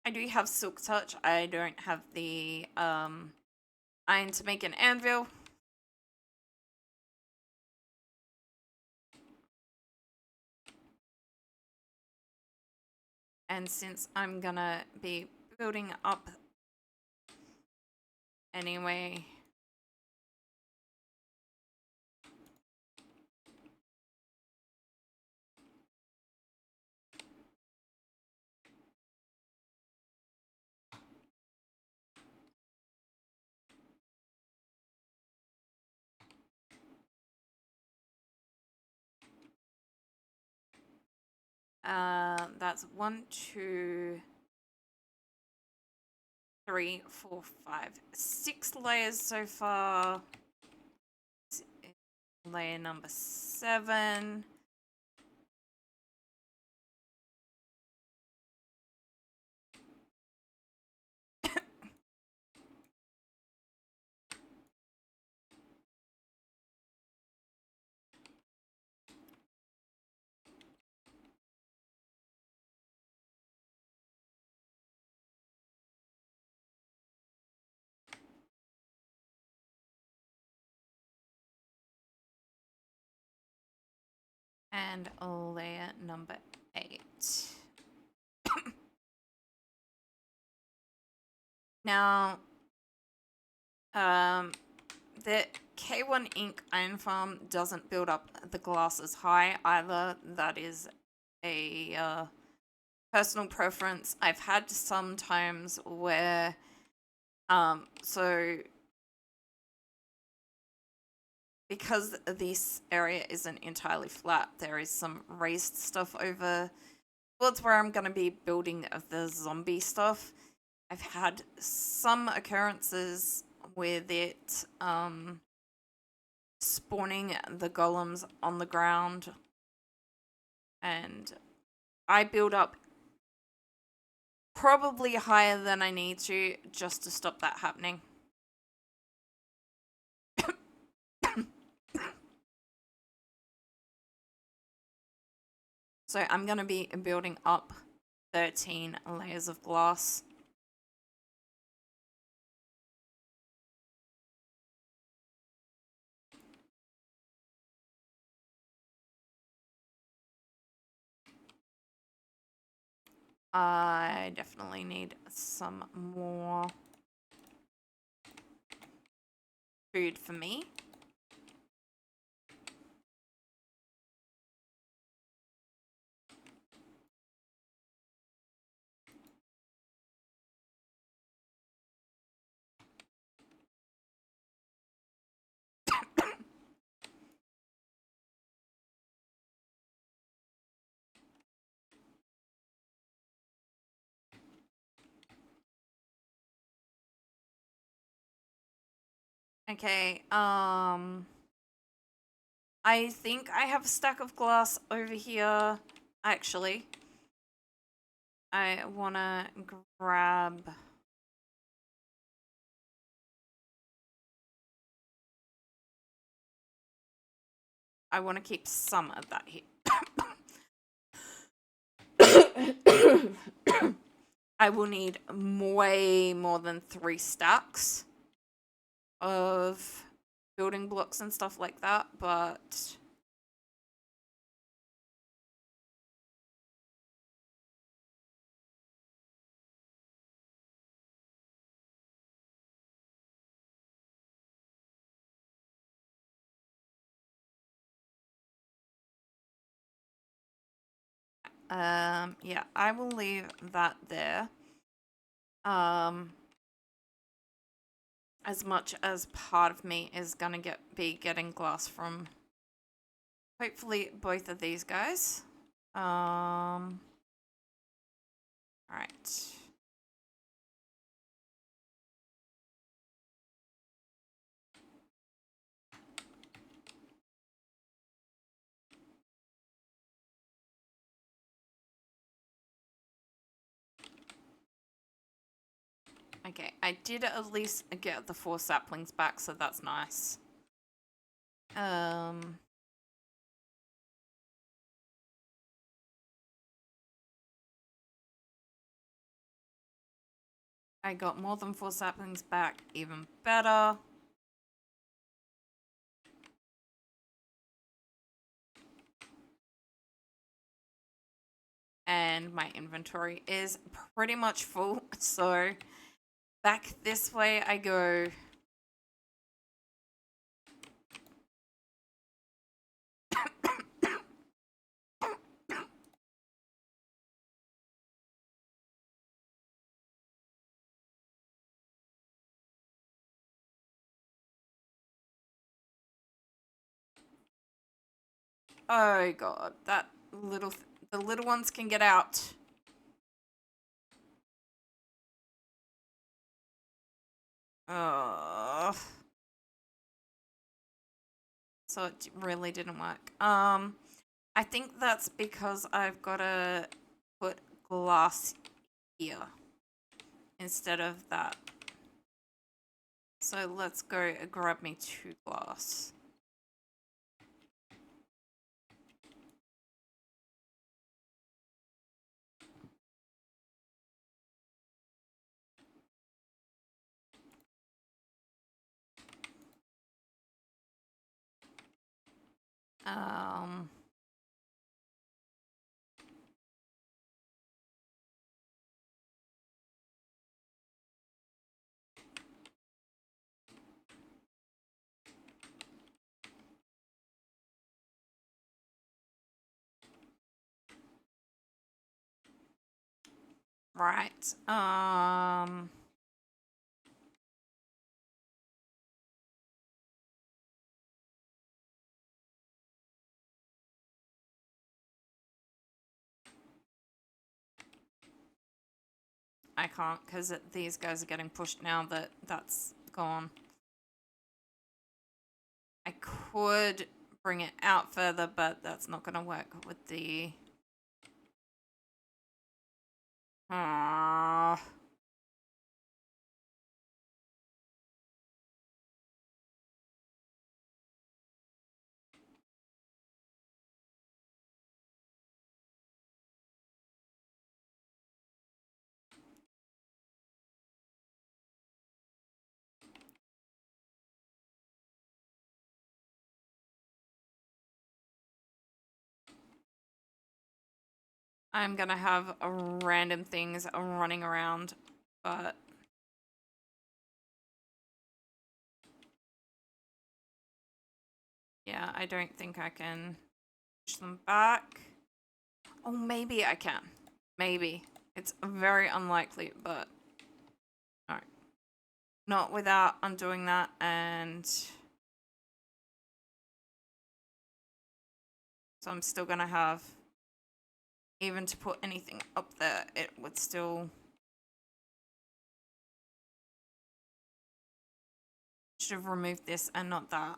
I do have silk touch. I don't have the iron to make an anvil. And since I'm gonna be building up anyway, that's 1, 2, 3, 4, 5, 6 layers so far. Layer number 7. And layer number 8. Now, the K1 ink iron farm doesn't build up the glass as high either. That is a personal preference. I've had some times where, so because this area isn't entirely flat, there is some raised stuff over towards where I'm going to be building the zombie stuff. I've had some occurrences with it spawning the golems on the ground, and I build up probably higher than I need to just to stop that happening. So I'm going to be building up 13 layers of glass. I definitely need some more food for me. Okay, I think I have a stack of glass over here. Actually, I wanna grab... I want to keep some of that here. I will need way more than 3 stacks of building blocks and stuff like that, but yeah, I will leave that there. As much as part of me is gonna be getting glass from hopefully both of these guys. All right. Okay, I did at least get the 4 saplings back, so that's nice. I got more than 4 saplings back, even better. And my inventory is pretty much full, so back this way I go. Oh god, that the little ones can get out. So it really didn't work. I think that's because I've got to put glass here instead of that. So let's go grab me 2 glass. Right. I can't because these guys are getting pushed now that that's gone. I could bring it out further, but that's not going to work with the... I'm going to have random things running around, but... yeah, I don't think I can push them back. Oh, maybe I can. Maybe. It's very unlikely, but... alright. Not without undoing that, and... so I'm still going to have... even to put anything up there, it would still... should have removed this and not that.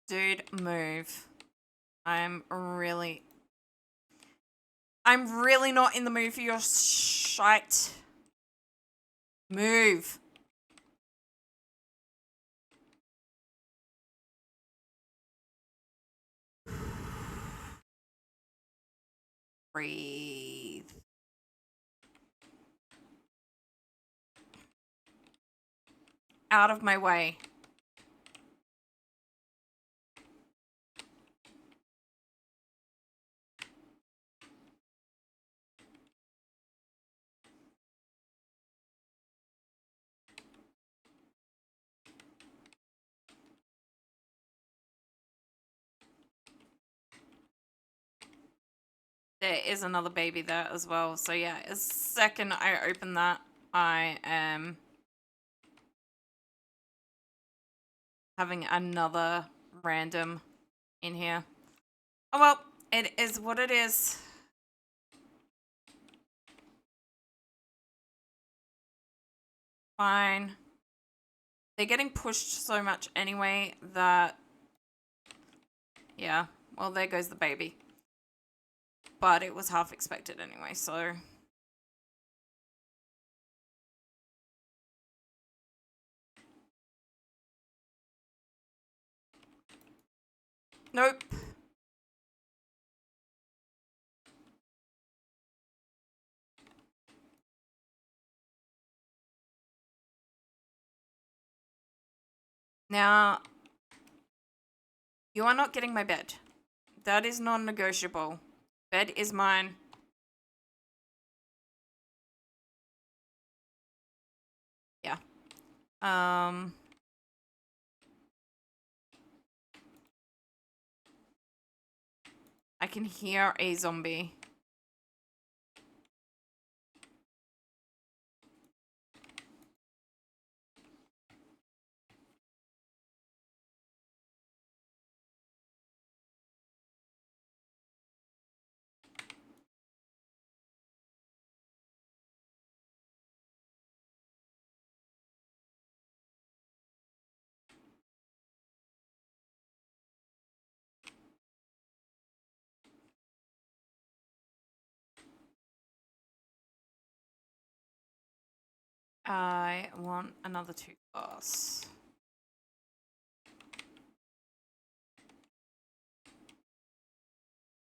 Dude, move. I'm really not in the mood for your shite. Move. Breathe. Out of my way. There is another baby there as well. So yeah, as second I open that, I am having another random in here. Oh well, it is what it is. Fine. They're getting pushed so much anyway that... Yeah, well there goes the baby. But it was half expected anyway, so... Nope. Now, you are not getting my bed. That is non-negotiable. Bed is mine. Yeah. I can hear a zombie. I want another 2 glass.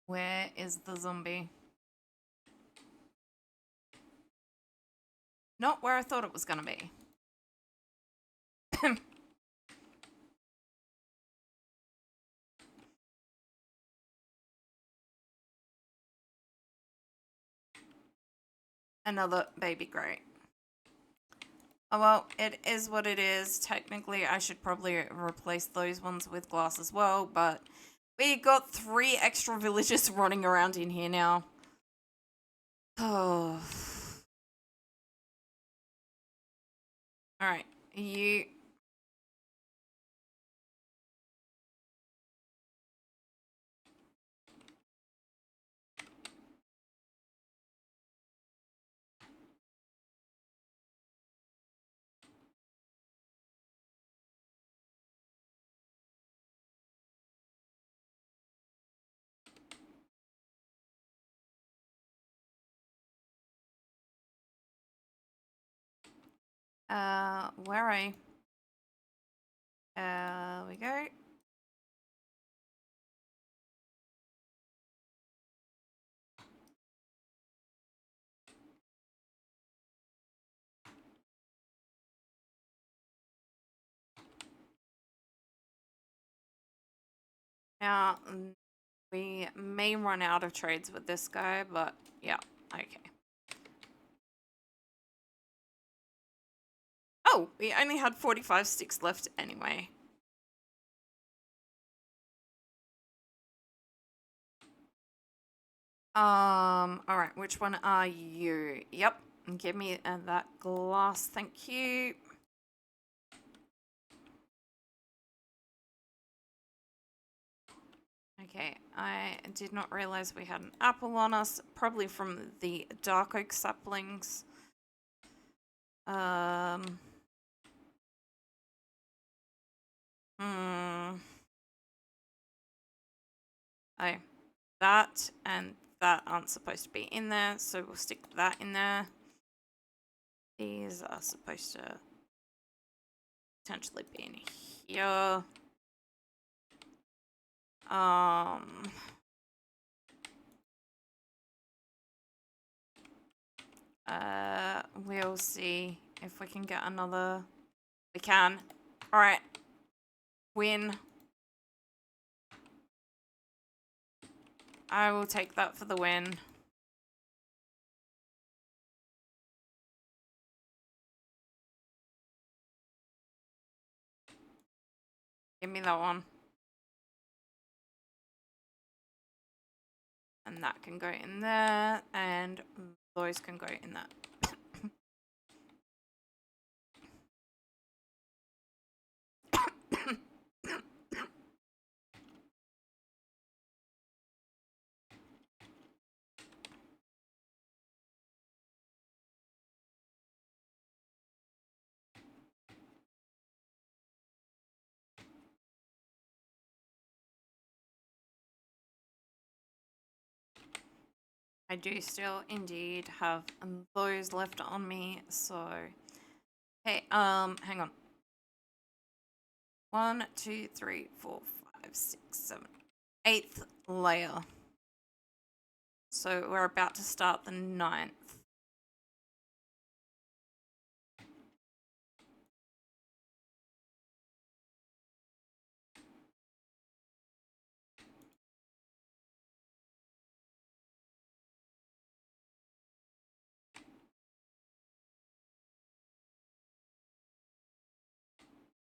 Where is the zombie? Not where I thought it was gonna be. Another baby grate. Oh well, it is what it is. Technically, I should probably replace those ones with glass as well, but we got 3 extra villagers running around in here now. Oh. Alright, you... where are you? We go. Now, we may run out of trades with this guy, but yeah, okay. Oh, we only had 45 sticks left anyway. Alright, which one are you? Yep, give me that glass, thank you. Okay, I did not realize we had an apple on us, probably from the dark oak saplings. Oh, that and that aren't supposed to be in there, so we'll stick that in there. These are supposed to potentially be in here. We'll see if we can get another. We can. All right. Win. I will take that for the win. Give me that one. And that can go in there, and those can go in that. 'I do still indeed have those left on me, so hey, hang on. 1, 2, 3, 4, 5, 6, 7, 8th layer. So we're about to start the 9th.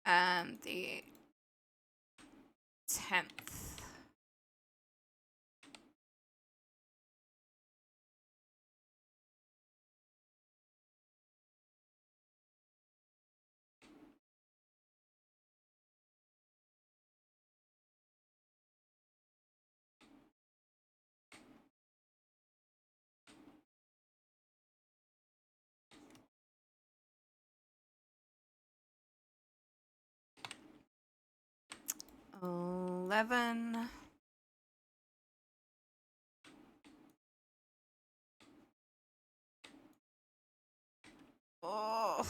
And the 10th. $11. Oh.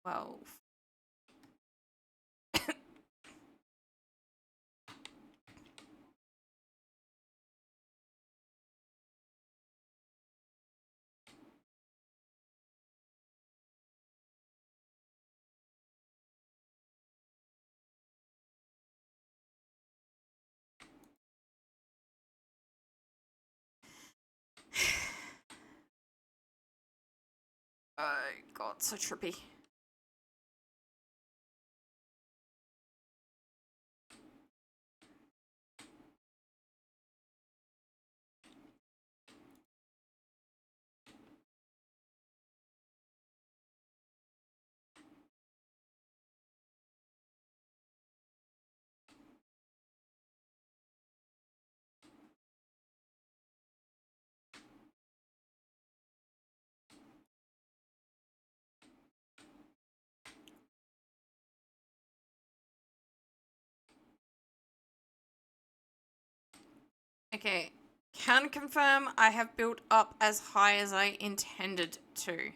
$12. Oh god, so trippy. Okay, can confirm I have built up as high as I intended to.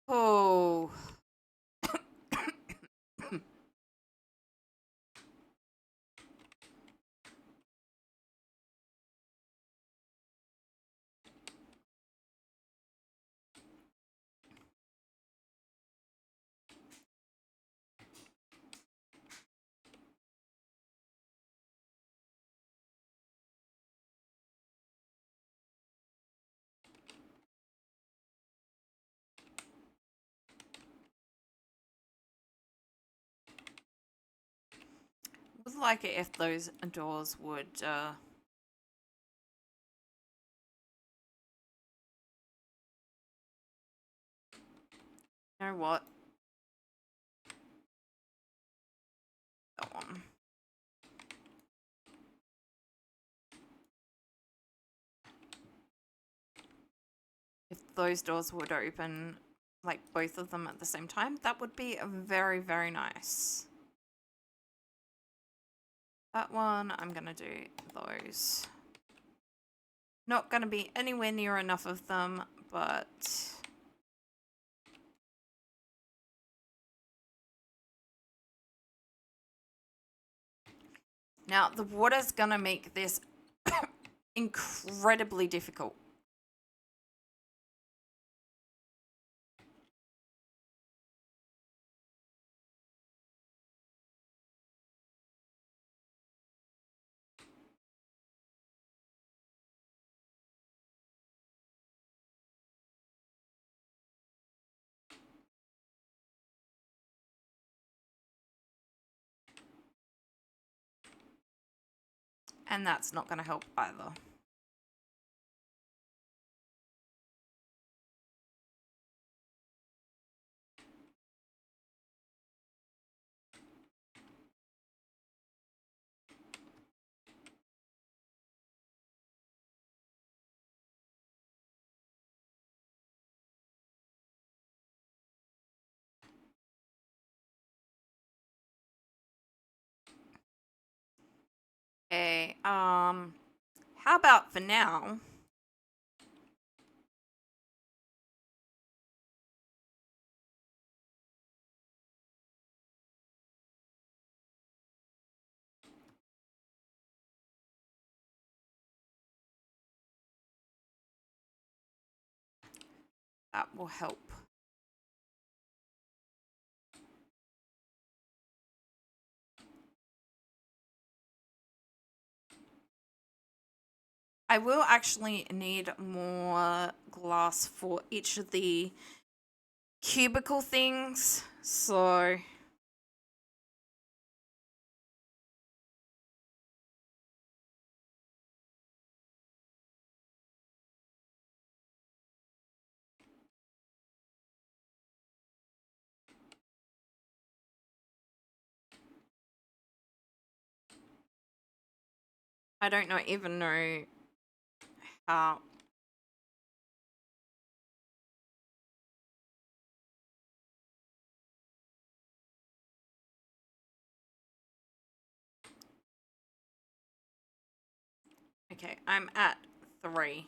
Oh. like it if those doors would, you know what? That one. If those doors would open, like both of them at the same time, that would be very, very nice. That one, I'm gonna do those. Not gonna be anywhere near enough of them, but... Now, the water's gonna make this incredibly difficult. And that's not gonna help either. Okay, how about for now? That will help. I will actually need more glass for each of the cubicle things, so... I don't even know how... Okay, I'm at 3.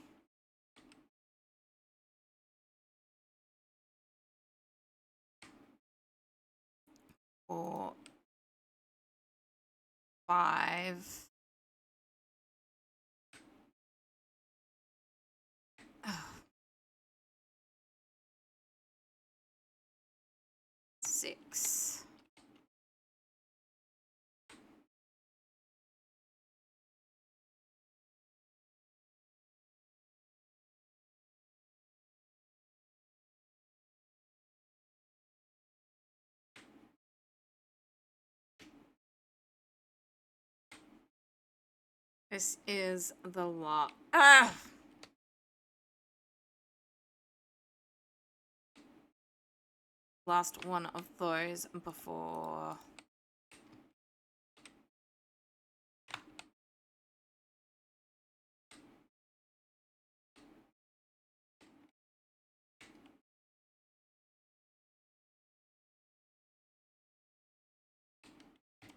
Or 5. Oh. 6. This is the lot. Ah! Last one of those before...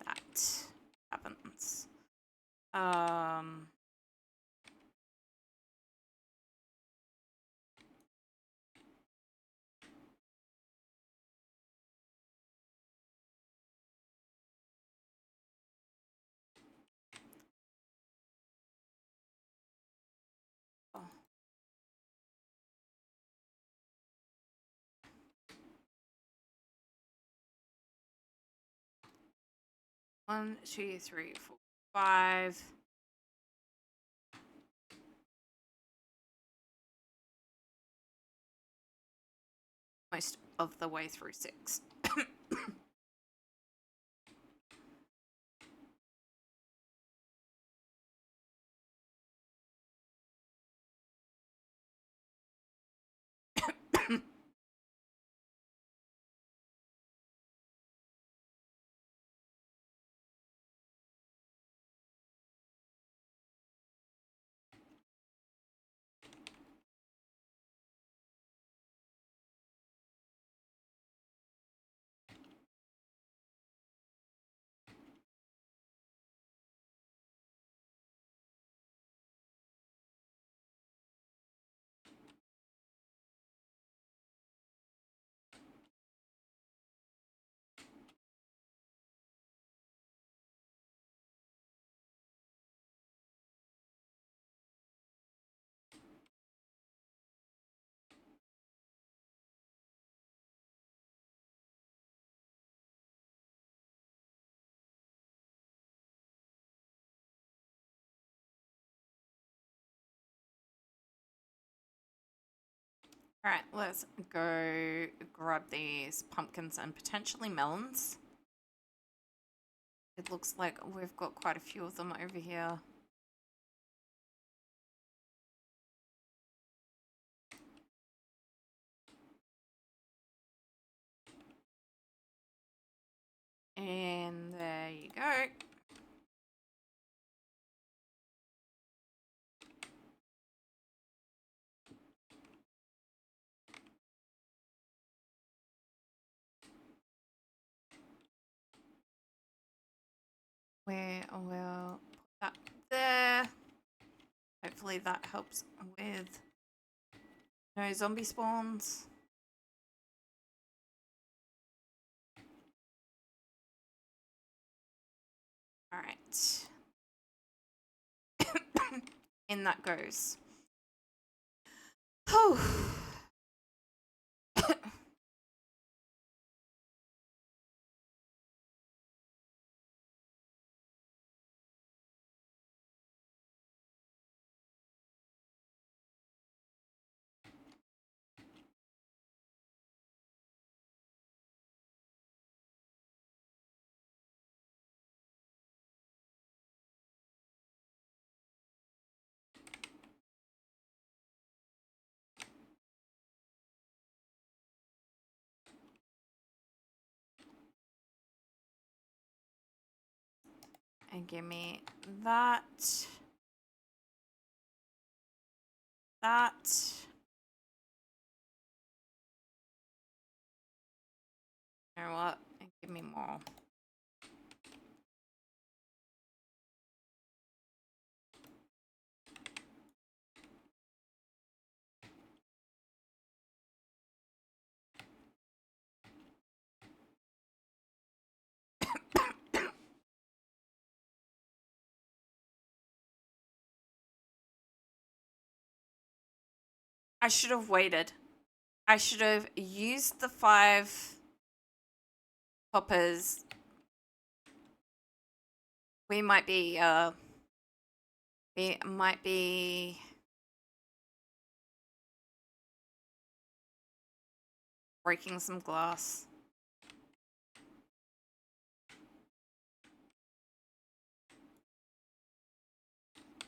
that happens. 1, 2, 3, 4, 5. Most of the way through 6. Alright, let's go grab these pumpkins and potentially melons. It looks like we've got quite a few of them over here. And there you go. We'll put that there. Hopefully that helps with no zombie spawns. Alright. In that goes. Whew. And give me that. That. You know what? And give me more. I should have waited. I should have used the 5 hoppers. We might be breaking some glass.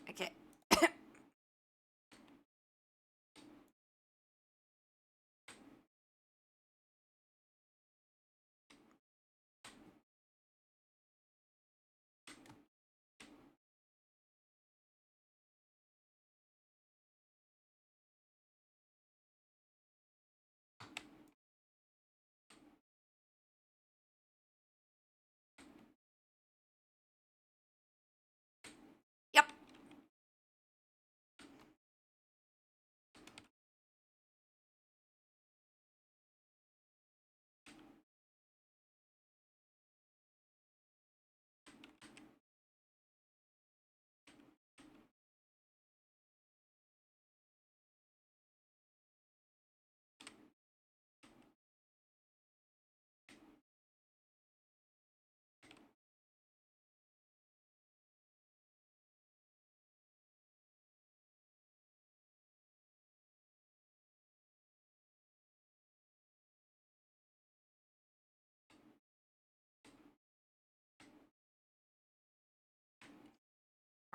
Okay. Yep.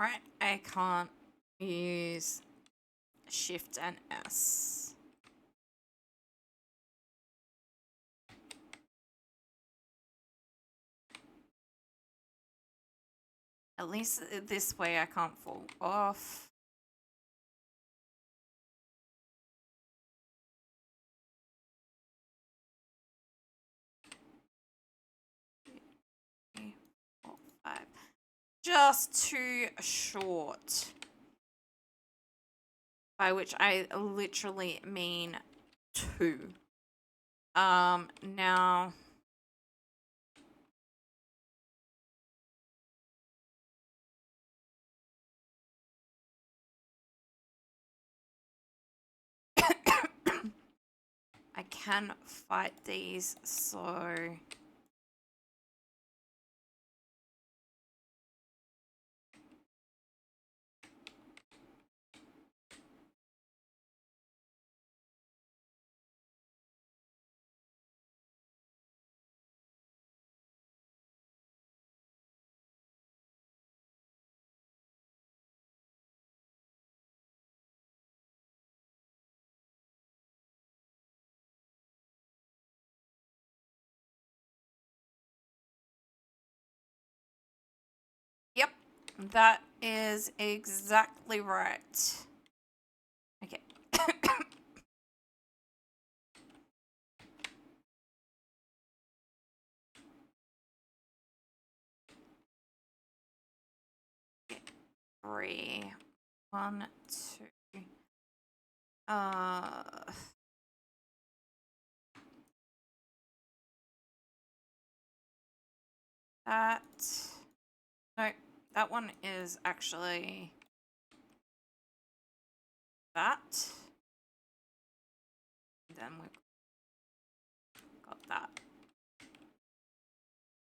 Alright, I can't use Shift and S. At least this way I can't fall off. Three, 4, 5. Just too short. By which I literally mean 2. Now I can fight these, so That is exactly right. Okay. Three. 1, 2. That. No, that one is actually that. Then we've got that.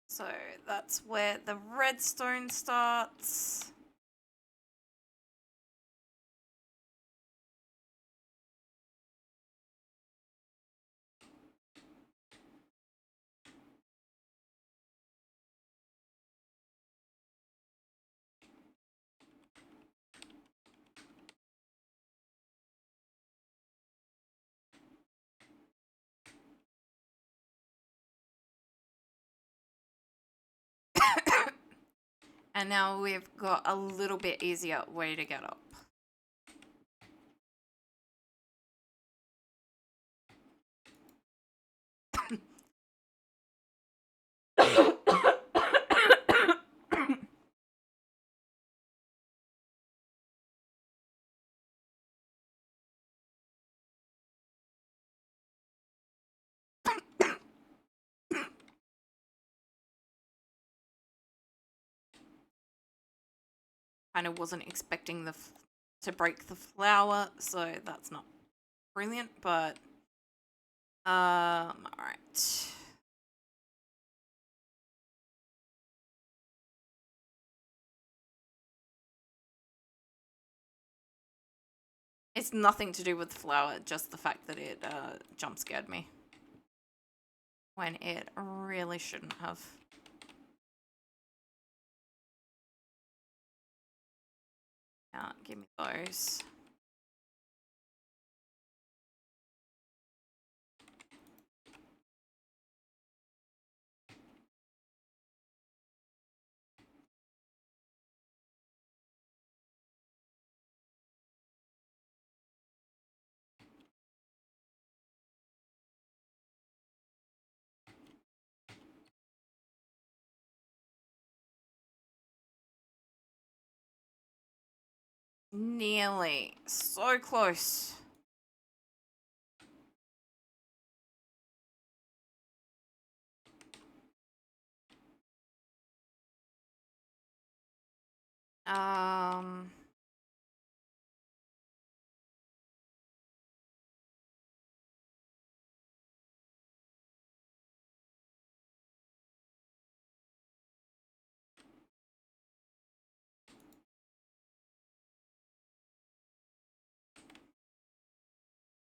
So that's where the redstone starts. And now we've got a little bit easier way to get up. Kind of wasn't expecting to break the flower, so that's not brilliant, but all right. It's nothing to do with the flower, just the fact that it jump scared me when it really shouldn't have. Give me those. Nearly. So close.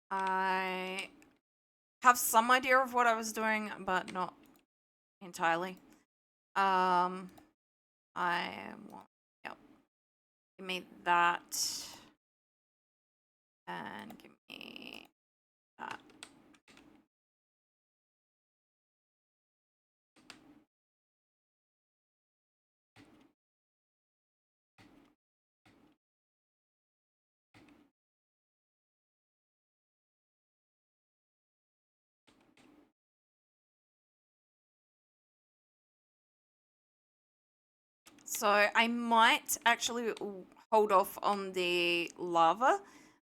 I have some idea of what I was doing, but not entirely. I want, yep. Give me that. And give me that. So I might actually hold off on the lava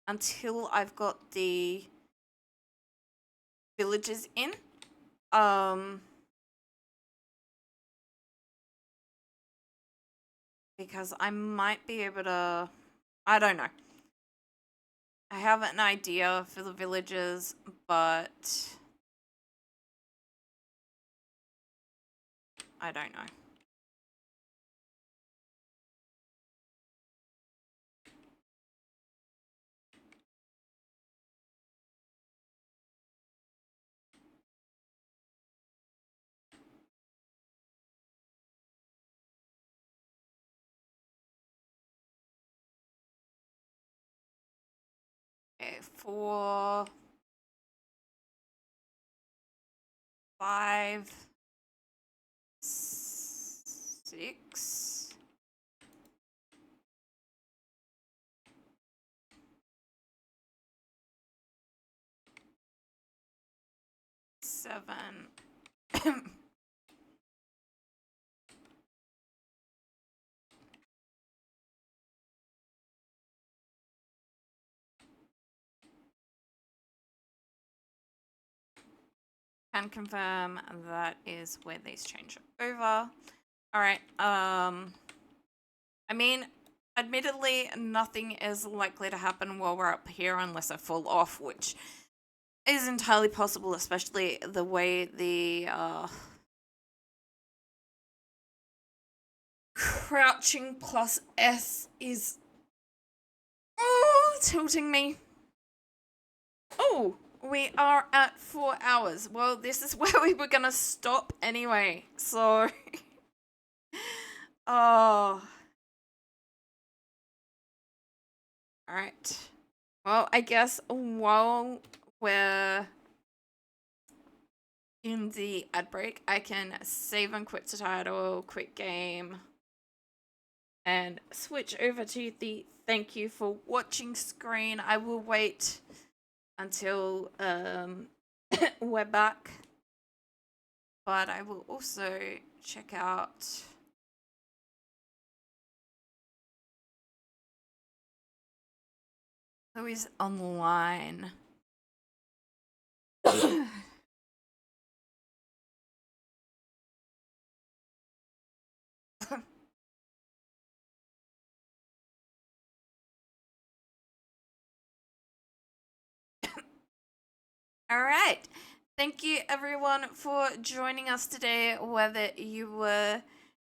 until I've got the villagers in. Because I might be able to, I don't know. I have an idea for the villagers, but I don't know. Okay, 4, 5, 6. 7. Can confirm that is where these change over. All right. I mean, admittedly, nothing is likely to happen while we're up here unless I fall off, which is entirely possible, especially the way the crouching plus S is tilting me. Oh, we are at 4 hours. Well, this is where we were gonna stop anyway, so oh. Alright. Well, I guess while we're in the ad break, I can save and quit the title, quit game, and switch over to the thank you for watching screen. I will wait until we're back, but I will also check out who is online. All right. Thank you everyone for joining us today, whether you were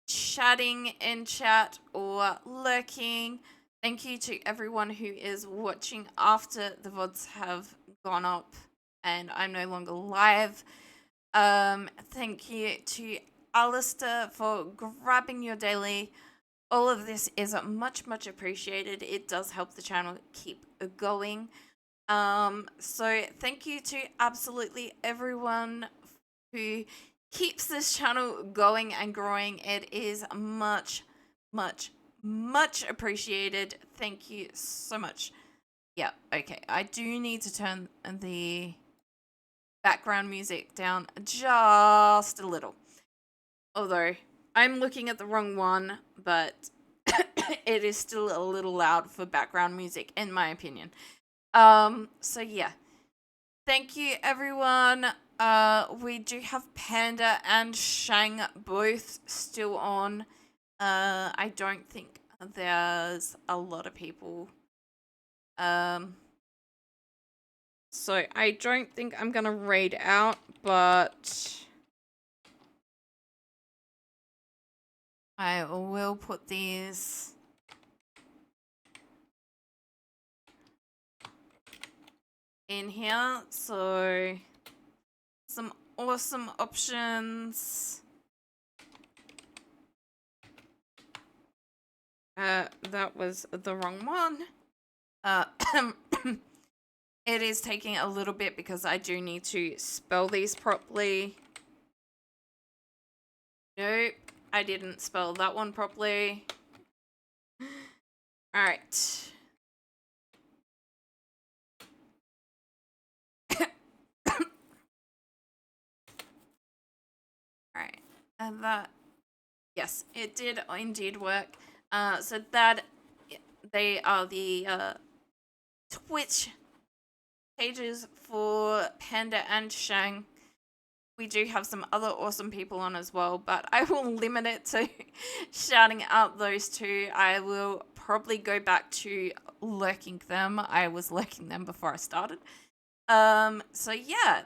chatting in chat or lurking. Thank you to everyone who is watching after the VODs have gone up and I'm no longer live. Thank you to Alistair for grabbing your daily. All of this is much appreciated. It does help the channel keep going. So thank you to absolutely everyone who keeps this channel going and growing. It is much appreciated. Thank you so much. Yeah, okay. I do need to turn the background music down just a little. Although I'm looking at the wrong one, but it is still a little loud for background music in my opinion. So yeah. Thank you everyone. We do have Panda and Shang both still on. I don't think there's a lot of people. So I don't think I'm gonna raid out, but I will put these in here. So some awesome options. That was the wrong one. It is taking a little bit because I do need to spell these properly. Nope, I didn't spell that one properly. All right. All right, and that, yes, it did indeed work. So that they are the Twitch pages for Panda and Shang. We do have some other awesome people on as well, but I will limit it to shouting out those two. I will probably go back to lurking them. I was lurking them before I started. So yeah.